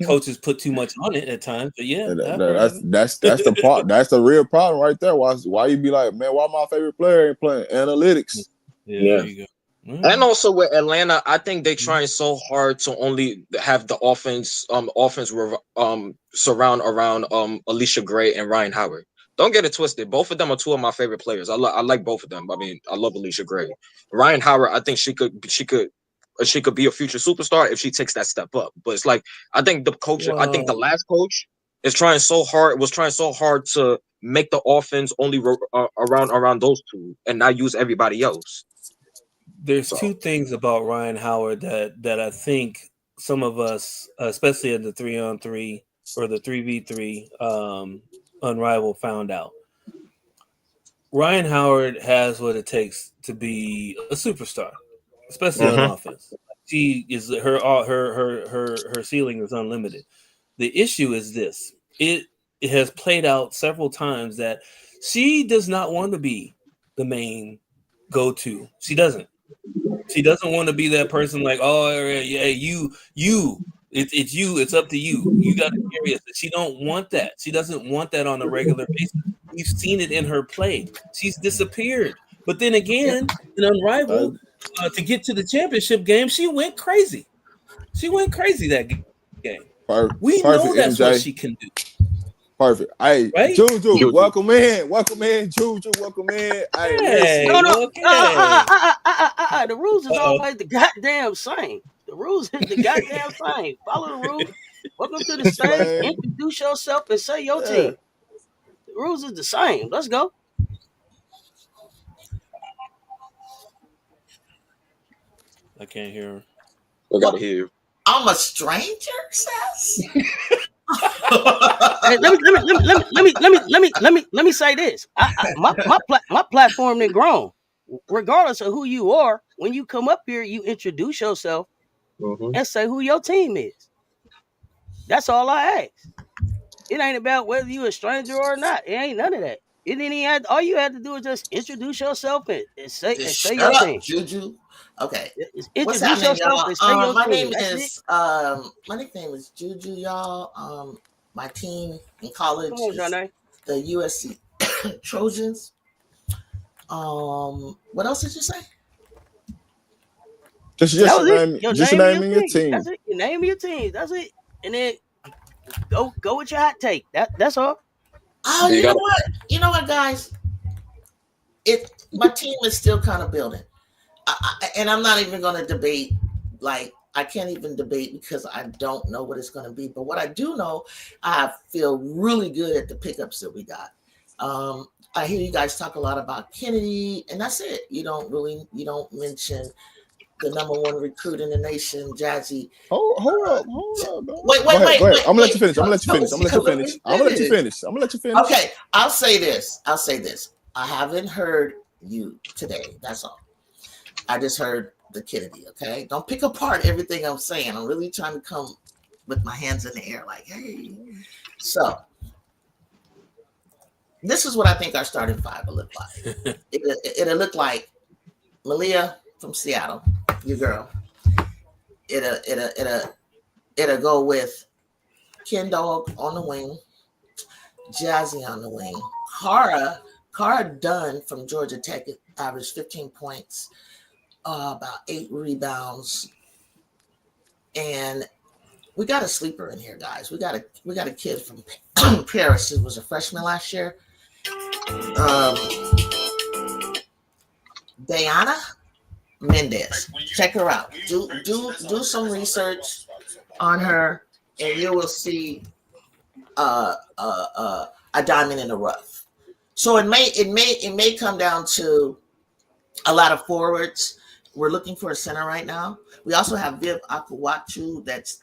D: coaches put too much on it at times, but
B: that's the part. That's the real problem right there. Why you be like, man, why my favorite player ain't playing analytics?
C: Yeah. There you go. And also with Atlanta, I think they trying so hard to only have the offense surround around Alicia Gray and Ryan Howard. Don't get it twisted. Both of them are two of my favorite players. I like both of them. I mean, I love Alicia Gray. Ryan Howard, I think she could be a future superstar if she takes that step up. But it's like I think the last coach was trying so hard to make the offense only around those two and not use everybody else.
D: There's two things about Ryan Howard that I think some of us, especially in the 3-on-3 or the 3v3 Unrivaled, found out. Ryan Howard has what it takes to be a superstar, especially on offense. She is her ceiling is unlimited. The issue is this: it has played out several times that she does not want to be the main go-to. She doesn't. She doesn't want to be that person like, oh yeah, you. It's you. It's up to you. You got to carry it. She don't want that. She doesn't want that on a regular basis. We've seen it in her play. She's disappeared. But then again, in Unrivaled, to get to the championship game, she went crazy. She went crazy that game. We know that's what she can do.
B: Perfect. Hey,
D: right?
B: Juju, welcome in. Welcome in, Juju. Welcome in. Hey, listen.
A: No. The rules is always the goddamn same. The rules is the goddamn same. Follow the rules. Welcome to the stage. Introduce yourself and say your team. The rules is the same. Let's go.
D: I can't hear her.
C: I gotta hear you.
E: I'm a stranger, Cess.
A: Hey, let me say this. My platform is grown. Regardless of who you are, when you come up here, you introduce yourself and say who your team is. That's all I ask. It ain't about whether you a stranger or not. It ain't none of that. It ain't even all you have to do is just introduce yourself and say your team.
E: Juju. Okay.
A: Introduce yourself and say your team.
E: My nickname is Juju, y'all. My team in college
A: is
E: the USC Trojans. What else did you say?
B: Just your name and your team.
A: That's it. Your name and your team. That's it. And then go with your hot take. That's all.
E: Oh, you know what, guys? My team is still kind of building, and I'm not even going to debate. Like, I can't even debate because I don't know what it's going to be. But what I do know, I feel really good at the pickups that we got. I hear you guys talk a lot about Kennedy, and that's it. You don't mention the #1 recruit in the nation, Jazzy.
B: Hold up.
E: Wait.
B: I'm gonna let you finish. I'm gonna let you finish.
E: Okay, I'll say this. I haven't heard you today. That's all. I just heard the Kennedy. Okay, don't pick apart everything I'm saying. I'm really trying to come with my hands in the air, like, hey. So this is what I think our starting five will look like. It'll look like Malia from Seattle, your girl. It'll go with Ken Dog on the wing, Jazzy on the wing, Cara Dunn from Georgia Tech averaged 15 points, about 8 rebounds, and we got a sleeper in here, guys. We got a kid from Paris who was a freshman last year. Diana Mendez. Check her out. Do some research on her, and you will see a diamond in the rough. So it may come down to a lot of forwards. We're looking for a center right now. We also have Viv Akuwachu. That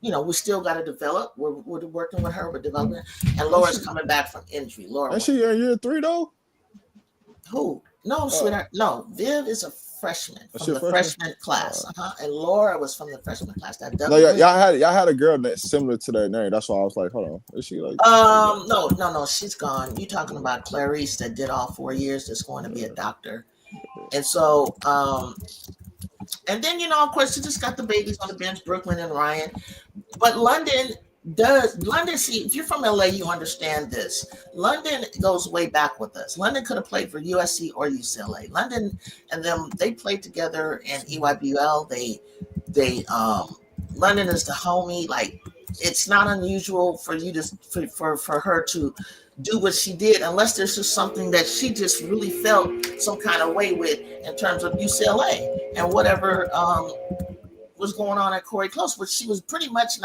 E: we still got to develop. We're working with her. We're developing, and Laura's coming back from injury. Laura,
B: is she in year 3 though?
E: Who? No, sweetheart. No, Viv is a freshman from the freshman class. And Laura was from the freshman class.
B: Y'all had a girl that's similar to that name. That's why I was like, hold on, is she like?
E: No, she's gone. You talking about Clarice that did all 4 years? That's going to be a doctor. And so, and then of course, you just got the babies on the bench, Brooklyn and Ryan. But London, see, if you're from LA, you understand this. London goes way back with us. London could have played for USC or UCLA. London and them, they played together in EYBL. London is the homie. Like, it's not unusual for you for her to do what she did, unless there's just something that she just really felt some kind of way with in terms of UCLA and whatever was going on at Corey Close, which she was pretty much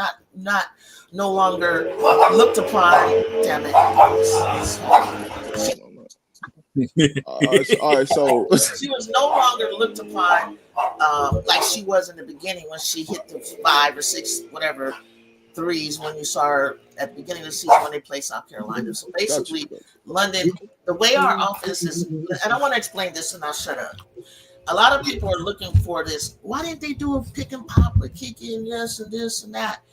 E: no longer looked upon. Damn it.
B: All right, so
E: she was no longer looked upon like she was in the beginning when she hit the 5 or 6 whatever threes when you saw her at the beginning of the season when they played South Carolina. So basically, London, the way our offense is, and I want to explain this and I'll shut up. A lot of people are looking for this. Why didn't they do a pick and pop with Kiki and this and that?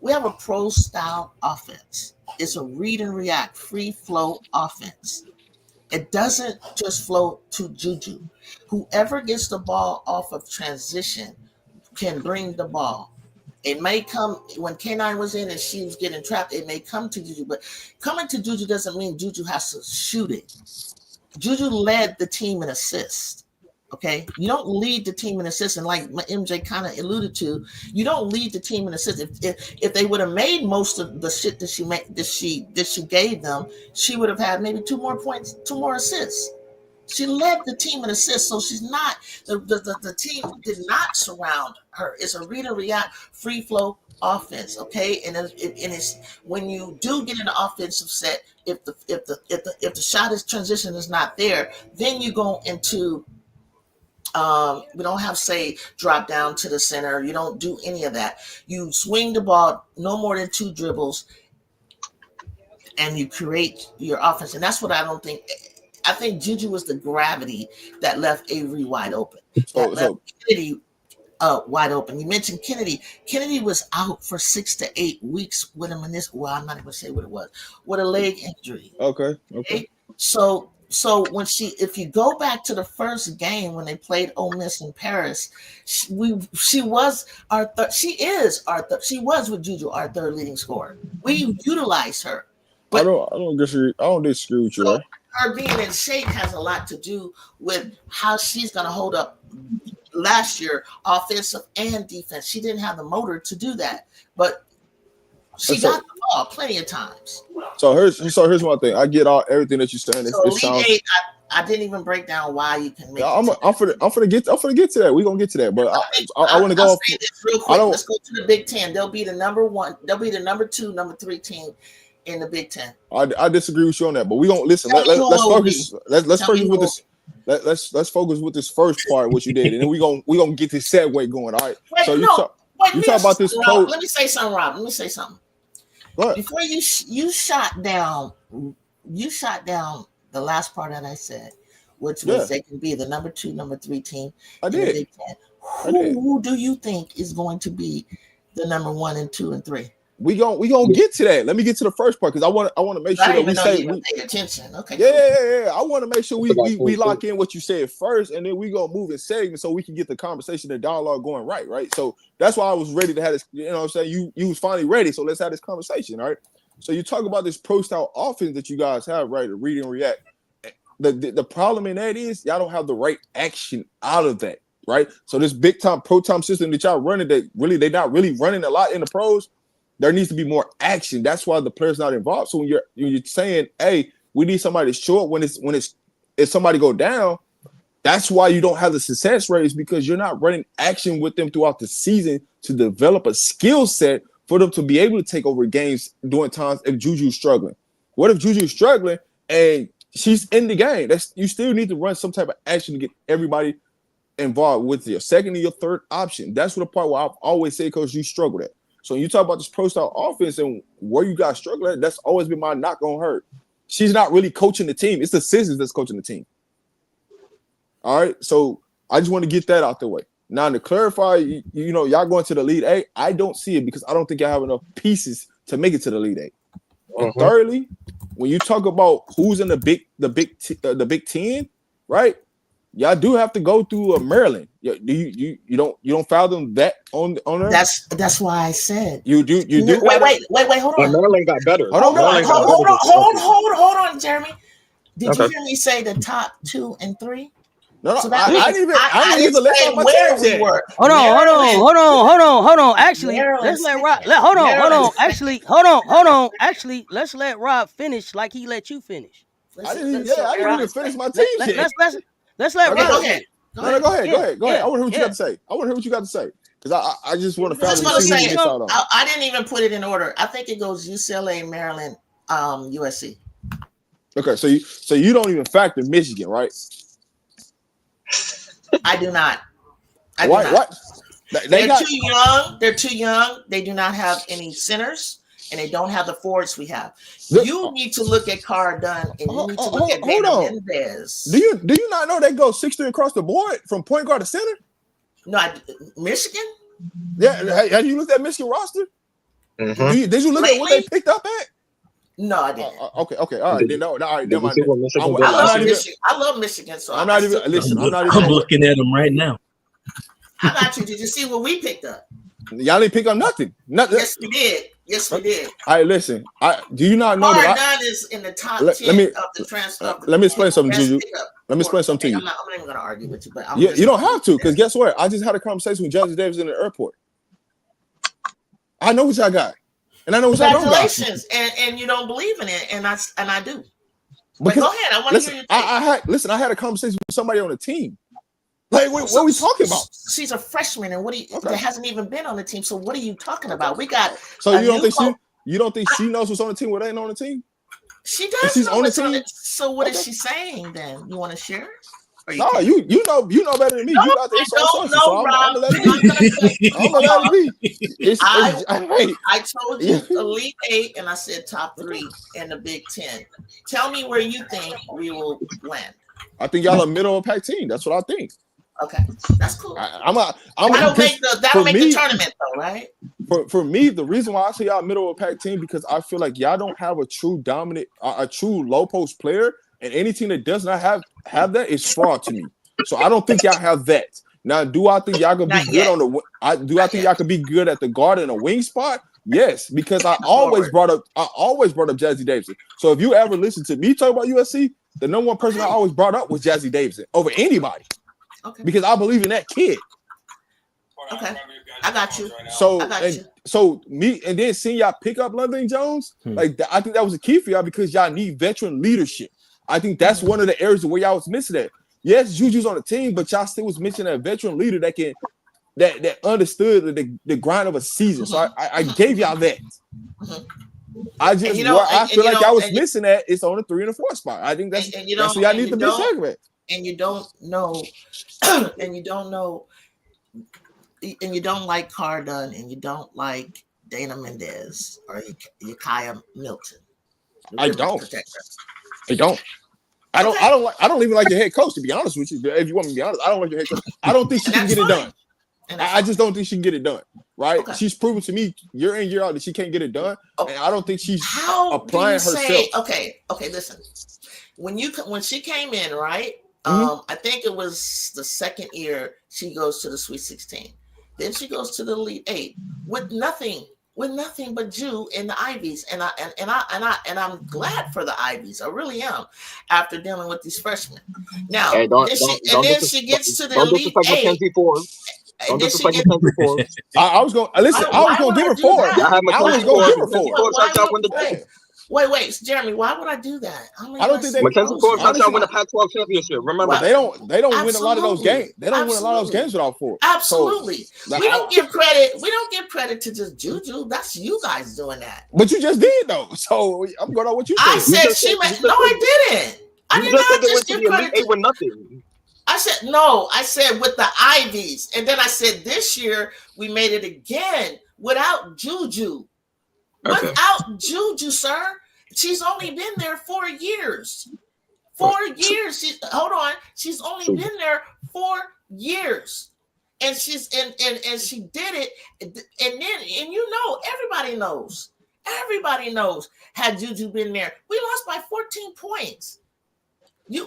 E: We have a pro style offense. It's a read and react, free flow offense. It doesn't just flow to Juju. Whoever gets the ball off of transition can bring the ball. It may come when K9 was in and she was getting trapped. It may come to Juju, but coming to Juju doesn't mean Juju has to shoot it. Juju led the team in assists. Okay, you don't lead the team in assists, and like MJ kind of alluded to, you don't lead the team in assists. If they would have made most of the shit that she gave them, she would have had maybe 2 more points, 2 more assists. She led the team in assists, so she's not the team did not surround her. It's a read and react, free flow offense. Okay, and it's when you do get in the offensive set, if the shot is transition is not there, then you go into we don't have, say, drop down to the center. You don't do any of that. You swing the ball no more than 2 dribbles, and you create your offense. And that's what I don't think. I think Juju was the gravity that left Avery wide open. That left Kennedy wide open. You mentioned Kennedy. Kennedy was out for 6 to 8 weeks with a meniscus. Well, I'm not even going to say what it was. With a leg injury.
B: Okay.
E: So when if you go back to the first game when they played Ole Miss in Paris, she was with Juju our third leading scorer. We utilized her. But
B: I don't disagree with you.
E: So her being in shape has a lot to do with how she's going to hold up last year, offensive and defense. She didn't have the motor to do that, but she got the ball plenty of times.
B: So here's one thing. I get everything that you're saying.
E: So Elite Eight, I didn't even break down why you can make.
B: I'm gonna get to that. We're gonna get to that, but I want to go.
E: Real quick. Let's go to the Big Ten. They'll be the number 1. They'll be the number 2, number 3 team in the Big Ten.
B: I disagree with you on that, but we gonna listen. Let's focus. Let's focus with this. Let's focus with this first part, what you did, and then we gonna get this segue going. All right.
E: You talk about this. Let me say something, Rob. Let me say something. Before you shot down the last part that I said, which was they can be the number 2, number 3 team.
B: I did.
E: Who do you think is going to be the number 1 and 2 and 3?
B: We gonna get to that. Let me get to the first part because I want to make sure that we say
E: pay attention. Okay.
B: Yeah. I want to make sure we lock in what you said first, and then we gonna move in segments so we can get the conversation and dialogue going right. So that's why I was ready to have this. You know what I'm saying? You was finally ready. So let's have this conversation. All right. So you talk about this pro style offense that you guys have, right? To read and react. The problem in that is y'all don't have the right action out of that, right? So this big time pro time system that y'all running, they're not really running a lot in the pros. There needs to be more action. That's why the player's not involved. So when you're saying, hey, we need somebody short when if somebody go down, that's why you don't have the success rates because you're not running action with them throughout the season to develop a skill set for them to be able to take over games during times if Juju's struggling. What if Juju's struggling and she's in the game? You still need to run some type of action to get everybody involved with your second and your third option. That's what the part where I've always said, Coach, you struggle at. So when you talk about this pro style offense and where you guys struggle at, that's always been my knock on her. She's not really coaching the team. It's the sisters that's coaching the team. All right. So I just want to get that out the way. Now to clarify, y'all going to the Elite Eight. I don't see it because I don't think y'all have enough pieces to make it to the Elite Eight. And thirdly, when you talk about who's in the Big Ten, right? Y'all do have to go through Maryland. You don't fathom that on her?
E: That's why I said
B: you do.
E: Wait, hold on.
C: Maryland got better.
E: Hold on, Jeremy. Did you hear me say the top 2 and 3?
B: No, so I didn't even list out my teams yet.
A: Hold on. Actually, let's let Rob. Hold on. Actually, let's let Rob finish like he let you finish.
B: I didn't even finish my team yet.
A: Let's let Rob.
B: Go ahead. I want to hear what you got to say. Because I just want to
E: say I didn't even put it in order. I think it goes UCLA, Maryland, USC.
B: Okay, so you don't even factor Michigan, right?
E: I do not.
B: Why?
E: They're too young. They're too young. They do not have any centers, and they don't have the forwards we have. You need to look at Cara Dunn, and you need to look at Dana Mendez.
B: Do you not know they go 6'3" across the board from point guard to center?
E: No, Michigan.
B: Yeah, have you looked at Michigan roster? Mm-hmm. Did you look at what they picked up at?
E: No, I didn't.
B: Okay, all right. Then, all right.
E: I love Michigan, so
B: I'm not even. Listen,
D: I'm looking at them right now.
E: I got you. Did you see what we picked up?
B: Y'all didn't pick up nothing.
E: Yes, we did. Yes, we did.
B: All right, listen. Do you not know
E: Hard
B: that
E: done is in the top
B: Let
E: 10
B: me-
E: of the transfer.
B: let me explain something,
E: best
B: Juju.
E: pickup.
B: Let me explain something to
E: I'm
B: you.
E: not even going to argue with you, but
B: You don't have to, because guess what? I just had a conversation with Jesse Davis in the airport. I know what y'all got, and I know what y'all don't got.
E: Congratulations, and you don't believe in it, and I do. But
B: Because
E: go ahead. I want to hear your take.
B: I had a conversation with somebody on the team. Like, what are we talking about?
E: She's a freshman, and
B: Okay.
E: that hasn't even been on the team. So what are you talking about? We got.
B: So you don't think she knows what's on the team? What ain't on the team?
E: She does.
B: She's
E: know
B: on the
E: what's
B: team.
E: So what is she saying then? You want to share?
B: No, you know better than me. You got the inside sources, so I'm gonna let it be. I'm gonna let it be.
E: I told you Elite 8, and I said top 3 in the Big 10. Tell me where you think we will land.
B: I think y'all a middle of pack team. That's what I think.
E: Okay, that's cool.
B: That'll
E: make the tournament though, right?
B: For me, the reason why I say y'all middle of pack team because I feel like y'all don't have a true dominant, a true low post player, and any team that does not have that is fraud to me. So I don't think y'all have that. Now, do I think y'all can be good on the? Do I think y'all can be good at the guard and a wing spot? Yes, because I always brought up Jazzy Davidson. So if you ever listen to me talk about USC, the number one person I always brought up was Jazzy Davidson over anybody.
E: Okay.
B: Because I believe in that kid.
E: Okay, I got you.
B: So me and then seeing y'all pick up London Jones, I think that was a key for y'all because y'all need veteran leadership. I think that's one of the areas where y'all was missing that. Yes, Juju's on the team, but y'all still was missing a veteran leader that understood the grind of a season. So I gave y'all that. I just I feel like y'all was missing that. It's on the 3 and the 4 spot. I think that's what y'all need to be segment.
E: And you don't know, and you don't know, and you don't like Cardone, and you don't like Dana Mendez or Yakaya Milton.
B: I don't. I don't even like your head coach, to be honest with you. If you want me to be honest, I don't like your head coach. I don't think she can get it done. I just don't think she can get it done. Right? Okay. She's proven to me year in, year out that she can't get it done. Okay. And I don't think she's applying herself.
E: Okay, listen. When she came in, right? I think it was the second year she goes to the Sweet 16. Then she goes to the Elite 8 with nothing but Jew in the Ivies, and I'm glad for the Ivies. I really am. After dealing with these freshmen, now then she gets to the Elite 8.
B: I was going to listen. I was going to give her 4. I was going to give her 4.
E: Wait, Jeremy, why would I do that?
B: I don't think
C: Mackenzie Ford helped y'all win the Pac-12 championship. Remember,
B: they don't win a lot of those games. They don't win a lot of those games without Ford.
E: Absolutely. So, we don't give credit to just Juju. That's you guys doing that.
B: But you just did though. So I'm going on what you said.
E: I said she made. No, I didn't. I did not just give credit to
C: nothing.
E: I said no. I said with the Ivies, and then I said this year we made it again without Juju. Okay. Without Juju, sir. She's only been there 4 years. 4 years. She's only been there 4 years. And she's and she did it. And then everybody knows had Juju been there. We lost by 14 points. We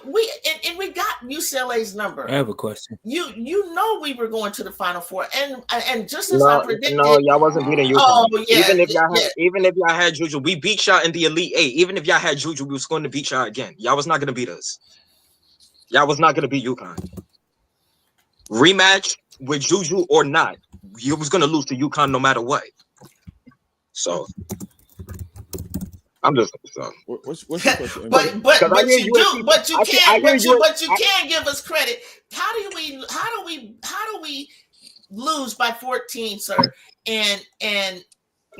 E: got UCLA's number.
D: I have a question.
E: You know we were going to the Final Four, and just as I predicted.
C: No, y'all wasn't beating UConn. Oh yeah. Even if y'all had Juju, we beat y'all in the Elite 8. Even if y'all had Juju, we was going to beat y'all again. Y'all was not going to beat us. Y'all was not going to beat UConn. Rematch with Juju or not, you was going to lose to UConn no matter what. So. I'm just
B: what's your question?
E: but you can't give us credit. How do we lose by 14, sir? And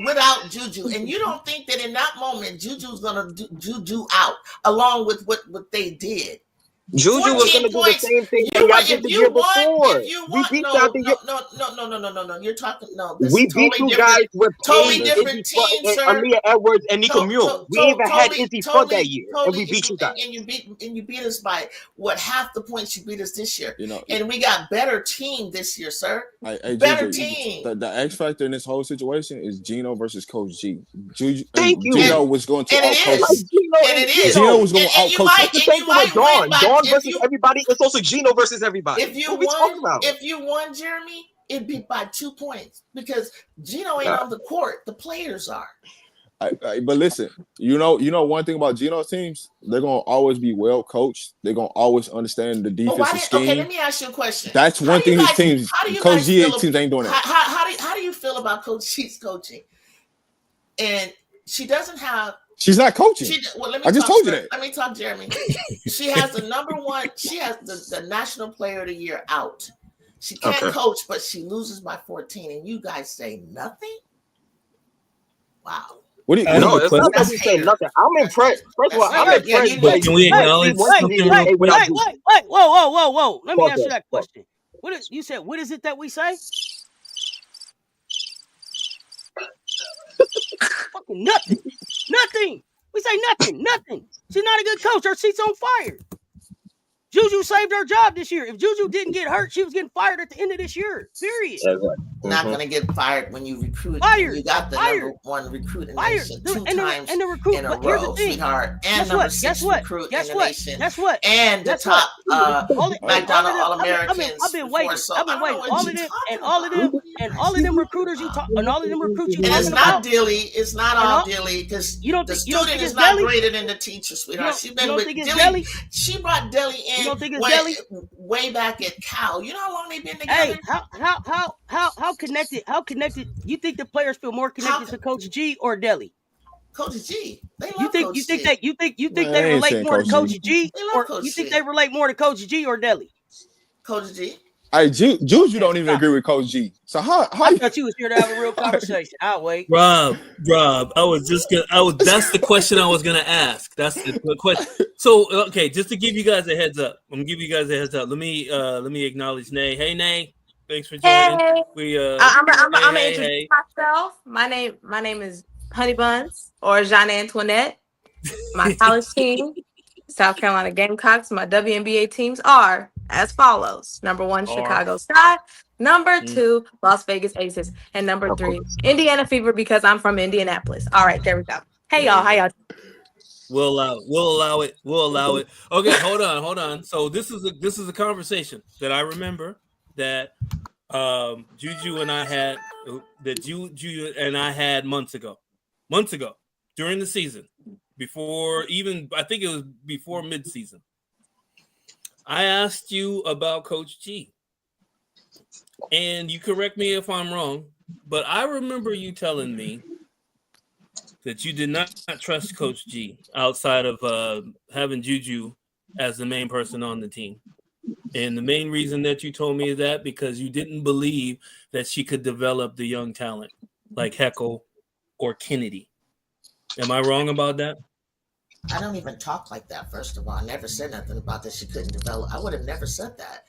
E: without Juju, and you don't think that in that moment Juju's gonna do Juju out along with what they did?
C: Juju was going to do the same thing that y'all did the year before. We beat y'all the year.
E: No. You're talking
C: we beat you guys with
E: totally different teams, sir.
C: Aaliyah Edwards and Nico Mule. We even had Izzy Flood that year, and we beat you guys.
E: And you beat us by half the points you beat us this year. And we got better team this year, sir. Better team.
B: The X factor in this whole situation is Gino versus Coach G.
C: Thank you.
B: Gino was going to outcoach.
E: And it is.
B: Gino was going to outcoach.
C: Dawn versus everybody. It's also Gino versus everybody.
E: If you won, Jeremy, it'd be by 2 points because Gino ain't on the court. The players are.
B: But listen, you know one thing about Gino's teams, they're gonna always be well coached. They're gonna always understand the defensive scheme.
E: Okay, let me ask you a question.
B: That's one thing his teams, Coach G teams ain't doing that.
E: How do you feel about Coach G's coaching? And she doesn't have.
B: She's not coaching. I just told you that.
E: Let me talk, Jeremy. She has the number one. She has the National Player of the Year out. She can't coach, but she loses by 14, and you guys say nothing. Wow.
B: What do you?
C: No, it's not that we say nothing. I'm impressed. First of all, I'm impressed.
D: But can we acknowledge something real quick?
A: Wait, whoa. Let me answer that question. You said, what is it that we say? Fucking nothing. Nothing. We say nothing. She's not a good coach. Her seat's on fire. Juju saved her job this year. If Juju didn't get hurt, she was getting fired at the end of this year. Period.
E: Not going to get fired when you recruit. You got the number one recruit in the nation two times in a row, sweetheart. And number 6 recruit in the nation.
A: Guess what?
E: And the top McDonald All-Americans.
A: I've been waiting. All of them recruiters you talk, and all of them recruits you talking about.
E: It's not all Dilly because the student is not greater than the teacher, sweetheart. She's been with Dilly. She brought Dilly in. You don't think it's Delhi? Way back at Cal. You know how long they've been together?
A: Hey, how connected? How connected? You think the players feel more connected to Coach G or Delhi?
E: Coach G. They love
A: you think
E: Coach
A: you think
E: G.
A: that you think they relate more to Coach G, or you think they relate more to Coach G or Delhi?
E: Coach G.
B: Hey, Juju don't even agree with Coach G. So how
A: I thought you was here to have a real conversation. I'll wait.
D: Rob, that's the question I was gonna ask. That's the question. So okay, just to give you guys a heads up. I'm gonna give you guys a heads up. Let me acknowledge Nay. Hey Nay, thanks for joining.
F: Hey. I'm gonna introduce myself. My name is Honey Buns or Jeanne Antoinette. My college team, South Carolina Gamecocks. My WNBA teams are as follows: number 1, Chicago Sky; number 2, Las Vegas Aces; and number 3, Indiana Fever, because I'm from Indianapolis. All right, there we go. Hey y'all, how y'all?
D: We'll allow it. Okay, hold on. So this is a conversation that I remember that Juju and I had months ago during the season, I think it was before midseason. I asked you about Coach G, and you correct me if I'm wrong, but I remember you telling me that you did not trust Coach G outside of having Juju as the main person on the team. And the main reason that you told me that because you didn't believe that she could develop the young talent like Heckle or Kennedy. Am I wrong about that?
E: I don't even talk like that, first of all. I never said nothing about that she couldn't develop. I would have never said that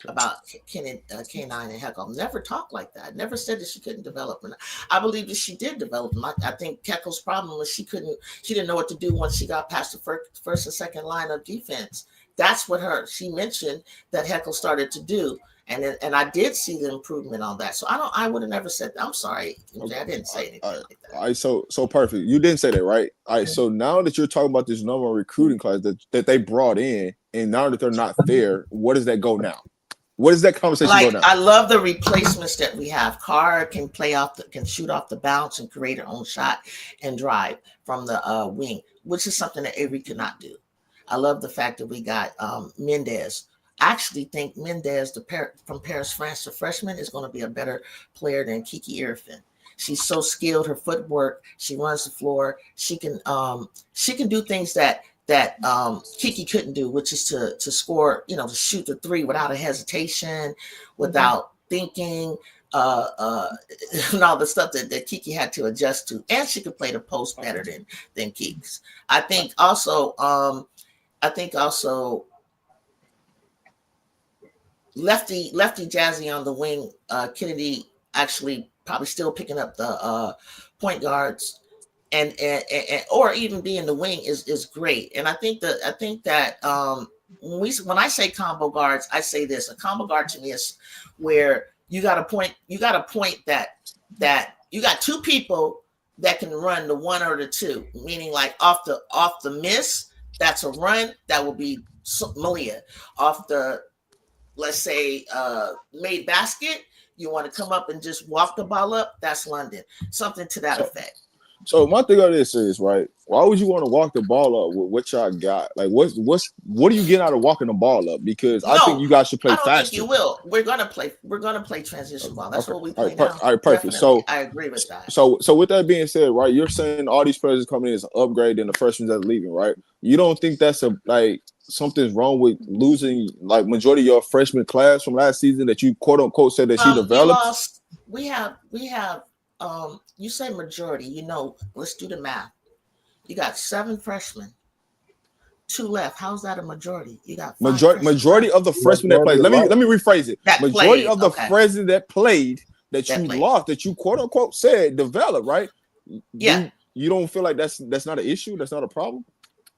E: about K9 and Heckle. Never talked like that. Never said that she couldn't develop. And I believe that she did develop. I think Heckle's problem was she didn't know what to do once she got past the first and second line of defense. That's what she mentioned that Heckle started to do. And I did see the improvement on that. So I would have never said that. I'm sorry, MJ, I didn't say anything like that.
B: All right, so perfect. You didn't say that, right? All right, so now that you're talking about this normal recruiting class that they brought in, and now that they're not there, what does that go now? What does that conversation go now?
E: I love the replacements that we have. Carr can can shoot off the bounce and create her own shot and drive from the wing, which is something that Avery could not do. I love the fact that we got Mendez. I actually think Mendez, from Paris, France, the freshman, is going to be a better player than Kiki Irfin. She's so skilled. Her footwork. She runs the floor. She can do things that Kiki couldn't do, which is to score, to shoot the three without a hesitation, without thinking, and all the stuff that Kiki had to adjust to. And she could play the post better than Kiki's. I think also lefty Jazzy on the wing, Kennedy actually probably still picking up the point guards and or even being the wing is great. And I think that when I say combo guards, I say this: a combo guard to me is where you got a point that you got two people that can run the one or the two, meaning like off the miss, that's a run, that will be Malia. Off the, let's say, made basket, You want to come up and just walk the ball up? That's London. Something to that effect.
B: So my thing on this is, right, why would you want to walk the ball up with what y'all got? Like, what are you getting out of walking the ball up? Because I think you guys should play
E: I don't
B: faster.
E: think you will. We're gonna play transition ball. That's what we play
B: now. All right, perfect.
E: Definitely. I agree with that.
B: So with that being said, right, you're saying all these players coming in is an upgrade than the freshmen that are leaving, right? You don't think that's something's wrong with losing like majority of your freshman class from last season that you quote unquote said that she developed?
E: We have you say majority, let's do the math. You got 7 freshmen, 2 left. How's that a majority? You got majority
B: of the freshmen that played. Let me rephrase it. Majority of the freshmen that played that you lost, that you quote unquote said developed, right?
E: Yeah.
B: You don't feel like that's not an issue? That's not a problem?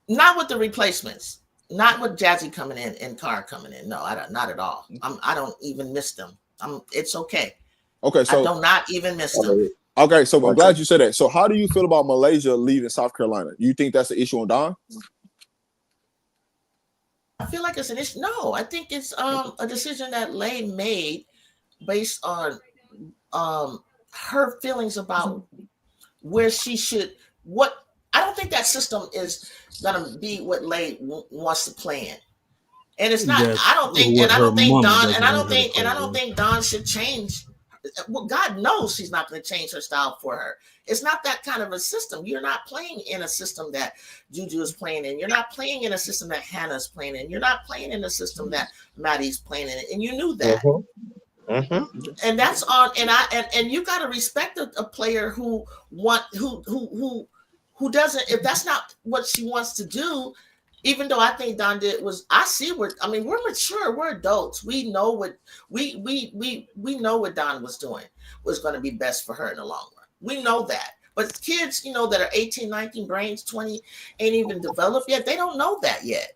E: Not with the replacements. Not with Jazzy coming in and Carr coming in. No, not at all. I don't even miss them. It's okay.
B: Okay, so
E: I do not even miss them.
B: Okay, so I'm glad you said that. So how do you feel about Malaysia leaving South Carolina? You think that's an issue on Dawn?
E: I feel like it's an issue. No, I think it's a decision that Lay made based on her feelings about where she should. I don't think that system is gonna be what Lay wants to play in, and it's not. I don't think Dawn should change. Well, God knows she's not going to change her style for her. It's not that kind of a system. You're not playing in a system that Juju is playing in. You're not playing in a system that Hannah's playing in. You're not playing in a system that Maddie's playing in. And you knew that. And that's on. And you got to respect a player who doesn't. If that's not what she wants to do. Even though I think Don we're mature, we're adults. We know what we know what Don was doing was going to be best for her in the long run. We know that. But kids, that are 18, 19, brains 20 ain't even developed yet. They don't know that yet.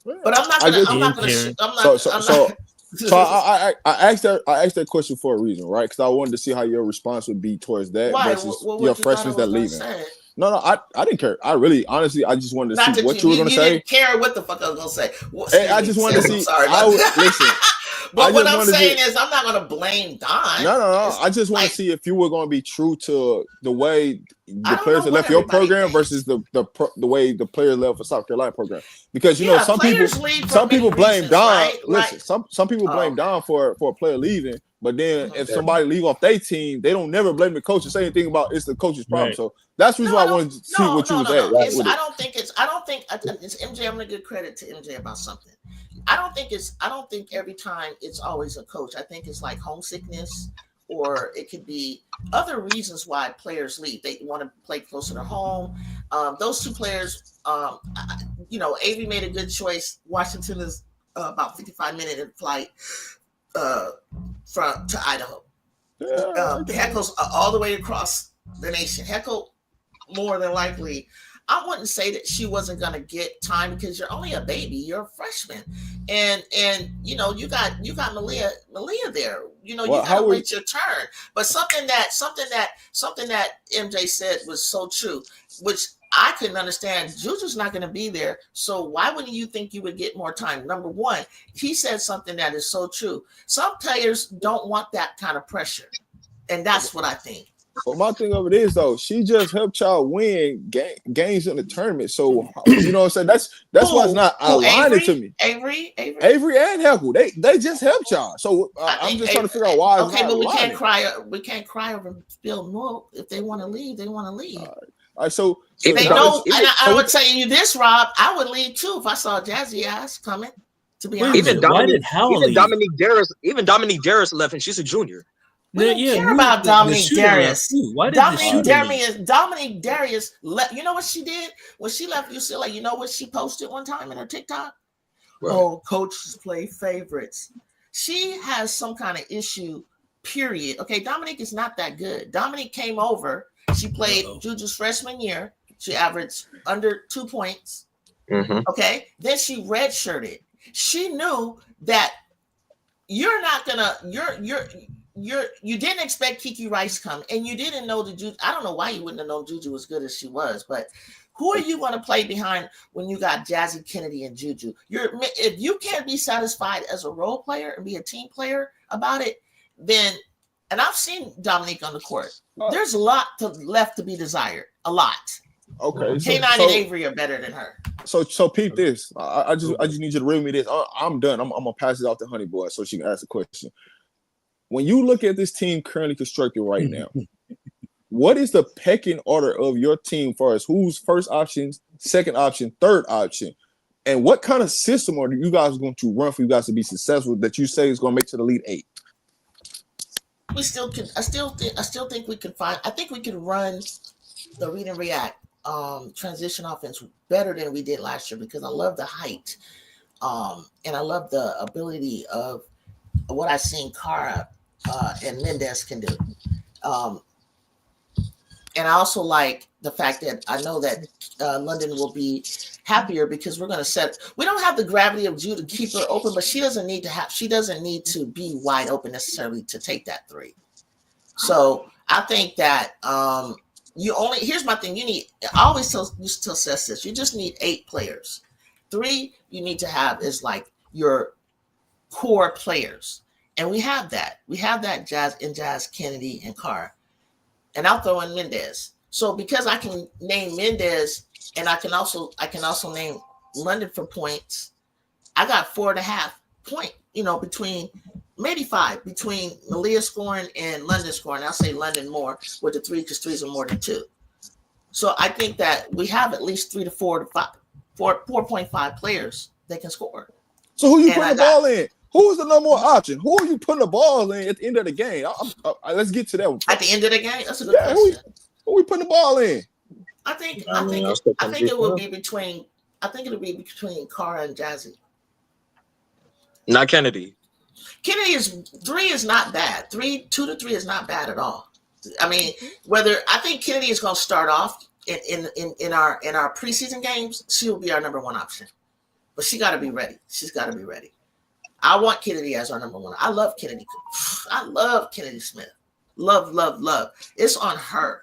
E: But I'm not gonna
B: So I asked that question for a reason, right? Because I wanted to see how your response would be towards that versus your freshmen that leaving. No, I didn't care. Honestly, I just wanted to see what you were going to say.
E: Didn't care what the fuck I was going to say.
B: I just wanted to see.
E: Sorry, listen. But what I'm saying is, I'm not going to blame Don.
B: No. I just want to see if you were going to be true to the way the players that left your program versus the way the players left for South Carolina program. Because some people blame Don.
E: Right?
B: Listen, some people blame Don for a player leaving. But then if somebody leave off their team, they don't never blame the coach and say anything about it's the coach's problem. Right. So that's the reason why I wanted to see what you was at.
E: I don't think it's MJ. I'm gonna give credit to MJ about something. I don't think every time it's always a coach. I think it's like homesickness, or it could be other reasons why players leave. They want to play closer to home. Those 2 players, Avery made a good choice. Washington is about 55-minute flight to Idaho. Heckle's all the way across the nation. Heckle, more than likely, I wouldn't say that she wasn't going to get time because you're only a baby. You're a freshman, and you got Malia there. You got to wait your turn. But something that MJ said was so true, which I couldn't understand. Juju's not going to be there, so why wouldn't you think you would get more time? Number one, he said something that is so true. Some players don't want that kind of pressure, and that's what I think.
B: But my thing of it is, though, she just helped y'all win games in the tournament. So, you know what I'm saying? That's why it's not aligning to me.
E: Avery
B: and Heckle, they just helped y'all. So I'm just trying to figure out why.
E: Okay, but we can't cry. We can't cry over spilled milk. If they want to leave, they want to leave.
B: All right, so
E: they know. I would tell you this, Rob. I would leave too if I saw Jazzy ass coming. To be honest,
C: even Dominique Darris left, and she's a junior.
E: We don't care about Dominique Darius. Dominique Darius left. You know what she did when she left UCLA? You know what she posted one time in her TikTok? Right. Oh, coaches play favorites. She has some kind of issue. Period. Okay, Dominique is not that good. Dominique came over. She played Juju's freshman year. She averaged under 2 points. Mm-hmm. Okay, then she redshirted. She knew that you're not gonna. You didn't expect Kiki Rice come, and you didn't know the Juju. I don't know why you wouldn't have known Juju as good as she was, but who are you going to play behind when you got Jazzy Kennedy and Juju? If you can't be satisfied as a role player and be a team player about it, then and I've seen Dominique on the court. There's a lot left to be desired. A lot.
B: Okay.
E: K9 and Avery are better than her.
B: So peep this. I just need you to read me this. I'm done. I'm gonna pass it out to Honey Boy so she can ask a question. When you look at this team currently constructed right now, what is the pecking order of your team as far as who's first option, second option, third option? And what kind of system are you guys going to run for you guys to be successful that you say is going to make to the Elite Eight?
E: We still can. I still think we can find. I think we can run the read and react transition offense better than we did last year because I love the height, and I love the ability of what I've seen Cara and Mendez can do. And I also like the fact that I know that London will be happier because we're going to set. We don't have the gravity of Jew to keep her open, but she doesn't need to be wide open necessarily to take that three. So I think that here's my thing. I always tell Cess this. You just need 8 players. 3 you need to have is like your core players, and we have that. We have that Jazz, Kennedy, and Carr. And I'll throw in Mendez. So because I can name Mendez and I can also name London for points, I got 4.5 point, between maybe 5 between Malia scoring and London scoring. I'll say London more with the 3 because 3s are more than 2. So I think that we have at least 3 to 4 to 5, 4.5 players that can score.
B: So who you putting the ball in? Who's the number 1 option? Who are you putting the ball in at the end of the game? Let's get to that one.
E: At the end of the game? That's a good question.
B: Who we putting the ball in?
E: I think it will be between Cara and Jazzy.
C: Not Kennedy.
E: Kennedy 3 is not bad. 2 to 3 is not bad at all. I mean, I think Kennedy is going to start off in our preseason games. She will be our number 1 option, but she got to be ready. She's got to be ready. I want Kennedy as our number 1. I love Kennedy. I love Kennedy Smith. Love. It's on her.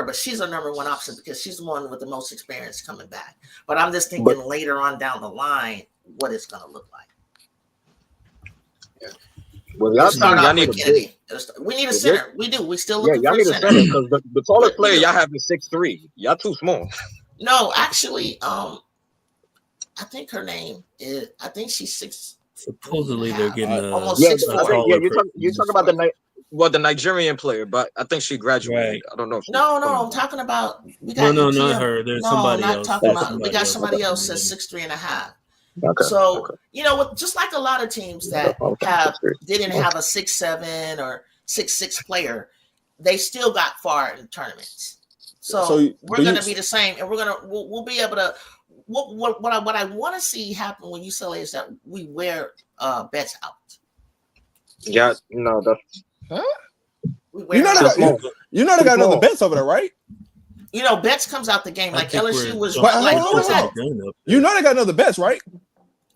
E: But she's our number 1 option because she's the one with the most experience coming back. But I'm just thinking later on down the line what it's going to look like.
C: Well, y'all need
E: Kennedy. We need a center. We do. We still looking for a center.
C: Because the tallest player y'all have is 6'3". Y'all too small.
E: No, actually, I think her name is. I think she's 6.
D: Supposedly they're getting
E: almost 6'4".
C: You're talking about the Nigerian player, but I think she graduated. Right. I don't know.
E: No, I'm talking about. We
D: got not her. There's somebody else.
E: We got somebody else that's 6'3.5". Okay. So just like a lot of teams that didn't have a 6'7" or 6'6" player, they still got far in tournaments. So we're going to be the same, and we'll be able to. What I want to see happen when UCLA is that we wear bets out.
C: Yeah, no, that's.
B: Huh? They got another bets over there, right?
E: Bets comes out the game like LSU was.
B: They got another bets, right?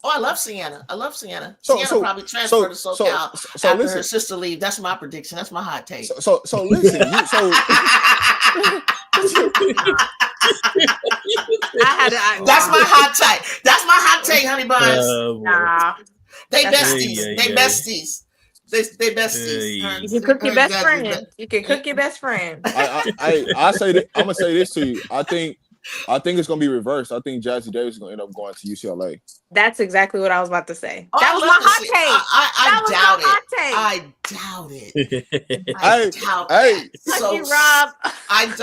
E: Oh, I love Sienna. Sienna probably transferred to SoCal after her sister leave. That's my prediction. That's my hot take.
B: So listen.
E: That's my hot take. That's my hot take, honey buns. Nah. They besties. They besties. They besties.
F: You can cook your best friend. You can cook your best friend.
B: I say that, I'm gonna say this to you. I think it's gonna be reversed. I think Jazzy Davis is gonna end up going to UCLA.
F: That's exactly what I was about to say. That was my hot take.
E: I doubt it. I doubt it. So,
F: Rob.
E: I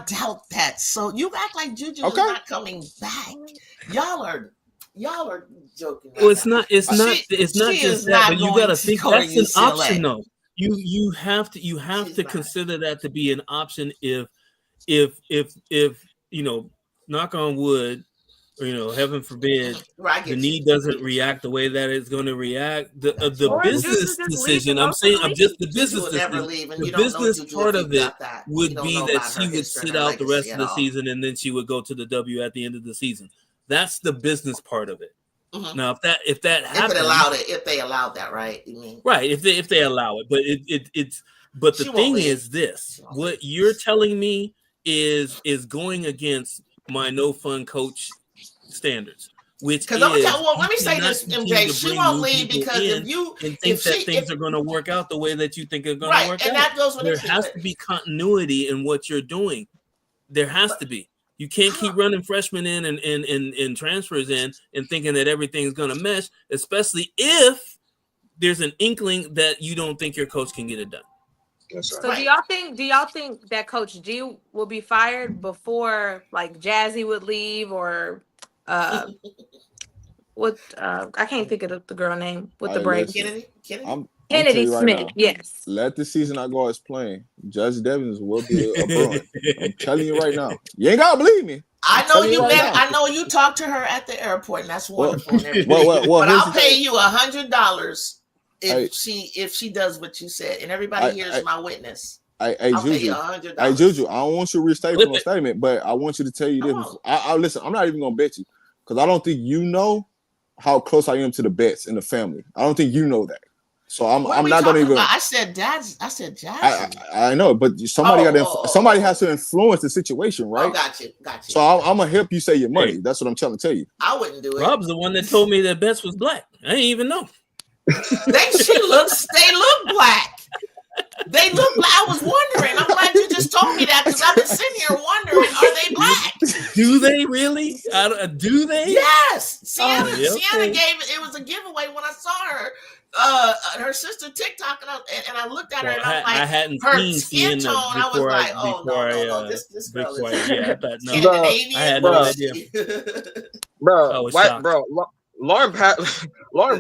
E: doubt that. So you act like Juju is not coming back. Y'all are joking.
D: Well, it's not just that, but you gotta think that's an option though. You have to consider that to be an option if knock on wood, or heaven forbid, the knee doesn't react the way that it's going to react. The business decision, I'm just the business decision. The business part of it would be that she would sit out the rest of the season and then she would go to the W at the end of the season. That's the business part of it. Mm-hmm. Now, if that happens,
E: if they allowed that, right? You mean
D: right? If they allow it, but the thing is this: what you're telling me is going against my no fun coach standards. which
E: Because let me say this, MJ, she won't leave because if
D: things are going to work out the way that you think they're going to work out.
E: And that goes with
D: there has to be continuity in what you're doing. There has to be. You can't keep running freshmen in and transfers in and thinking that everything's going to mesh, especially if there's an inkling that you don't think your coach can get it done.
F: So do y'all think that Coach G will be fired before like Jazzy would leave or what I can't think of the girl name with the braids. Kennedy Smith, right, yes.
B: Let the season not go as planned. Judge Devins will be a bun. I'm telling you right now. You ain't gotta believe me.
E: I know you talked to her at the airport, and that's wonderful. But I'll pay you $100 if she does what you said, and everybody here is my witness. I'll pay you $100.
B: Hey Juju, I don't want you to restate from a statement, but I want you to tell you this. I listen. I'm not even gonna bet you because I don't think you know how close I am to the bets in the family. I don't think you know that. So I'm not gonna even.
E: About? I said Jazz.
B: I know, but somebody has to influence the situation, right?
E: Oh, got you.
B: So I'm gonna help you say your money. That's what I'm trying to tell you.
E: I wouldn't do it.
D: Rob's the one that told me that Bets was black. I didn't even know.
E: They look black. They look black. I was wondering. I'm glad you just told me that because I've been sitting here wondering, are they black?
D: Do they really? Do they?
E: Yes. Sienna gave it was a giveaway when I saw her. Her sister TikTok and I looked at her and I'm like,
D: I hadn't
E: her
D: seen
E: skin tone. I was like, no, this girl is
D: I had no idea.
C: Bro, Lauren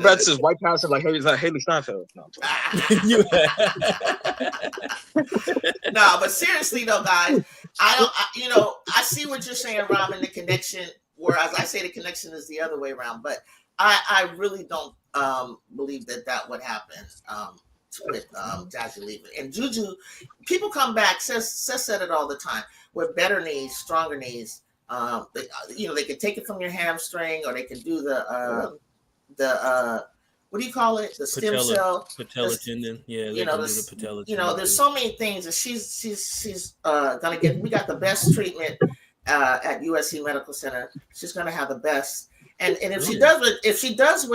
C: Betts is white passing like Haley Steinfeld.
E: No, but seriously though, guys, I see what you're saying, Robin, the connection. Whereas I say the connection is the other way around, but I really don't believe that would happen with Jazzy leaving. And Juju, people come back. Cess said it all the time. With better knees, stronger knees, they can take it from your hamstring, or they can do the what do you call it? The stem cell,
D: patella tendon. Yeah, the patella tendon.
E: There's so many things that she's gonna get. We got the best treatment at USC Medical Center. She's gonna have the best. And if she does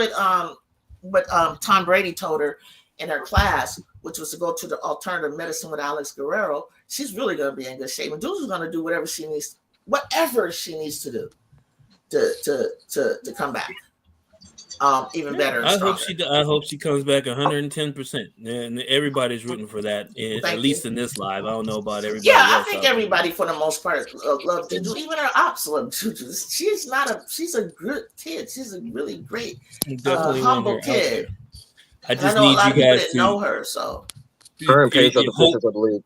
E: what Tom Brady told her in her class, which was to go to the alternative medicine with Alex Guerrero, she's really going to be in good shape. And Juju's going to do whatever she needs to do to come back even better.
D: I hope she comes back 110%, and everybody's rooting for that. At least in this live, I don't know about everybody.
E: Yeah, I think everybody for the most part loves Juju. Even her ops love Juju. She's a good kid. She's a really great, humble kid.
D: I just need you guys to
E: know her. So
C: her and Paige are the pictures of the league.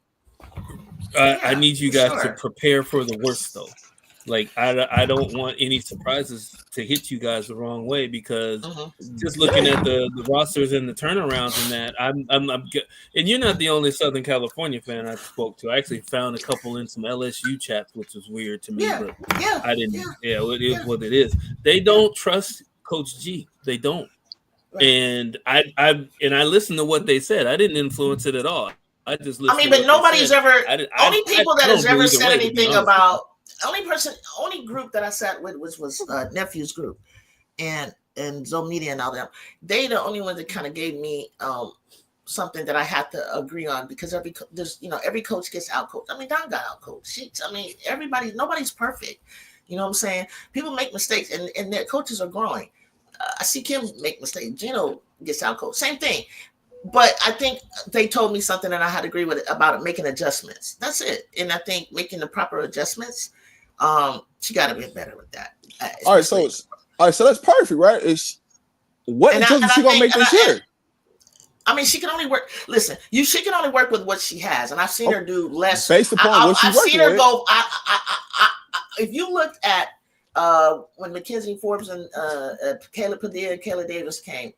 D: I need you guys to prepare for the worst, though. Like I don't want any surprises to hit you guys the wrong way because just looking at the rosters and the turnarounds and that I'm and you're not the only Southern California fan I spoke to. I actually found a couple in some LSU chats, which was weird to me, but I didn't. Yeah, it is what it is. They don't trust Coach G. They don't, and I listened to what they said. I didn't influence it at all. I just listened.
E: But nobody's ever. Only people that has ever said anything about. Only group that I sat with was Nephew's group, and Zone Media and all them. They the only ones that kind of gave me something that I had to agree on because every coach gets outcoached. I mean, Don got outcoached. Nobody's perfect. You know what I'm saying? People make mistakes, and their coaches are growing. I see Kim make mistakes. Gino gets outcoached. Same thing. But I think they told me something, and I had to agree with it about it, making adjustments. That's it. And I think making the proper adjustments. She got to be better with that.
B: All right, so that's perfect, right? What adjustment she gonna make this year?
E: She can only work. Listen, she can only work with what she has, and I've seen her do less
B: based upon what she's working with.
E: If you looked at when Mackenzie Forbes and Kayla Padilla, Kayla Davis came,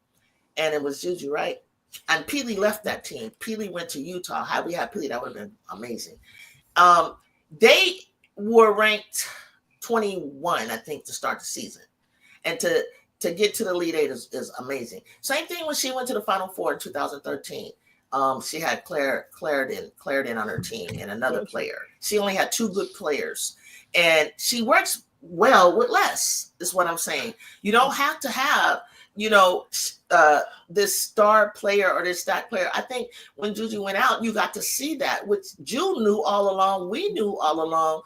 E: and it was Juju, right? And Peely left that team. Peely went to Utah. Had we had Peely, that would have been amazing. They were ranked 21, I think, to start the season. And to get to the Elite Eight is amazing. Same thing when she went to the Final Four in 2013. She had Clarendon on her team and another player. She only had two good players. And she works well with less, is what I'm saying. You don't have to have, this star player or this stat player. I think when Juju went out, you got to see that, which Ju knew all along. We knew all along,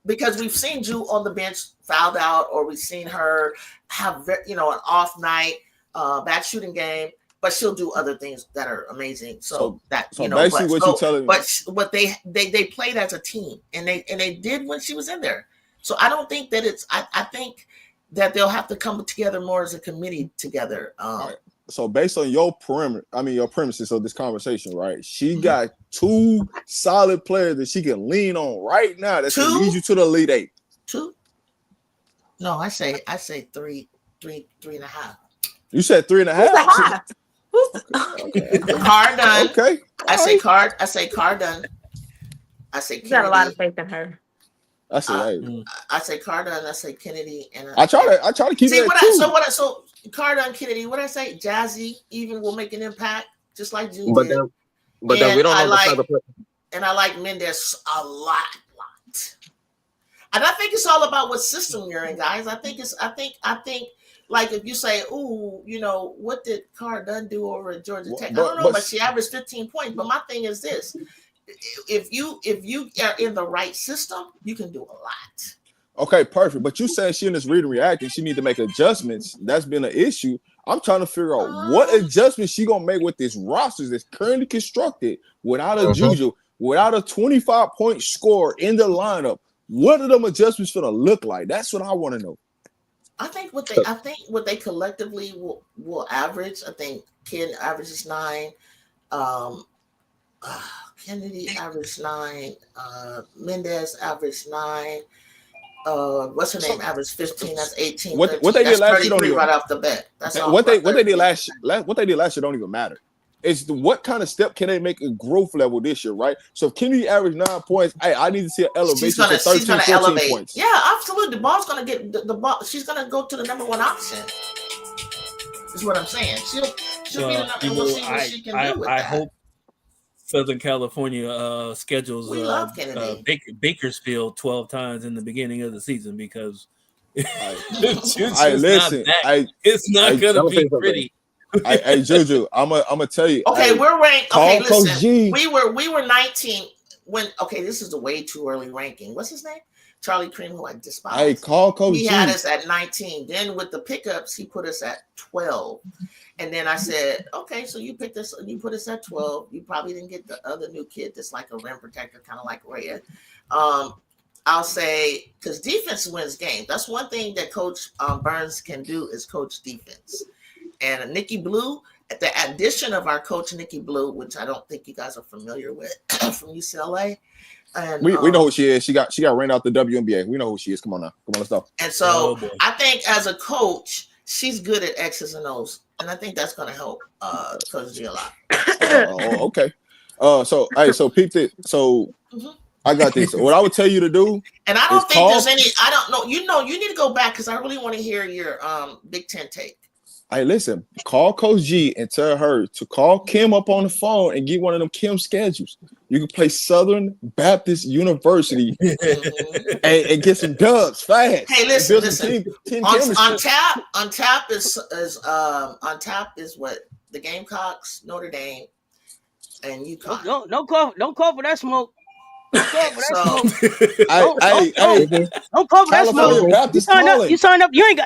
E: because we've seen Ju on the bench fouled out, or we've seen her have, an off night, bad shooting game, but she'll do other things that are amazing. So
B: basically what you're telling me.
E: But they played as a team, and they did when she was in there. So I don't think that I think that they'll have to come together more as a committee together.
B: Right. So based on your premises of this conversation, right? She got 2 solid players that she can lean on right now that can lead you to the Elite 8.
E: 2? No, I say 3.5.
B: You said 3.5?
E: Okay. Car done.
B: Okay.
E: I say Car done. I say Kennedy.
F: You got a lot of faith in her.
B: I say
E: I say Car done. I say Kennedy, and
B: I try to keep it.
E: So Car done, Kennedy. What I say? Jazzy even will make an impact, just like Jude
C: But
E: did.
C: then we don't know the type of player.
E: And I like Mendez a lot. And I think it's all about what system you're in, guys. I think like if you say, "Ooh, what did Car Dunn do over at Georgia Tech?" I don't know, but she averaged 15 points. But my thing is this: if you are in the right system, you can do a lot.
B: Okay, perfect. But you saying she in this read and react and she need to make adjustments. That's been an issue. I'm trying to figure out what adjustments she gonna make with this roster that's currently constructed without a Juju, without a 25-point score in the lineup. What are them adjustments gonna look like? That's what I want to know.
E: I think what they collectively will average. I think Ken averages 9. Kennedy averaged 9. Mendez averaged 9. What's her name? Averaged 15. That's 18.
B: What they did last year don't even
E: right off the bat. That's
B: what they did last year don't even matter. It's what kind of step can they make a growth level this year, right? So if Kennedy averaged 9 points, I need to see an elevation to 13, 14 points.
E: Yeah, absolutely. The ball's going to get the ball. She's going to go to the number 1 option. Is what I'm saying. She'll be the number. We'll see what she can do with that.
D: I hope Southern California schedules
E: we love Kennedy.
D: Bakersfield 12 times in the beginning of the season, because it's not going to be pretty.
B: Hey Juju, I'm gonna tell you.
E: Okay, we're ranked. Okay, listen.
B: Coach G.
E: We were 19 when. Okay, this is a way too early ranking. What's his name? Charlie Cream, who I despise.
B: Hey, call Coach G.
E: He had us at 19. Then with the pickups, he put us at 12. And then I said, okay, so you picked us. You put us at 12. You probably didn't get the other new kid that's like a rim protector, kind of like Rhea. I'll say, because defense wins games. That's one thing that Coach Burns can do, is coach defense. And Nikki Blue, at the addition of our coach Nikki Blue, which I don't think you guys are familiar with, from UCLA. And
B: we know who she is. She got rained out the WNBA. We know who she is. Come on, let's go.
E: And so I think as a coach, she's good at X's and O's, and I think that's going to help Coach G a lot.
B: Okay. So peep it. So I got this. What I would tell you to do,
E: and I don't think there's any. I don't know. You need to go back, because I really want to hear your Big Ten take.
B: Hey, listen, call Coach G and tell her to call Kim up on the phone and get one of them Kim schedules. You can play Southern Baptist University and get some dubs fast.
E: Hey, listen. On tap is what? The Gamecocks, Notre Dame, and UConn.
A: Don't call for that smoke. Don't call for that smoke. You signed up. You ain't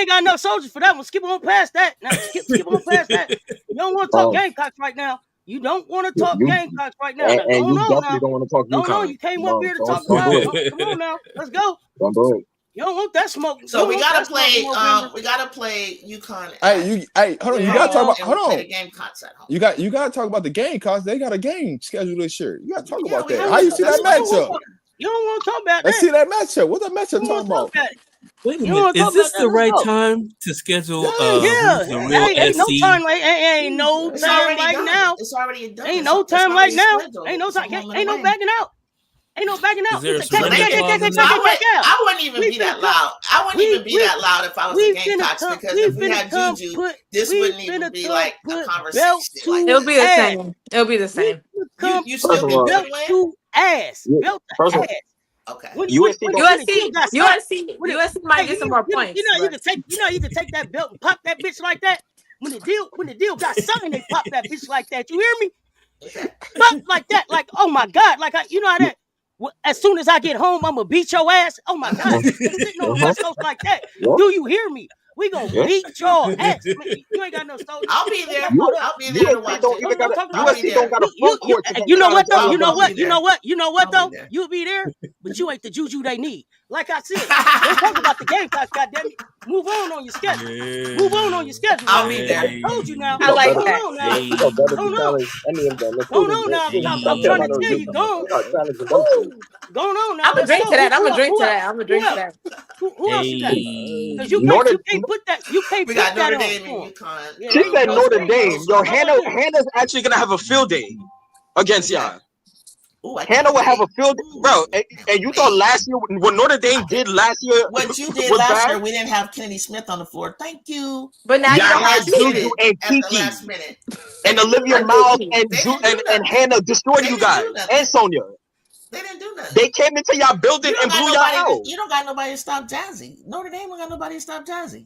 A: got enough soldiers for that one. Skip on past that. Now skip on past that. You don't want to talk Gamecocks right now. You don't want to talk Gamecocks right now.
C: And you definitely don't want to talk UConn.
A: No, you came up here to talk about it. Come on now, let's go.
C: Don't do it.
A: You don't want that smoke.
E: So we gotta play. We gotta play UConn.
B: Hold on. You gotta talk about. Hold on.
E: The Gamecocks at home.
B: You gotta talk about the Gamecocks. They got a game scheduled this year. You gotta talk about that. How you see that matchup?
A: You don't want to talk about that.
B: Let's see that matchup. What that matchup talking about?
D: Wait a minute. Is this the right time to schedule the real
A: ain't
D: SC?
A: No time like ain't no time like now.
E: It's already done.
A: Ain't no time like now. Ain't no time. Ain't no backing out. Ain't no backing out.
E: I wouldn't even be that loud. I wouldn't even be that loud if I was the Gamecocks, because if we had Juju, this wouldn't even be like a conversation.
F: It'll be the same. It'll be the same.
E: You still be
A: belt to ass. Belt to ass.
E: Okay.
F: USC might get some more points.
A: You can take that belt and pop that bitch like that. When the deal got signed, they pop that bitch like that. You hear me? Pop like that, like oh my god, like you know how that. As soon as I get home, I'm gonna beat your ass. Oh my god, you sitting on the West Coast like that. Do you hear me? We gonna beat your ass. You ain't got no story.
E: I'll be there. I'll be there to watch it.
C: USC don't got a full court.
A: You know what though? You know what though? You'll be there, but you ain't the juju they need. Like I said, don't talk about the Gamecocks, goddamn it. Move on your schedule. Move on your schedule.
E: I'll be there.
A: I told you now.
F: I like
A: that.
F: that.
A: Hold on now. I'm trying to tell you, go on now.
F: I'm gonna drink to that.
A: Who else you got? Because you can't put that. You can't
E: We
A: put
E: got
A: that
E: Notre
A: on.
E: Dame and UConn.
C: She said Notre Dame. Yo, Hannah's actually gonna have a field day against y'all. Hannah will have a field, bro. And you thought last year what Notre Dame did last year?
E: What you did last year, we didn't have Kennedy Smith on the floor. Thank you.
F: But now you
C: had Juju and Kiki and Olivia Miles and Hannah destroyed you guys and Sonia.
E: They didn't do nothing.
C: They came into y'all building and blew y'all out.
E: You don't got nobody to stop Jazzy. Notre Dame don't got nobody to stop Jazzy.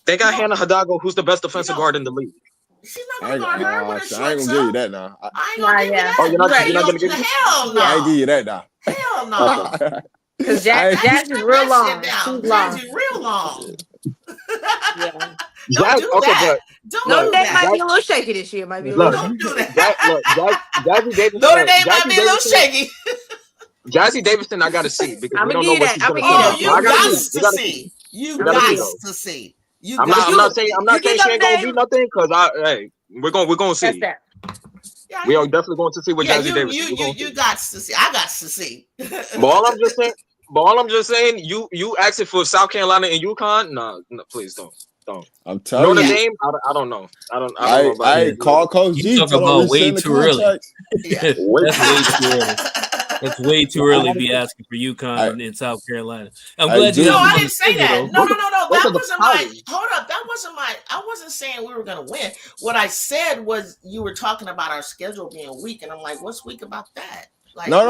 C: They got Hannah Hidalgo, who's the best defensive guard in the league.
E: She's not gonna guard her with her
B: I ain't gonna give you that now.
E: I ain't gonna give you that.
C: Oh, you're not gonna give me
E: hell no.
B: I ain't give you that now.
E: Hell no.
F: Because Jazzy's real long.
E: Jazzy's real long.
F: Yeah.
E: Don't do that.
F: Notre Dame might be a little shaky this year. Don't
E: do that.
C: Jazzy Davidson.
E: Notre Dame might be a little shaky.
C: Jazzy Davidson, I gotta see because we don't know what she's gonna do.
E: You got to see. You got to see.
C: I'm not saying she ain't gonna be nothing because we're gonna see. We are definitely going to see what Jazzy Davidson.
E: You got to see. I got to see.
C: But all I'm just saying, you asking for South Carolina and UConn? No, please don't.
B: I'm telling
C: Notre
B: you.
C: Dame, I don't know. I don't know about
B: I call Coach G.
D: Talk about way too early.
E: Yeah.
D: That's way too early. It's way too early to be asking for UConn in South Carolina. I'm glad you.
E: No, I didn't say that. No. That wasn't my. Hold up. That wasn't my. I wasn't saying we were going to win. What I said was you were talking about our schedule being weak, and I'm like, what's weak about that? Like,
B: no.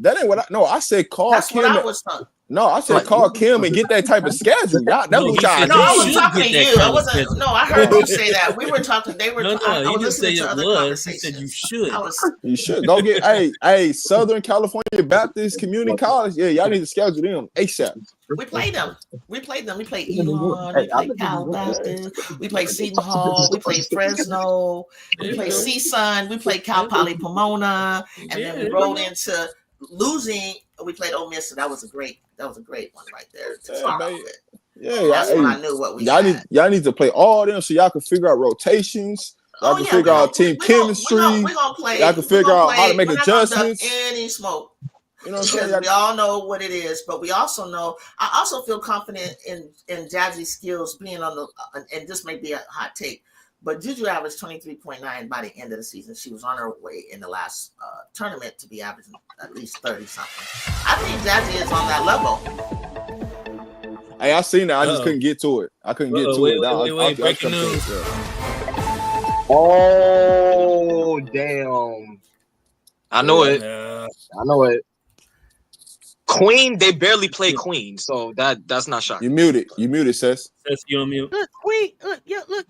B: That ain't what I. No, I said call
E: That's
B: Kim.
E: what I was talking.
B: No, I said call Kim and get that type of schedule. Y'all, that's what y'all.
E: No, I was talking to you. I wasn't. No, I heard you say that. We were talking. They were.
D: No,
E: I
D: you
E: was
D: didn't say
E: listening to
D: it
E: other
D: was.
E: conversations.
D: You said you should.
B: You should go get Southern California Baptist Community College. Yeah, y'all need to schedule them ASAP.
E: We played them. We played Elon. We played Calabasas. We played Seton Hall. We played Fresno. We played CSUN. We played Cal Poly Pomona, and then we rolled into losing. We played Ole Miss, so that was a great one right there to start off with.
B: Yeah,
E: that's when I knew what we
B: y'all need to play all them so y'all can figure out rotations. Y'all can figure out team chemistry.
E: We're gonna play.
B: Y'all can figure out how to make adjustments.
E: Any smoke.
B: You know what
E: I'm saying? We all know what it is, but we also know. I also feel confident in Jazzy's skills being on the. And this may be a hot take, but Juju averaged 23.9 by the end of the season. She was on her way in the last tournament to be averaging at least 30 something. I think Jazzy is on that level.
B: Hey, I seen that. I just couldn't get to it. I couldn't get to it.
D: Wait, breaking news.
C: Oh damn! I know it. I know it. Queen, they barely play Queen, so that's not shocking.
B: You muted, Cess.
D: Cess, you on mute.
A: Look, Queen. Look,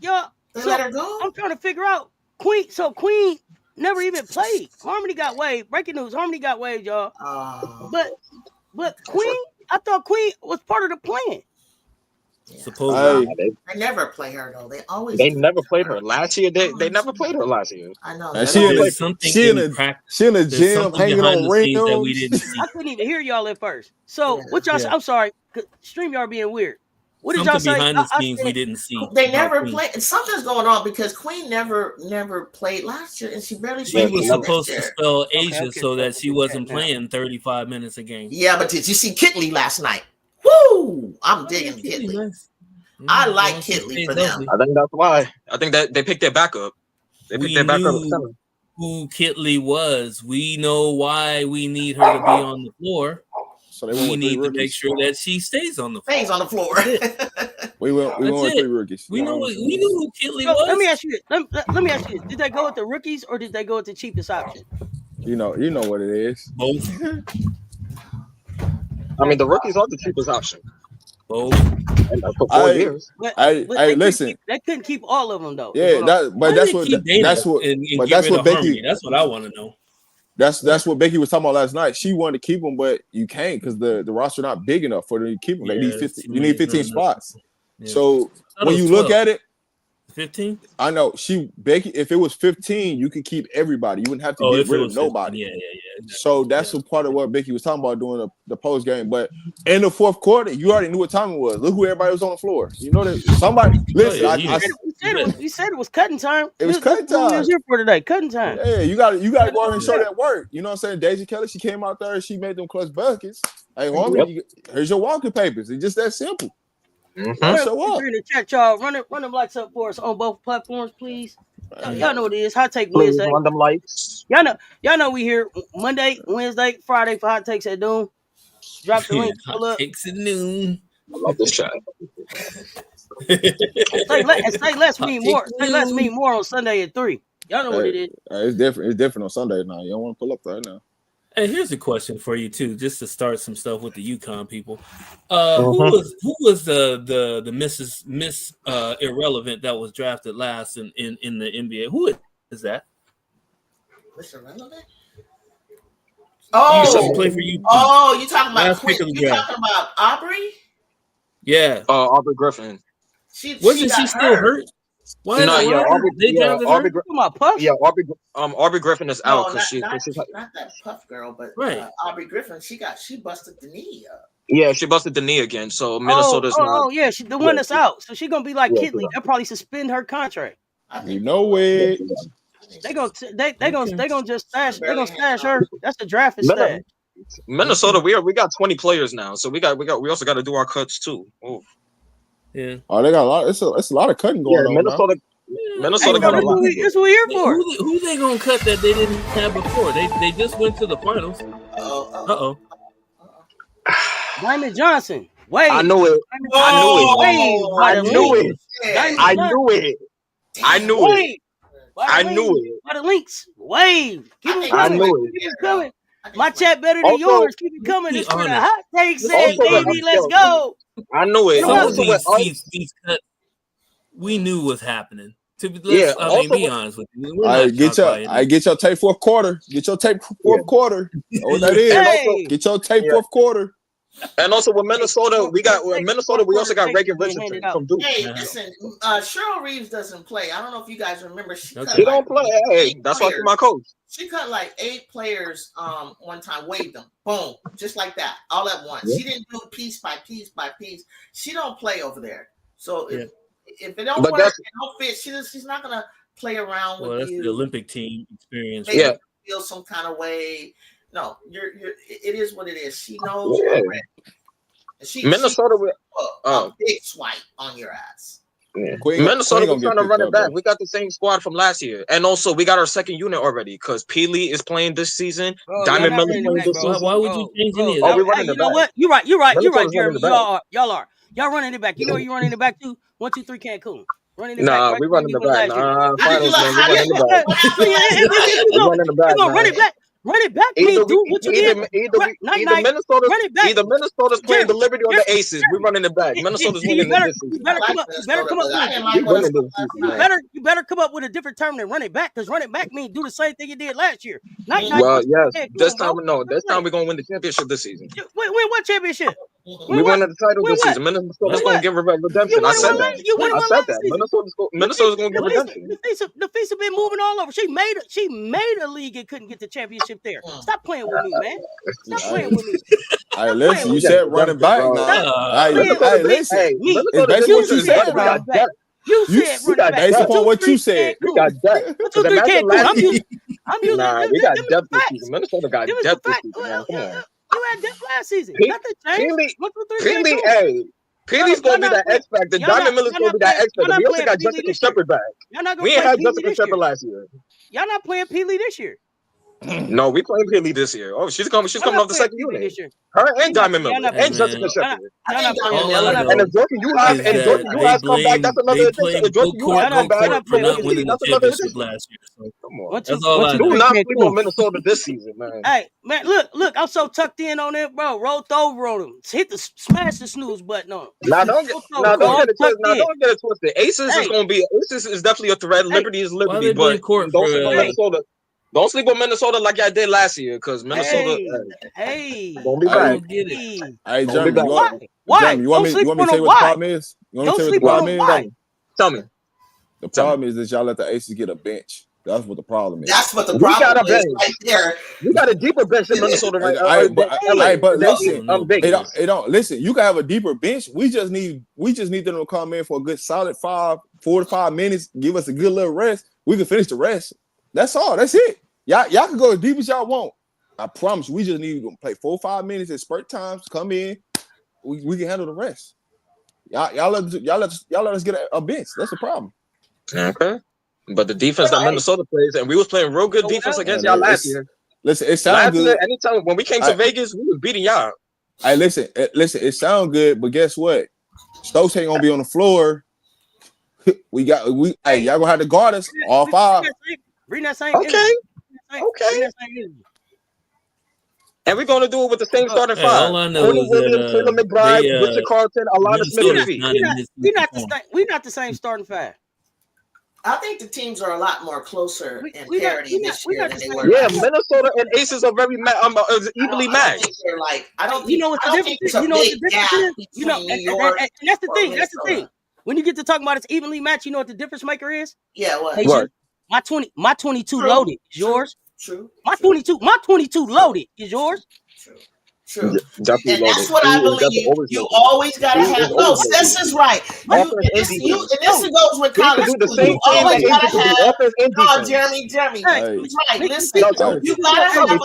A: y'all.
E: So, let her go.
A: I'm trying to figure out Queen. So Queen never even played. Harmony got waived. Breaking news. Harmony got waived, y'all. But Queen, I thought Queen was part of the plan.
E: Yeah.
D: Supposedly,
E: they never play her though.
C: They never played her last year. They never played her last year.
E: I know.
B: And she in the gym hanging on rims.
A: I couldn't even hear y'all at first. So what y'all say? I'm sorry. StreamYard being weird. What did y'all say?
D: Behind the scenes we didn't see.
E: They never played. Something's going on because Queen never played last year, and she barely.
D: She was supposed to spell Asia so that she wasn't playing 35 minutes a game.
E: Yeah, but did you see Kitley last night? Woo! I'm digging Kitley. Nice. I like Kitley for them.
C: I think that's why. I think that they picked their backup. They picked their backup.
D: Who Kitley was. We know why we need her to be on the floor.
B: So
D: we need to make sure that she stays on the floor.
E: Stays on the floor.
B: we went with 3 rookies.
D: We knew who Kitley was.
A: Let me ask you. Let me ask you. Did they go with the rookies or did they go with the cheapest option?
B: You know what it is.
D: Both.
C: I mean, the rookies are the cheapest option.
D: Both.
C: And for 4 years.
A: But
B: Hey, listen.
A: They couldn't keep all of them though.
B: Yeah, that's
D: Why
B: what
D: did they keep Dana and
B: but
D: get
B: that's
D: rid
B: what
D: of
B: Becky.
D: Harmony? That's what I want to know.
B: That's what Becky was talking about last night. She wanted to keep them, but you can't because the roster not big enough for them to keep them. They need 50. You need 15 spots. Yeah. So when you look at it,
D: 15.
B: I know Becky. If it was 15, you could keep everybody. You wouldn't have to get rid of nobody.
D: Yeah. Exactly.
B: So that's a part of what Becky was talking about doing the post game. But in the fourth quarter, you already knew what time it was. Look who everybody was on the floor. You know that somebody. Listen,
A: we said it was cutting time.
B: It was cutting time.
A: We was here for today. Cutting time.
B: Yeah, you got to go out and show that work. You know what I'm saying? Deja Kelly, she came out there and she made them clutch buckets. Hey, homie, here's your walking papers. It's just that simple.
A: Show up. In the chat, y'all. Run them lights up for us on both platforms, please. Y'all know what it is. Hot Take Wednesday.
C: Run them lights.
A: Y'all know we here Monday, Wednesday, Friday for Hot Takes at noon. Drop the link.
D: Hot Takes at noon.
C: I love this chat.
A: Say less mean more. Say less mean more on Sunday at 3. Y'all know what it is.
B: It's different. It's different on Sunday now. You don't want to pull up right now.
D: And here's a question for you too, just to start some stuff with the UConn people. Who was the Miss Irrelevant that was drafted last in the NBA? Who is that?
E: Miss Irrelevant? Oh,
D: play for you.
E: Oh, you talking about you talking about Aubrey?
D: Yeah.
C: Aubrey Griffin.
D: Wasn't she still hurt?
C: Aubrey Griffin is out because
E: not that Puff girl, but Aubrey Griffin. She busted the knee up.
C: Yeah, she busted the knee again. So Minnesota's not.
A: Yeah, she the one that's out. So she's gonna be like Kidley. They'll probably suspend her contract.
B: You know it.
A: They gonna just stash. They gonna stash her. That's the draft stash.
C: Minnesota, we got 20 players now, so we also got to do our cuts too. Ooh.
D: Yeah.
B: Oh, they got a lot. It's a lot of cutting going on.
C: Minnesota got a lot.
A: That's what we're here for.
D: Who they gonna cut that they didn't have before? They just went to the finals.
A: Diamond Johnson. Wait.
C: I knew it. I knew it.
A: By the links. Wave.
C: I knew it.
A: Keep it coming. My chat better than yours. Keep it coming. It's for the Hot Take said, baby. Let's go.
C: I knew it.
D: These cuts we knew was happening. Be honest with you.
B: Get your tape fourth quarter. Get your tape fourth quarter. What that is?
A: Hey.
B: Get your tape fourth quarter.
C: And also with Minnesota, we also got Reagan Richardson from Duke.
E: Hey, listen, Cheryl Reeves doesn't play. I don't know if you guys remember. She
C: don't play. Hey, that's why she's my coach.
E: She cut like 8 players one time, waved them, boom, just like that, all at once. Yeah. She didn't do piece by piece by piece. She don't play over there. So if it don't work, it don't fit, she's not gonna play around with
D: that's
E: you.
D: The Olympic team experience.
E: Feel some kind of way. No, it is what it is. She knows.
C: Minnesota will
E: a big swipe on your ass.
C: Yeah. Minnesota, we're trying to run it back. We got the same squad from last year, and also we got our second unit already because Peely is playing this season. Diamond Miller playing this season.
D: Why would you change any of
C: that?
A: We're running it back. What? You're right, Jeremy. Y'all running it back. You know you're running it back too. 1, 2, 3 Cancun. Running it back.
C: We running it back. Finals, man. We running it back.
A: We running it back. Run it back. Run it back.
C: Either Minnesota's playing the Liberty or the Aces. We're running it back. Minnesota's winning this season.
A: You better come up with a different term than run it back, because run it back means do the same thing you did last year.
C: Well, yes. This time we're gonna win the championship this season.
A: Win what championship?
C: We won the title this season. Minnesota's gonna give redemption. I said that. Minnesota's gonna give redemption.
A: The Feast have been moving all over. She made a league and couldn't get the championship there. Stop playing with me, man. Stop playing with me.
B: Hey, listen, you said running back. Hey, listen. It's basically what you said, bro.
A: You said running back.
B: Based upon what you said.
C: We got depth.
A: 1, 2, 3 Cancun. I'm using.
C: We got depth this season. Minnesota got depth this season.
A: You had depth last season. Nothing changed. 1, 2, 3
C: Cancun. Peely's gonna be that X factor. Diamond Miller's gonna be that X factor. We also got Jessica Shepard back. We ain't had Jessica Shepard last year.
A: Y'all not playing Peely this year.
C: No, we playing Philly this year. Oh, she's coming off the second unit.
A: This year.
C: Her and Diamond Miller
A: not
C: and
D: playing.
C: Jessica Shepard.
A: Y'all not playing
D: All
A: with
D: I
A: them.
D: know
C: And if Jordan Juhas come back, that's another
D: they
C: addition.
D: blamed
C: If Jordan
D: Bill
C: Juhas come back,
D: Court for not winning the
C: that's another
D: championship
C: addition.
D: last year. So
C: Come on.
D: that's all I
C: Do
D: know.
C: not sleep on Minnesota this season, man.
A: Hey, man, look, I'm so tucked in on it, bro. Rolled over on them. Smash the snooze button on them.
C: Don't get it twisted. Aces is definitely a threat. Liberty is
D: Why
C: Liberty,
D: they blame
C: but
D: Court
C: don't
D: for
C: sleep on Minnesota. Don't sleep on Minnesota like I did last year, because Minnesota. Don't be
D: I
C: back.
D: don't get it.
B: Hey, Jeremy,
A: Why?
B: you want me to tell you what the problem is? You want me to tell you what the problem is?
C: Tell me.
B: The problem is that y'all let the Aces get a bench. That's what the problem is.
E: That's what the problem is right there.
C: We got a deeper bench in Minnesota right
B: now. But listen,
C: it
B: don't listen. You can have a deeper bench. We just need them to come in for a good solid 4 to 5 minutes. Give us a good little rest. We can finish the rest. That's all. That's it. Y'all can go as deep as y'all want. I promise you, we just need to play 4 or 5 minutes at spurt times. Come in, we can handle the rest. Y'all let us get a bench. That's the problem.
C: Okay, but the defense that Minnesota plays, and we was playing real good defense against y'all last year.
B: Listen, it sounds good.
C: Year, anytime when we came to Vegas, we was beating y'all.
B: Hey, listen, it sounds good, but guess what? Stokes ain't gonna be on the floor. Y'all gonna have to guard us all 5.
A: Bring that same
C: okay. And we're gonna do it with the same starting 5.
D: All I know
C: Courtney
D: is
C: Williams, Taylor McBride, Richard Carlton, Alana Smith.
A: We're not the same starting 5.
E: I think the teams are a lot more closer in parity this year than they were.
C: Yeah, Minnesota and Aces are very evenly matched.
E: I don't.
A: You know what the difference is? You know what the difference is? You know, and that's the thing. That's the thing. When you get to talk about it's evenly matched, you know what the difference maker is?
E: Yeah, what?
A: My 22 loaded is yours.
E: True.
A: My 22 loaded is yours.
E: True.
C: And
E: that's what I believe. You always gotta have. No, Cess is right. And this goes with college. You always gotta have. No, Jeremy. He's right. Listen, you gotta have a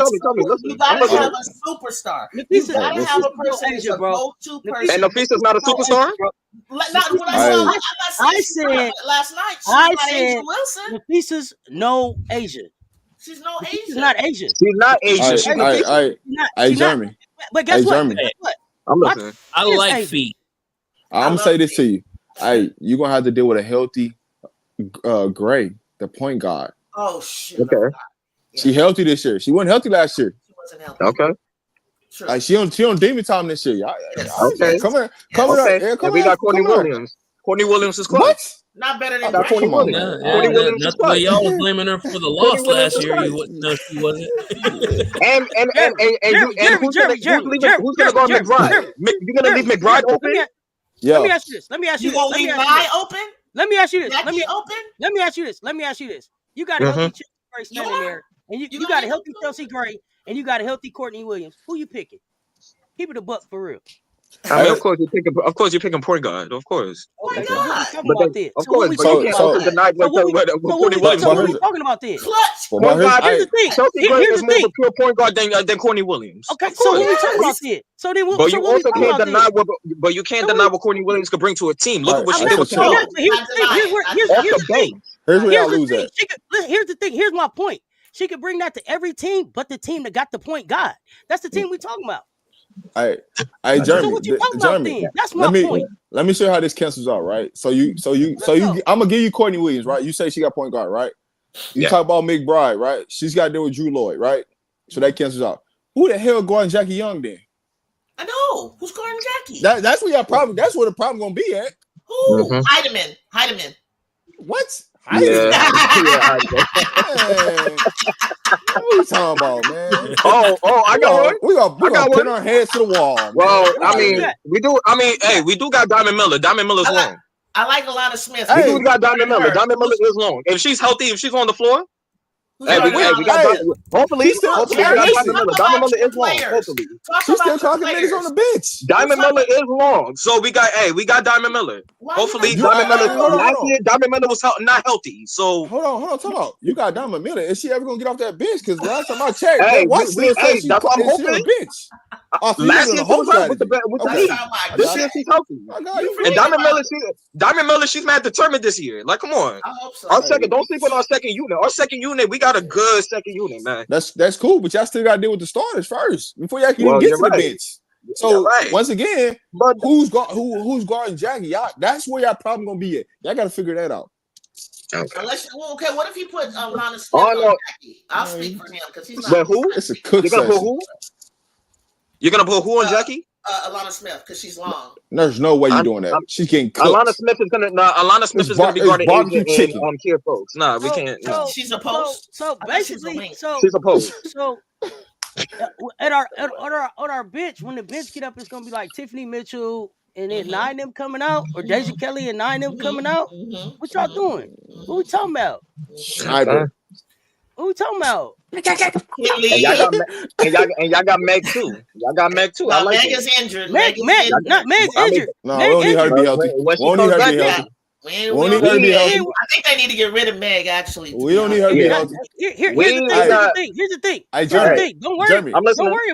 E: superstar. You gotta have a person who's a go-to person.
C: And Nafisa's not a superstar.
A: I said
E: last night.
A: I said Nafisa's no Asian.
E: She's no Asian.
A: She's not Asian.
C: She's not Asian.
B: Hey, Jeremy.
A: But guess what?
C: I'm listening.
D: I like feet.
B: I'm gonna say this to you. Hey, you're gonna have to deal with a healthy Gray, the point guard.
E: Oh shit.
C: Okay.
B: She healthy this year. She wasn't healthy last year.
E: She wasn't healthy.
C: Okay.
E: Sure.
B: Like she on demon time this year.
C: Okay.
B: Come here.
C: And we got Courtney Williams. Courtney Williams is close.
B: What?
E: Not better than
C: Courtney Williams.
D: That's the way y'all was blaming her for the loss last year. You wouldn't know she wasn't.
C: And who's gonna go McBride? You're gonna leave McBride open?
B: Yeah.
A: Let me ask you this.
E: You gonna leave Nye open?
A: Let me ask you this.
E: Let me
A: ask you this. You got a healthy Chelsea Gray standing there, and you got a healthy Chelsea Gray, and you got a healthy Courtney Williams. Who you picking? Keep it a buck for real.
C: I mean, of course you're picking point guard, of course.
A: Okay, so what we talking about this?
C: Of course, but you can't also deny what Courtney Williams.
A: So what we talking about this?
C: Point guard.
A: Here's the thing.
C: Chelsea Gray is more of a pure point guard than Courtney Williams.
A: Okay, so what we talking about this? So then,
C: but you also can't deny what you can't deny what Courtney Williams could bring to a team. Look at what she did with Charlotte.
B: Here's where y'all lose at.
A: Here's the thing. Here's my point. She could bring that to every team, but the team that got the point guard. That's the team we talking about.
B: Hey, Jeremy.
A: So what you talking about then? That's my point.
B: Let me show you how this cancels out, right? So you. I'm gonna give you Courtney Williams, right? You say she got point guard, right? You talk about McBride, right? She's got to deal with Drew Lloyd, right? So that cancels out. Who the hell guarding Jackie Young then?
E: I know who's guarding Jackie.
B: That's where your problem. That's where the problem gonna be at.
E: Who? Heidemann.
B: What?
C: Yeah.
B: What are you talking about, man?
C: I got one.
B: We gonna pin our heads to the wall.
C: Well, I mean, we do. I mean, hey, we do got Diamond Miller. Diamond Miller's long.
E: I like Alana Smith.
C: We do got Diamond Miller. Diamond Miller is long. If she's healthy, if she's on the floor, we got hopefully Diamond Miller. Diamond Miller is long. Hopefully,
B: she's still talking niggas on the bench.
C: Diamond Miller is long. So we got Diamond Miller. Hopefully, Diamond Miller. Last year, Diamond Miller was not healthy. So
B: hold on. Talk about you got Diamond Miller. Is she ever gonna get off that bench? Because last time I checked, she's on the bench.
C: Last year she was hurt with the
B: Okay.
C: knee.
E: Oh,
C: This year she's healthy.
B: I got you.
C: And Diamond Miller, she's mad determined this year. Like, come on.
E: I hope so.
C: Our second, don't sleep on our second unit. Our second unit, we got a good second unit, man.
B: That's cool, but y'all still got to deal with the starters first before y'all can even
C: Well,
B: get
C: you're
B: to the
C: right.
B: bench. So once again,
C: But
B: who's guarding Jackie? Y'all, that's where y'all problem gonna be at. Y'all got to figure that out.
E: Unless, what if you put Lana Smith
C: Oh,
E: on
C: no.
E: Jackie? I'll speak for him because he's
C: But
E: not.
C: who?
B: It's a cook
C: You're gonna put
B: session.
C: who? You're gonna put who on Jackie?
E: Alana Smith because she's long.
B: There's no way you're doing that. She's getting cooked.
C: Alana Smith is gonna be guarding
B: barbecue
C: Asia
B: chicken.
C: and Kia folks. Nah, we can't. No.
E: She's a post.
A: So
E: I thought she was a
A: basically,
E: wing.
C: She's a post.
A: so at our bench, when the bench get up, it's gonna be like Tiffany Mitchell and then 9 them coming out, or Deja Kelly and 9 them coming out. What y'all doing? What we talking about?
B: Sniper.
A: What we talking about?
C: And y'all got Meg too. Y'all got Meg too. I like
E: Meg
C: it.
E: is injured.
A: Meg's injured.
B: No, we don't need her to be healthy. We don't need her to be healthy.
E: We
B: We don't need her to be healthy.
E: I think they need to get rid of Meg. Actually,
B: We don't need her to be healthy.
A: Here's the thing.
B: Hey, Jeremy.
A: Don't worry.
B: Jeremy.
A: Don't worry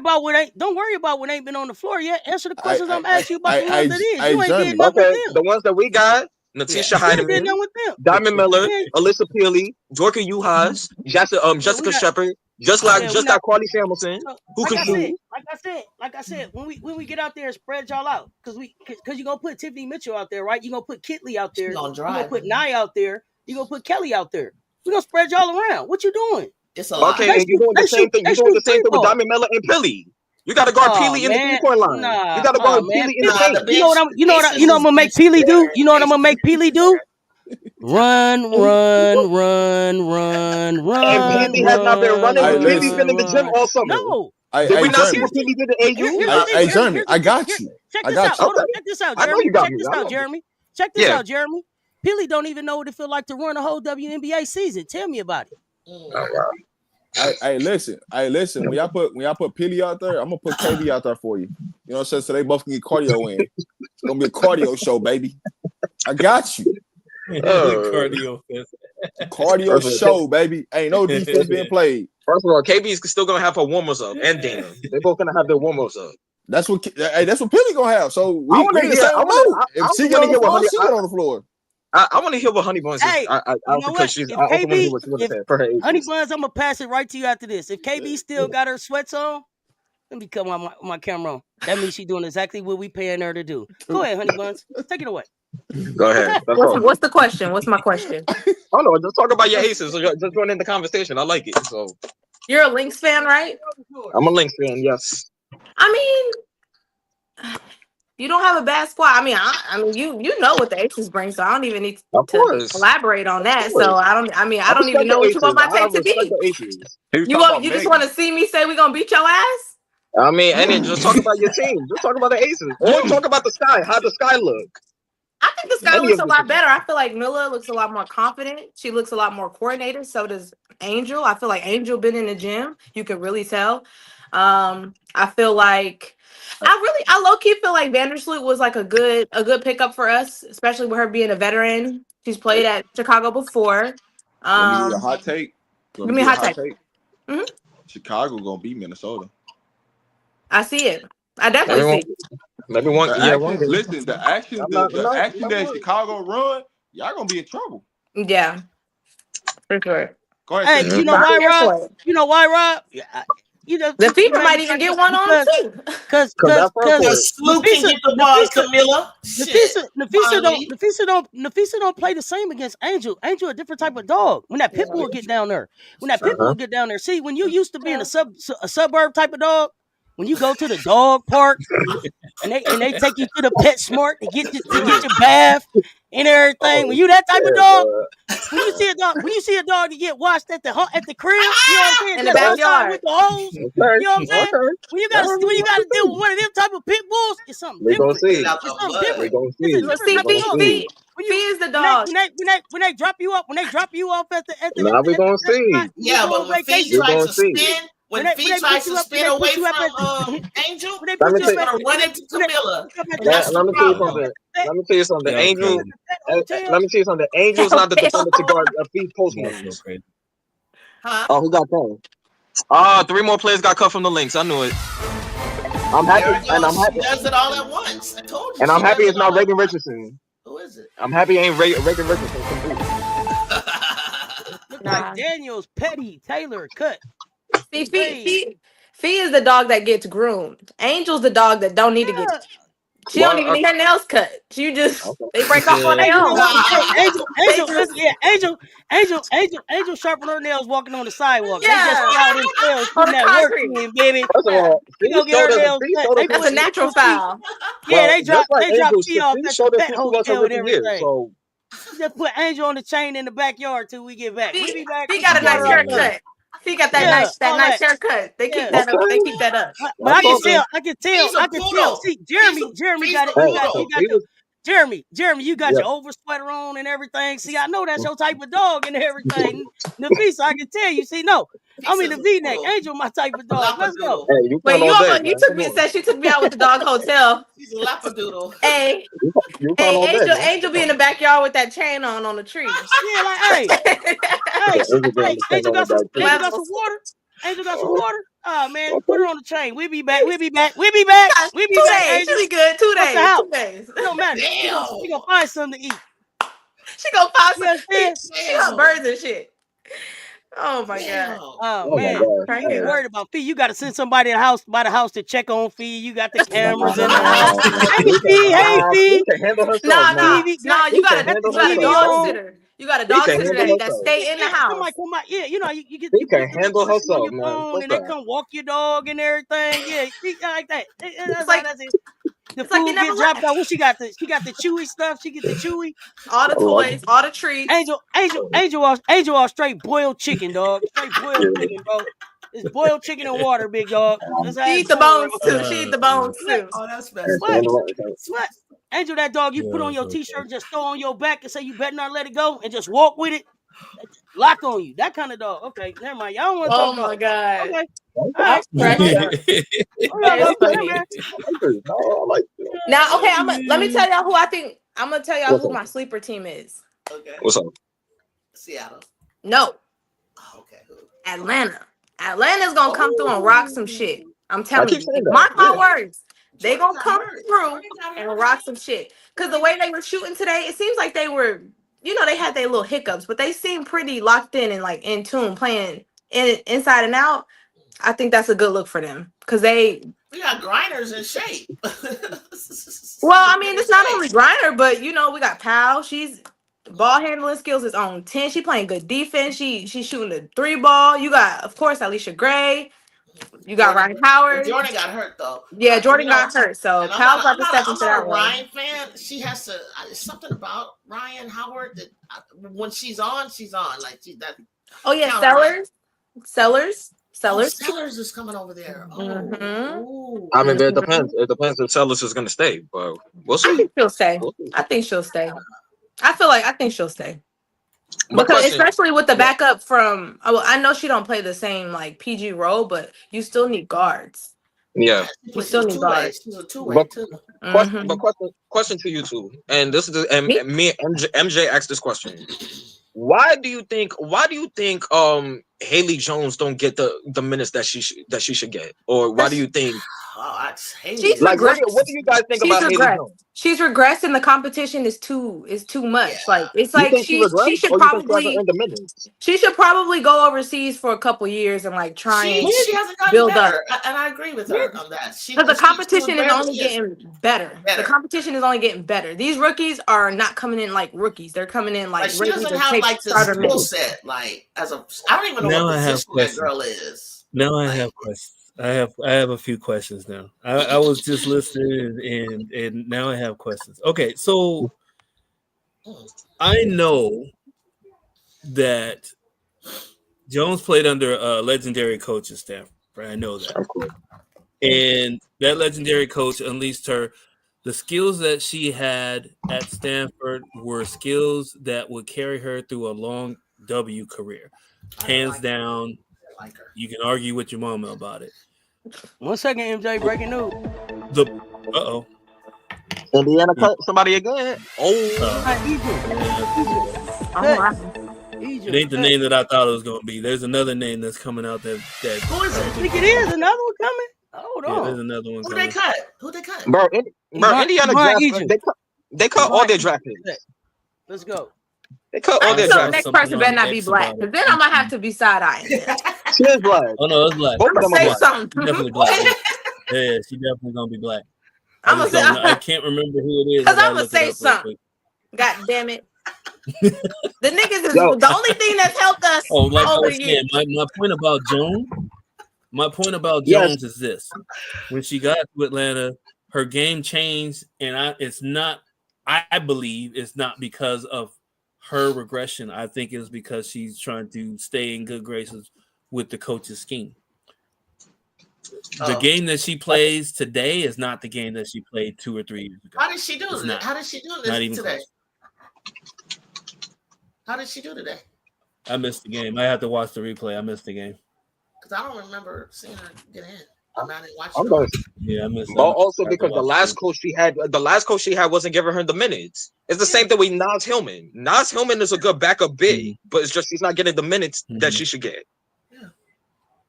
A: about what ain't been on the floor yet. Answer the questions I'm asking you about the ones that is. You ain't
B: Jeremy.
A: getting nothing with them.
C: The ones that we got: Natisha
A: You ain't getting
C: Heidemann,
A: nothing with them.
C: Diamond Miller, Alyssa Peely, Dorka Uhas, Jessica Shepard, just like Carly Samuelson, who can shoot.
A: Like I said, when we get out there, spread y'all out, because you're gonna put Tiffany Mitchell out there, right? You're gonna put Kitley out there. You're gonna put Nye out there. You're gonna put Kelly out there. We're gonna spread y'all around. What you doing?
E: It's a lot.
C: Okay, and you're doing the same thing. You're doing the same thing with Diamond Miller and Peely. You got to guard Peely in the three-point line. You got to guard Peely in the paint.
A: You know what I'm gonna make Peely do? You know what I'm gonna make Peely do? Run.
C: And Peely has not been running. Peely's been in the gym all summer.
A: No.
C: Did we not see what Peely did at AU?
B: Hey, Jeremy, I got you.
A: Check this out. Hold on. Check this out, Jeremy. Check this out, Jeremy. Peely don't even know what it feel like to run a whole WNBA season. Tell me about it.
B: Hey, listen. When y'all put Peely out there, I'm gonna put KB out there for you. You know what I'm saying? So they both can get cardio in. It's gonna be a cardio show, baby. I got you. Cardio show, baby. Ain't no defense being played.
C: First of all, KB is still gonna have her warm-ups up, and Dana. They're both gonna have their warm-ups up.
B: That's what Peely gonna have. So we
C: wanna
B: in the
C: hear-
B: same
C: I wanna-
B: boat. If
C: I
B: she
C: wanna
B: get on the
C: hear what
B: floor,
C: Honey-
B: she get on the floor.
C: I want to hear what Honey Buns is.
A: Hey,
C: Because she's. I also want to hear what she would have said for her age.
A: Honey Buns, I'm gonna pass it right to you after this. If KB still got her sweats on, let me cut my camera on. That means she's doing exactly what we paying her to do. Go ahead, Honey Buns. Take it away.
C: Go ahead.
F: What's the question? What's my question?
C: Oh no, just talk about your aces. So just join in the conversation. I like it. So
F: You're a Lynx fan, right?
C: I'm a Lynx fan. Yes.
F: I mean, you don't have a bad squad. I mean, you know what the Aces bring, so I don't even need to elaborate on that. So I don't even know what you want my take to be. You just want to see me say we're gonna beat your ass?
C: I mean, and then just talk about your team. Just talk about the Aces. Or talk about the Sky. How the Sky look?
F: I think the Sky looks a lot better. I feel like Miller looks a lot more confident. She looks a lot more coordinated. So does Angel. I feel like Angel been in the gym. You could really tell. I feel like I low key feel like Vandersloot was like a good pickup for us, especially with her being a veteran. She's played at Chicago before.
B: Let me give you a hot take.
F: Give me a hot take. Mm-hmm.
B: Chicago gonna beat Minnesota.
F: I see it. I definitely see it.
C: Maybe one.
B: Listen, the action that Chicago run, y'all gonna be in trouble.
F: Yeah, for sure.
B: Go ahead.
A: Hey, you know why, Rob? You know why, Rob? You know,
F: the FIFA might even get one on too.
A: Because
E: Sloop can get the ball, Camilla.
A: Nafisa don't play the same against Angel. Angel a different type of dog. When that pit bull get down there, see, when you used to being a suburb type of dog, when you go to the dog park and they take you to the Pet Smart to get your bath and everything. When you that type of dog, when you see a dog that get washed at the crib, you know what I'm saying?
F: In the backyard
A: with the hose, you know what I'm saying? When you gotta deal with one of them type of pit bulls, it's something different. It's something different.
F: Fee is the dog.
A: When they drop you off at the
C: now we gonna see.
E: Yeah, but when Fee tries to spin. When Fee tries to spin away from Angel, he's gonna run into Camilla.
C: Let me tell you something. Angel. Let me tell you something. Angel's not the defender to guard a Fee post moves.
E: Huh?
C: Oh, who got that? 3 more players got cut from the Lynx. I knew it. I'm happy,
E: There it
C: and I'm
E: goes.
C: happy,
E: She does it all at once. I told you.
C: and I'm
E: she
C: happy
E: does
C: it's
E: it all
C: not
E: at
C: Reagan
E: once.
C: Richardson.
E: Who is it?
C: I'm happy it ain't Reagan Richardson.
A: Look
F: Nah.
A: like Daniels, Petty, Taylor, cut.
F: See,
A: Crazy.
F: Fee is the dog that gets groomed. Angel's the dog that don't need to get.
A: Yeah.
F: She don't
C: Well,
F: even need her nails cut. She just
C: okay.
F: they break off on
A: Hey,
F: their
A: you know
F: own.
A: what? Hey,
F: They just
A: Angel sharpen her nails walking on the sidewalk. They just
F: yeah
A: see all them nails
F: on
A: putting
F: the
A: that work
F: concrete.
A: in, baby.
C: First of
A: Yeah.
C: all,
A: She
C: Fee
A: gonna get
C: showed
A: her
C: us.
A: nails
C: Fee
A: cut.
C: showed us.
F: That's a natural
A: Put Fee.
F: foul.
A: Yeah,
C: Well, just like
A: they drop
C: Angel,
A: Fee off
C: Fee
A: at the
C: showed us
A: pet
C: who she was her
A: hotel and
C: rookie year.
A: everything.
C: So
A: Just put Angel on the chain in the backyard till we get back. We be back.
F: Fee
A: Put
F: got
A: some
F: a nice
A: water on her.
F: haircut. Fee got that
A: Yeah, all
F: nice
A: that.
F: haircut. They keep
A: Yeah.
F: that up. They
C: okay,
F: keep that up.
A: But I
C: I'm
A: can
C: talking.
A: tell.
E: He's a poodle.
A: See, Jeremy
E: He's
A: got
E: the
A: it.
C: Hey,
E: poodle.
C: Fee was.
A: Jeremy, you got
C: Yeah.
A: your over sweater on and everything. See, I know that's your type of dog and everything. Nafisa, I can tell you. See, no, I'm in
E: He's
A: the
E: a
A: V-neck.
E: poodle.
A: Angel, my type of dog. Let's go.
E: Labradoodle.
C: Hey, you
F: Wait,
C: count all day,
F: you
C: man.
F: took
C: Come
F: me and
C: on.
F: said she took me out with the dog hotel.
E: He's a labradoodle.
F: Hey,
C: You count all day, man.
F: Angel be in the backyard with that chain on the tree.
A: Yeah, like, hey, Angel got some water. Angel got some water. Oh man, put her on the chain. We'll be back.
F: 2 days.
A: Angel.
F: She be good. 2
A: What's the
F: days.
A: house?
F: 2 days.
A: It don't matter. She
E: Damn.
A: gonna find something to eat.
F: She gonna find
A: You
F: some.
A: understand?
F: She got birds and shit. Oh my god.
E: Damn.
A: Oh
C: Oh my
A: man,
C: God.
F: Right
A: you be
F: here.
A: worried about Fee. You got to send somebody by the house to check on Fee. You got the cameras in the house. Hey Fee, hey
C: Fee
A: Fee.
C: can handle herself,
F: Nah,
C: man.
A: TV
F: you
C: Fee can
F: got
C: handle
F: a
A: TV
C: herself,
F: dog
C: bro.
A: on.
F: sitter. You got a
C: Fee
F: dog
C: can
F: sitter
C: handle
F: that
C: herself.
F: stay in the house.
A: Somebody come out. Yeah, you know, you
C: Fee
A: put
C: can
A: the
C: handle
A: person on
C: herself,
A: your
C: man.
A: phone and they come walk your dog and everything. Yeah, like that.
F: It's like
A: That's it. The
F: it's like you
A: food
F: never
A: get dropped
F: left.
A: out. What she got? She got the chewy stuff. She get the chewy.
F: All the toys, all the treats.
A: Angel are straight boiled chicken, dog. Straight boiled chicken, bro. It's boiled chicken and water, big dog. That's how
F: She
A: it's
F: eat the
A: going.
F: bones too. She eat the bones too.
E: Oh, that's messed
A: What?
E: up.
A: What? Angel, that dog you put on your t-shirt, just throw on your back and say you better not let it go and just walk with it. Lock on you. That kind of dog. Okay, never mind. Y'all don't want to
F: Oh
A: talk dog.
F: my god.
A: Okay. All
F: I'm
A: right.
F: cracking.
A: Okay,
F: It's funny.
A: man.
F: Now, okay, let me tell y'all who I think. I'm gonna tell y'all
C: What's
F: who
C: up?
F: my sleeper team is.
E: Okay.
C: What's up?
E: Seattle.
F: No,
E: Oh, okay.
F: Atlanta. Atlanta's gonna come through and rock some shit. I'm telling
C: keep
F: you.
C: saying that.
F: Mark my
C: Yeah.
F: words. They
E: Jordan
F: gonna
E: got
F: come
E: hurt.
F: through
E: Jordan got
F: and
E: hurt.
F: rock some shit. Cause the way they were shooting today, it seems like they were, they had their little hiccups, but they seem pretty locked in and like in tune, playing inside and out. I think that's a good look for them. Cause
E: We got Grinders in shape.
F: well, I mean, it's not only Griner, but we got Powell. She's ball handling skills is on 10. She playing good defense. She's shooting the 3 ball. You got, of course, Alicia Gray. You got Ryan Howard.
E: Jordan got hurt though.
F: Yeah, Jordan got hurt. So Powell's about to step into that
E: I'm not a
F: role.
E: Ryan fan. She has to. Something about Ryan Howard that when she's on, she's on. Like that.
F: Oh yeah, Sellers.
E: Sellers is coming over there. Oh, ooh.
C: I mean, it depends. It depends if Sellers is gonna stay, but we'll see.
F: I think she'll stay.
C: We'll see.
F: I think she'll stay. I think she'll stay.
C: But
F: Because
C: question,
F: especially with the backup from, I know she don't play the same like PG role, but you still need guards.
C: yeah.
F: You still need guards.
E: She's a two-way too.
C: Question, but question to you two, and this is and me and MJ asked this question. Why do you think Haley Jones don't get the minutes that she should get, or why do you think?
F: She's
C: Like,
F: regressed.
C: what do you guys think about Haley Jones?
F: She's regressed, and the competition is too much.
E: Yeah.
F: Like it's
C: You
F: like
C: think
F: she should probably she should probably go overseas for a couple years and like try and
E: she hasn't gotten
F: build
E: better,
F: up.
E: and I agree with her on that.
F: Because the competition is only getting better. The competition is only getting better. These rookies are not coming in like rookies. They're coming in like
E: she doesn't have like the skill set. Like I don't even know what position that girl is.
D: Now I have questions. I have a few questions now. I was just listening and now I have questions. Okay, so I know that Jones played under a legendary coach at Stanford. Right? I know that. And that legendary coach unleashed her. The skills that she had at Stanford were skills that would carry her through a long W career. Hands down. You can argue with your mama about it.
A: 1 second, MJ, breaking news.
C: Indiana cut somebody again.
D: It ain't the name that I thought it was going to be. There's another name that's coming out that
A: who is it? I think it is another one coming. Hold
D: Yeah, there's
A: on.
D: another one
E: Who they
D: coming.
E: cut? Who they cut?
C: Bro, Indiana draft,
A: Egypt.
C: they cut all their draft picks.
A: Let's go.
C: They cut all
F: I
C: their
F: just know
C: draft
F: the
C: picks.
F: next person better not be black, because then I'm gonna have to be side-eyeing.
C: She is black.
D: Oh no, it's black.
C: Both
F: I'm
C: of
F: gonna
C: them are
F: say
C: black.
F: something.
D: She's definitely black. Yeah, she definitely gonna be black.
F: I'm gonna say,
D: I can't remember who it is.
F: because
D: I
F: I'm
D: gotta
F: gonna
D: look it
F: say
D: up real
F: something.
D: quick.
F: God damn it. The niggas is
C: Yo.
F: the only thing that's helped us
D: Oh, like I
F: over
D: was
F: the
D: saying,
F: years.
D: my point about Jones. My point about
C: Yes.
D: Jones is this: when she got to Atlanta, her game changed, and it's not. I believe it's not because of her regression. I think it's because she's trying to stay in good graces with the coach's scheme. The game that she plays today is not the game that she played 2 or 3 years ago.
E: How did she do
D: It's
E: it?
D: not.
E: How did she do
D: Not
E: this
D: even
E: today?
D: close.
E: How did she do today?
D: I missed the game. I have to watch the replay. I missed the game.
E: Because I don't remember seeing her get in. I didn't watch
C: I'm
E: it.
C: going.
D: Yeah, I missed.
C: But also
D: I have to
C: because the
D: watch
C: last coach she had wasn't giving her the minutes. It's the same thing with Naz Hillman. Naz Hillman is a good backup big, but it's just she's not getting the minutes that she should get.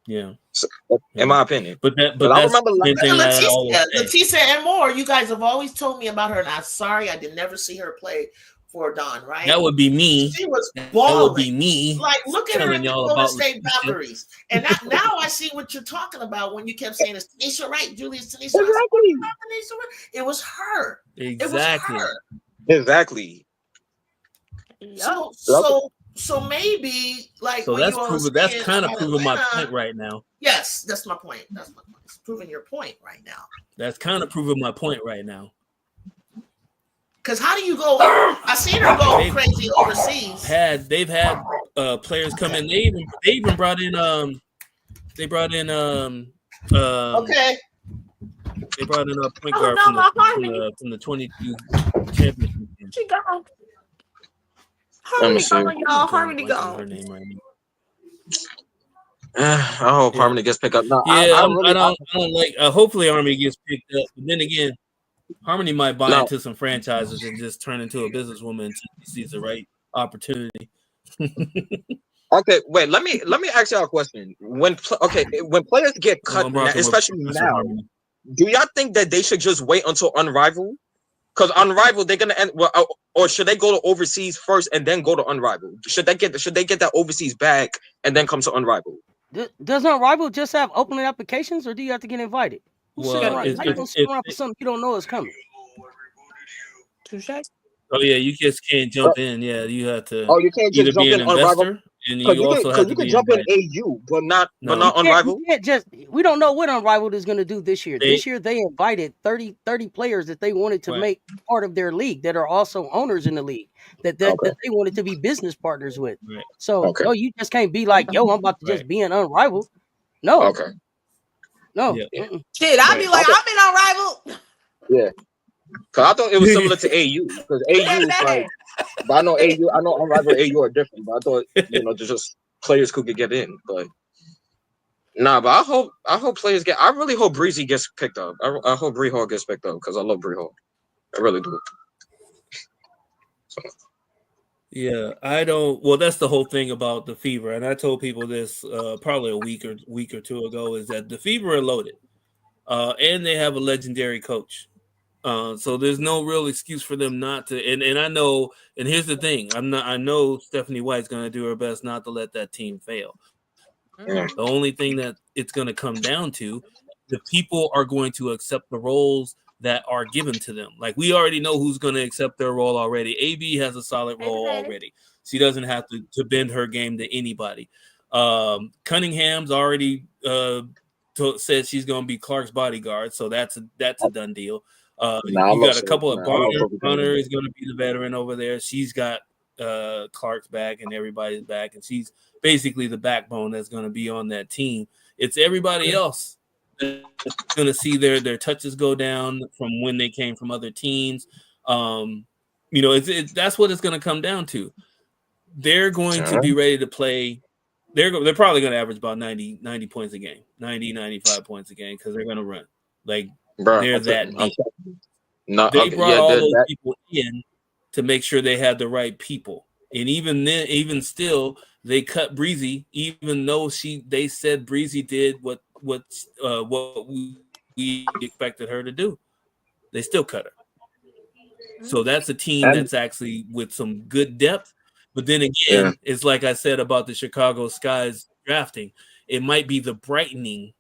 D: Yeah.
C: So, in my opinion.
D: But
C: I
D: that's
C: remember
D: the same thing that I always say.
E: Leticia and more, you guys have always told me about her, and I'm sorry I did never see her play for Dawn, right?
D: That would be me.
E: She was
D: That
E: balling.
D: would be me.
E: Like, look at her
D: telling
E: in the
D: y'all
E: Golden
D: about
E: State
D: Leticia.
E: Valkyries. And now I see what you're talking about when you kept saying, is Tanisha right? Julius Tanisha.
C: Exactly.
E: Tanisha right? It was her.
D: Exactly.
E: It was her.
C: Exactly.
E: So maybe like
D: so
E: when
D: that's
E: you all
D: proving
E: saying
D: that's kind of
E: about
D: proving my
E: Atlanta-
D: point right now.
E: Yes, that's my point. That's my point. It's proving your point right now.
D: That's kind of proving my point right now.
E: Because how do you go? I seen her go crazy overseas.
D: They've had players come in. They even brought in okay. They brought in a point guard from the 22 championship.
F: She gone.
C: Harmony
F: gone, y'all. Harmony
D: Her
F: gone.
D: name right now.
C: I hope Harmony gets picked up. No,
D: Yeah, I don't like. Hopefully, Harmony gets picked up. But then again, Harmony might buy into some franchises and just turn into a businesswoman until she sees the right opportunity.
C: Okay, wait. Let me ask y'all a question. When players get cut, especially now, do y'all think that they should just wait until Unrivaled? Because Unrivaled, they're gonna end. Or should they go to overseas first and then go to Unrivaled? Should they get that overseas bag and then come to Unrivaled?
A: Does Unrivaled just have opening applications, or do you have to get invited? How you gonna sit around for something you don't know is coming?
F: Touche.
D: Oh yeah, you just can't jump in. Yeah, you have to.
C: Oh, you can't just jump in Unrivaled.
D: And you also have to
C: can jump in AU, but not Unrivaled.
A: We don't know what Unrivaled is going to do this year. This year they invited 30 players that they wanted to make part of their league that are also owners in the league that they wanted to be business partners with.
D: Right.
A: So no, you just can't be like, yo, I'm about to just be in Unrivaled. No.
C: Okay.
A: No.
D: Yeah.
F: Shit, I'll be like, I've been Unrivaled.
C: Yeah. Because I thought it was similar to AU. Because AU is like, but I know Unrivaled AU are different. But I thought, just players could get in. But nah, but I hope players get. I really hope Breezy gets picked up. I hope Bree Hall gets picked up because I love Bree Hall. I really do. So.
D: Yeah, I don't. Well, that's the whole thing about the Fever, and I told people this probably a week or two ago is that the Fever are loaded, and they have a legendary coach. So there's no real excuse for them not to. And I know. And here's the thing: I know Stephanie White's going to do her best not to let that team fail. The only thing that it's going to come down to, the people are going to accept the roles that are given to them. Like we already know who's going to accept their role already. AB has a solid role already. She doesn't have to bend her game to anybody. Cunningham's already said she's going to be Clark's bodyguard, so that's a done deal. You got a couple of Garner is going to be the veteran over there. She's got Clark's back and everybody's back, and she's basically the backbone that's going to be on that team. It's everybody else that's going to see their touches go down from when they came from other teams. That's what it's going to come down to. They're going to be ready to play. They're probably going to average about 90 points a game, 95 points a game because they're going to run. Like, they're that deep. They brought all those people in to make sure they had the right people. And even still, they cut Breezy, even though they said Breezy did what what we expected her to do. They still cut her. So that's a team that's actually with some good depth. But then again, it's like I said about the Chicago Skies drafting. It might be the brightening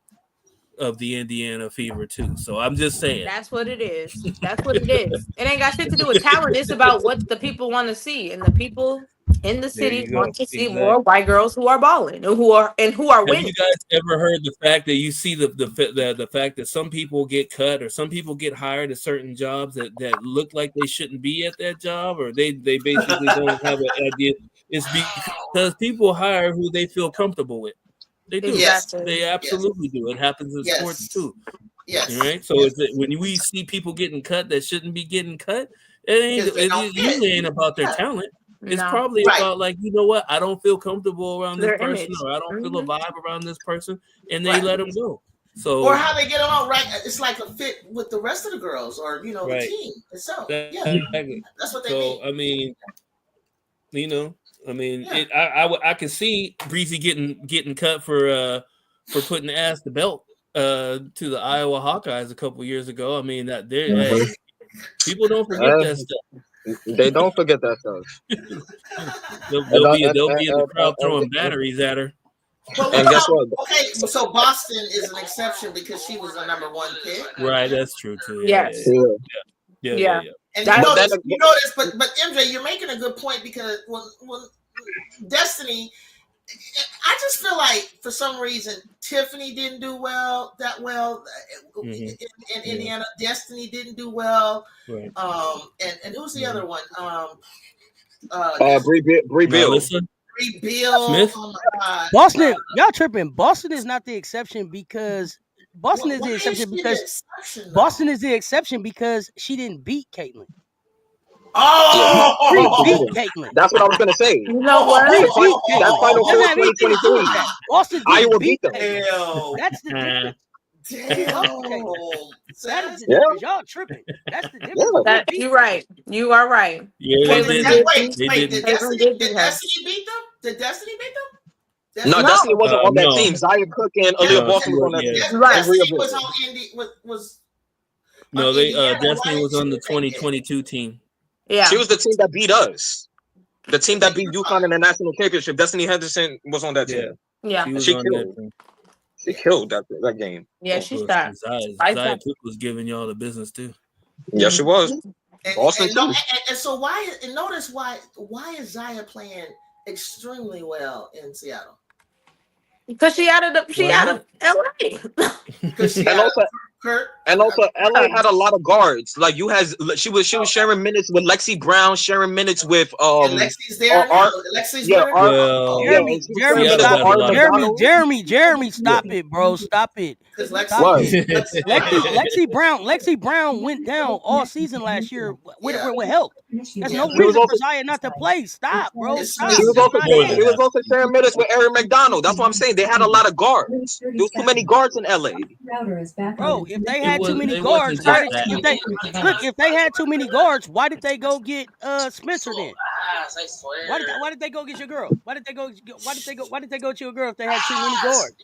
D: of the Indiana Fever too. So I'm just saying.
F: That's what it is. That's what it is. It ain't got shit to do with talent. It's about what the people want to see, and the people in the city want to see more white girls who are balling and who are
D: Have
F: winning.
D: you guys ever heard the fact that you see the fact that some people get cut or some people get hired at certain jobs that look like they shouldn't be at that job, or they basically don't have an idea? It's because people hire who they feel comfortable with. They do.
F: Exactly.
D: They absolutely do. It happens in sports too.
E: Yes.
D: Right. So when we see people getting cut that shouldn't be getting cut, it usually ain't about their talent. It's probably about, like, you know what, I don't feel comfortable around this person, or I don't feel a vibe around this person, and they let them go. So,
E: or how they get along, right? It's like a fit with the rest of the girls, or the team itself.
D: Exactly.
E: That's what they mean.
D: I mean, I can see Breezy getting cut for putting ass to belt to the Iowa Hawkeyes a couple years ago. I mean, that people don't forget that stuff.
C: They don't forget that stuff.
D: They'll be in the crowd throwing batteries at her.
E: But
C: and guess what?
E: Okay, so Boston is an exception because she was the number 1 pick.
D: Right, that's true too.
F: Yes.
D: Yeah.
E: And you notice, but MJ, you're making a good point, because when Destiny, I just feel like for some reason Tiffany didn't do that well in Indiana. Destiny didn't do well. Right. And who's the other one?
C: Bree Beal.
D: Smith.
E: Oh my God.
A: Boston, y'all tripping. Boston is not the exception because Boston is the exception because she didn't beat Caitlyn.
E: Oh,
A: beat Caitlyn.
C: That's what I was gonna say.
F: You know what?
C: That's Final Four 2023.
A: Boston
C: Iowa beat them.
A: That's the difference. That is the difference. Y'all tripping. That's the difference.
F: You're right. You are right.
D: Yeah,
E: wait, did Destiny beat them? Did Destiny beat them?
C: No, Destiny wasn't on that team. Zaya Cook and Aaliyah Boston was on that team.
F: Right.
E: Destiny was on Indy.
D: No, Destiny was on the 2022 team.
F: Yeah,
C: she was the team that beat us. The team that beat UConn in the national championship. Destiny Henderson was on that team.
F: Yeah,
C: she killed that game.
F: Yeah, she started.
D: Zaya Cook was giving y'all the business too.
C: Yeah, she was.
E: And so why? And notice why is Zaya playing extremely well in Seattle?
F: Because she out of LA.
E: Because she
C: and also LA had a lot of guards. Like she was sharing minutes with Lexi Brown, sharing minutes with
E: Lexi's there. Lexi's there.
A: Jeremy, stop it, bro. Stop it. Lexi Brown went down all season last year with help. There's no reason for Zaya not to play. Stop, bro. Stop.
C: She was also sharing minutes with Aaron McDonald. That's what I'm saying. They had a lot of guards. There was too many guards in LA.
A: Bro, if they had too many guards, if they had too many guards, why did they go get Spencer then? Why did they go get your girl? Why did they go to your girl if they had too many guards?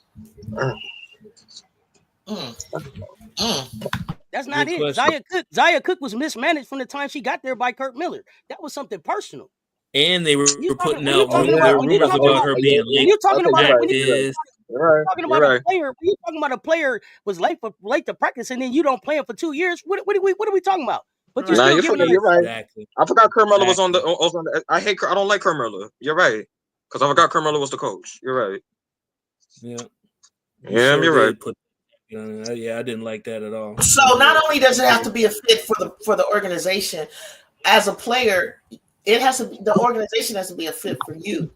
A: That's not it. Zaya Cook was mismanaged from the time she got there by Kurt Miller. That was something personal.
D: And they were putting out rumors about her being late.
A: You're talking about a player was late to practice, and then you don't play him for 2 years. What are we talking about? But
C: you're right. Exactly. I forgot Kurt Miller was on the. I don't like Kurt Miller. You're right, because I forgot Kurt Miller was the coach. You're right.
D: Yeah,
C: you're right.
D: I didn't like that at all.
E: So not only does it have to be a fit for the organization, as a player, the organization has to be a fit for you,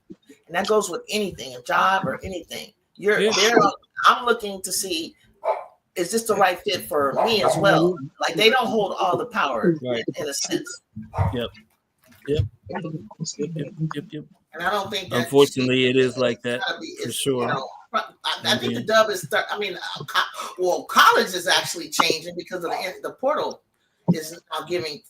E: and that goes with anything, a job or anything. I'm looking to see, is this the right fit for me as well? Like, they don't hold all the power in a sense.
D: Yep.
E: And I don't think
D: unfortunately it is like that for sure.
E: I think the dub is. College is actually changing because of the portal is now giving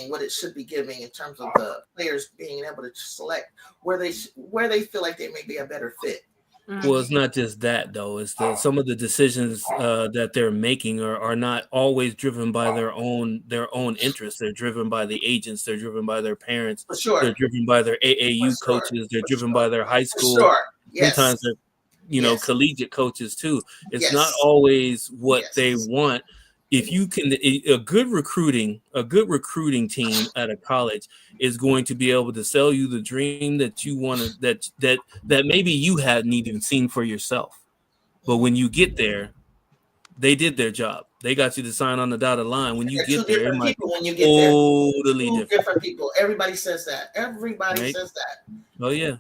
E: what it should be giving in terms of the players being able to select where they feel like they may be a better fit.
D: Well, it's not just that though. It's some of the decisions that they're making are not always driven by their own interests. They're driven by the agents. They're driven by their parents.
E: For sure.
D: They're driven by their AAU
E: For sure.
D: coaches. They're
E: For
D: driven
E: sure.
D: by their high
E: For
D: school.
E: sure. Yes.
D: Sometimes they're
E: Yes.
D: collegiate coaches too. It's not
E: Yes.
D: always what
E: Yes.
D: they want. If you can, a good recruiting team at a college is going to be able to sell you the dream that you want to, that maybe you hadn't even seen for yourself. But when you get there, they did their job. They got you to sign on the dotted line. When you
E: They're
D: get
E: two
D: there, it
E: different
D: might
E: people
D: be
E: when you get there.
D: totally
E: Two
D: different.
E: different people. Everybody says that. Everybody
D: Right?
E: says that.
D: Oh yeah,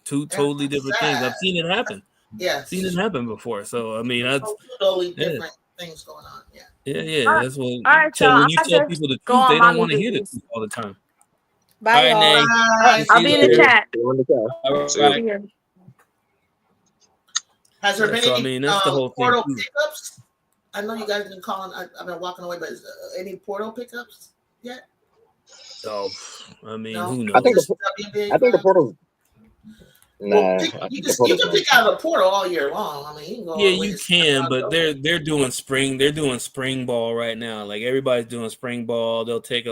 D: two totally different things. I've seen it happen.
E: Yeah.
D: Seen it happen before. So I mean, that's
E: totally different things going on. Yeah.
D: Yeah. That's what.
F: All right,
D: So
F: so
D: when you
F: I'll
D: tell
F: just
D: people the
F: go
D: truth,
F: on
D: they
F: my
D: don't want to hear the
F: leave.
D: truth all the time.
F: Bye, y'all.
D: Nay.
E: Bye.
F: I'll be in the chat.
D: All right.
E: Has there
D: Yeah,
E: been
D: so, I
E: any
D: mean, that's the whole thing,
E: portal
D: too.
E: pickups? I know you guys have been calling. I've been walking away, but any portal pickups yet?
D: Oh, I mean,
E: No?
D: who knows?
C: I think the portal. Nah,
E: Well,
C: I
E: you
C: think
E: can
C: the portal.
E: pick out of the portal all year long. I mean, you can go all
D: Yeah,
E: the way
D: you
E: to
D: can, but
E: October.
D: they're doing spring ball right now. Like everybody's doing spring ball. They'll take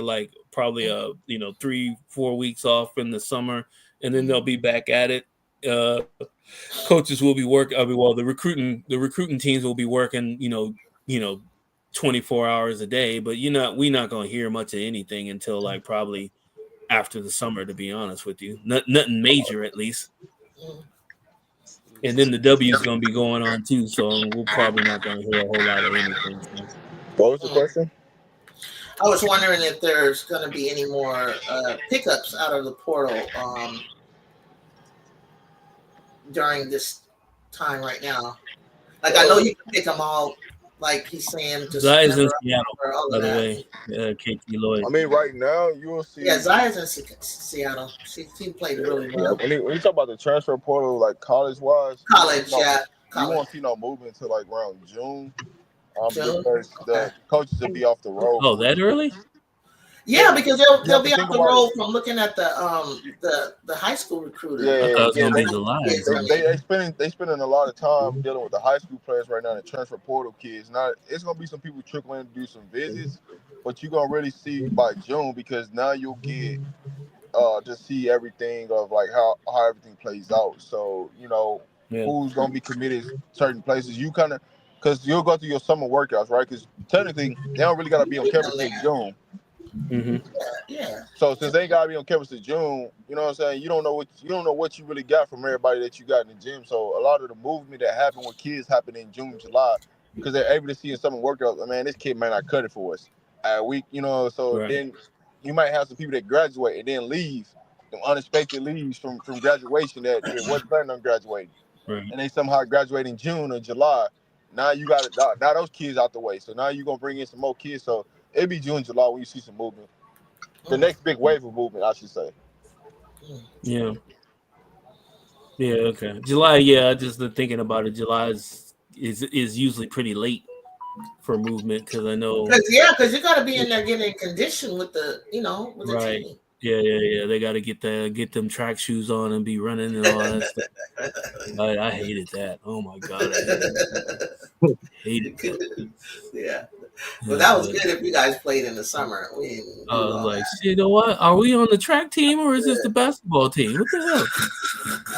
D: probably 3-4 weeks off in the summer, and then they'll be back at it. Coaches will be working. The recruiting teams will be working. 24 hours a day. But we're not going to hear much of anything until like probably after the summer. To be honest with you, nothing major at least. And then the W is going to be going on too, so we're probably not going to hear a whole lot of anything. So.
B: What was the question?
E: I was wondering if there's going to be any more pickups out of the portal during this time right now. Like I know you can pick them all. Like he's saying, to
D: Zaya's in
E: September,
D: Seattle, by the way. KT Lloyd.
B: I mean, right now you will see.
E: Yeah, Zaya's in Seattle. She played really well.
B: When you talk about the transfer portal, like college wise,
E: College.
B: you won't see no movement until like around June.
E: June?
B: Because the coaches will be off the road.
D: Oh, that early?
E: Yeah, because they'll be
B: think
E: off the
B: about
E: road from looking at the high school recruiter.
B: Yeah,
D: I thought it was gonna
B: they-
D: be July.
B: They spending a lot of time dealing with the high school players right now, the transfer portal kids. Now it's gonna be some people trickling in to do some visits, but you're gonna really see by June because now you'll get to see everything of like how everything plays out. So who's gonna be committed certain places. You kind of because you'll go through your summer workouts, right? Because technically they don't really gotta be on campus in June.
D: Mm-hmm.
E: Yeah.
B: So since they gotta be on campus in June, you know what I'm saying? You don't know what you really got from everybody that you got in the gym. So a lot of the movement that happened with kids happened in June, July, because they're able to see in summer workouts. Man, this kid might not cut it for us. So
D: Right.
B: then you might have some people that graduate and then leave, some unexpected leaves from graduation that they wasn't planning on graduating,
D: Right.
B: and they somehow graduate in June or July. Now you got now those kids out the way. So now you're gonna bring in some more kids. So it'll be June, July when you see some movement. The next big wave of movement, I should say.
D: Yeah. Yeah. Okay. July. Yeah. Just thinking about it. July is usually pretty late for movement because I know.
E: Because you got to be in there getting in condition with the
D: Right.
E: team.
D: Yeah. They got to get them track shoes on and be running and all that stuff. I hated that. Oh my god, I hated that.
E: Yeah. Well, that was good if you guys played in the summer.
D: Like, you know what? Are we on the track team or is this the basketball team? What the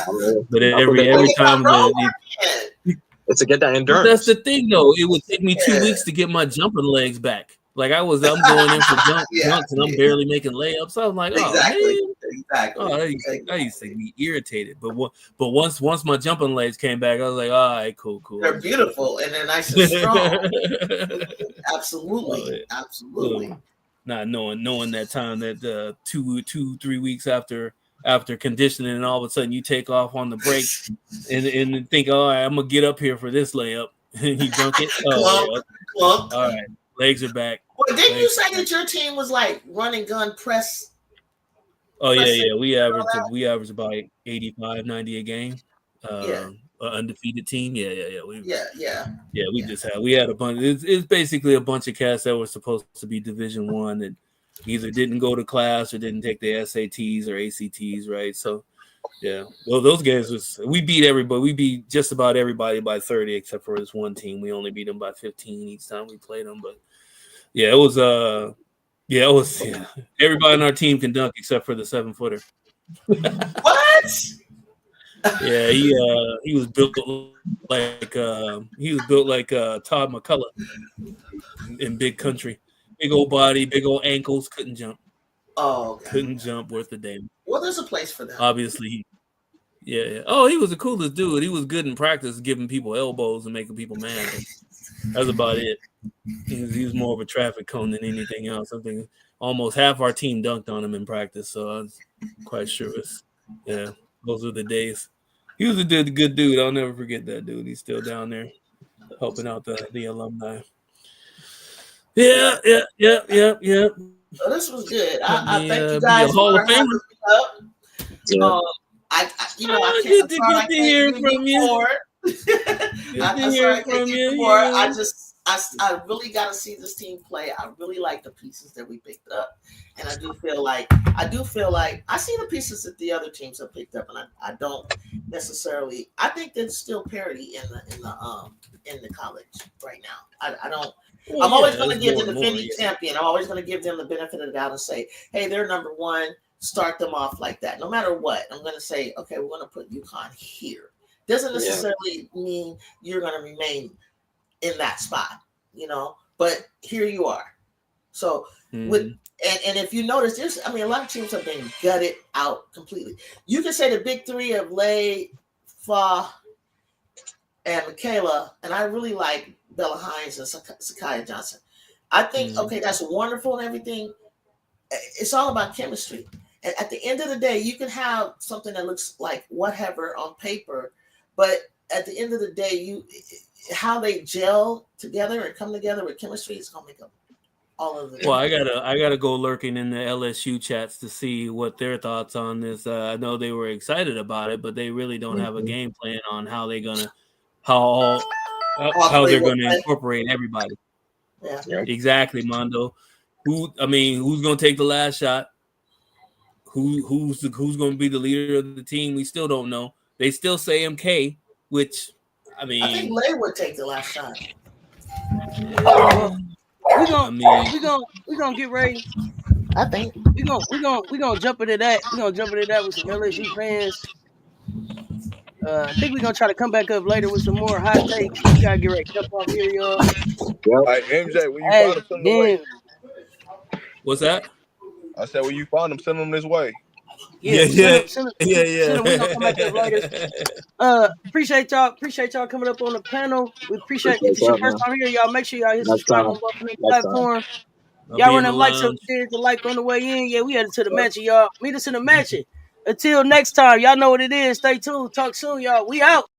D: hell? But every time
C: it's to get that endurance.
D: That's the thing, though. It would take me 2 weeks to get my jumping legs back. Like I'm going in for dunks and I'm barely making layups. I was like, I used to be irritated. But once my jumping legs came back, I was like, all right, cool.
E: They're beautiful and they're nice and strong. Absolutely.
D: Not knowing that time that 2-3 weeks after conditioning, and all of a sudden you take off on the break and think, all right, I'm gonna get up here for this layup, and you dunk it. All right, legs are back.
E: Well, didn't you say that your team was like run and gun press?
D: Oh yeah. We average about 85, 90 a game. Undefeated team. Yeah. We had a bunch. It's basically a bunch of cats that were supposed to be Division I that either didn't go to class or didn't take the SATs or ACTs, right? So Yeah. Well, those games we beat everybody. We beat just about everybody by 30, except for this one team. We only beat them by 15 each time we played them. But yeah, it was everybody on our team can dunk except for the 7-footer.
E: What?
D: Yeah, he was built like Todd McCullough in Big Country. Big old body, big old ankles, couldn't jump.
E: Oh, okay.
D: Couldn't jump worth a damn.
E: Well, there's a place for that.
D: Obviously, yeah. Oh, he was the coolest dude. He was good in practice, giving people elbows and making people mad. That's about it. He was more of a traffic cone than anything else. I think almost half our team dunked on him in practice, so I was quite sure those were the days. He was a good dude. I'll never forget that dude. He's still down there helping out the alumni. Yeah.
E: So this was good. I thank you guys
D: Hall
E: for
D: of Famer.
E: having me up. I
D: Good to hear from you.
E: I'm sorry I can't give you more. I really got to see this team play. I really like the pieces that we picked up, and I do feel like I see the pieces that the other teams have picked up, and I don't necessarily. I think there's still parity in the college right now. I don't.
D: Well,
E: I'm always going to give the
D: more,
E: defending champion. I'm always going to give them the benefit of the doubt and say, hey, they're number one. Start them off like that. No matter what, I'm going to say, okay, we're going to put UConn here. Doesn't necessarily mean you're going to remain in that spot, but here you are. So and if you notice, a lot of teams have been gutted out completely. You can say the big three of Lay, Fa, and Michaela, and I really like Bella Hines and Sakaya Johnson. I think, that's wonderful and everything. It's all about chemistry. And at the end of the day, you can have something that looks like whatever on paper, but at the end of the day, how they gel together and come together with chemistry is going to make them all of the.
D: Well, I gotta go lurking in the LSU chats to see what their thoughts on this. I know they were excited about it, but they really don't have a game plan on how they're gonna how they're gonna incorporate everybody.
E: Yeah,
D: exactly, Mondo. Who's gonna take the last shot? Who's going to be the leader of the team? We still don't know. They still say MK, which I
E: think Lay would take the last shot.
A: We're gonna get ready.
E: I think
A: we're gonna jump into that. We're gonna jump into that with some LSU fans. I think we're gonna try to come back up later with some more hot takes. We gotta get ready to jump off here, y'all.
B: All right, MJ, when you find them, send them away.
D: What's that?
B: I said, when you find them, send them this way.
A: Yeah. Send them. We're gonna come back up later. Appreciate y'all coming up on the panel. We appreciate if it's your first time here, y'all. Make sure y'all hit subscribe on both the platform. Y'all run them likes up there, the like on the way in. Yeah, we headed to the mansion, y'all. Meet us in the mansion. Until next time, y'all know what it is. Stay tuned. Talk soon, y'all. We out.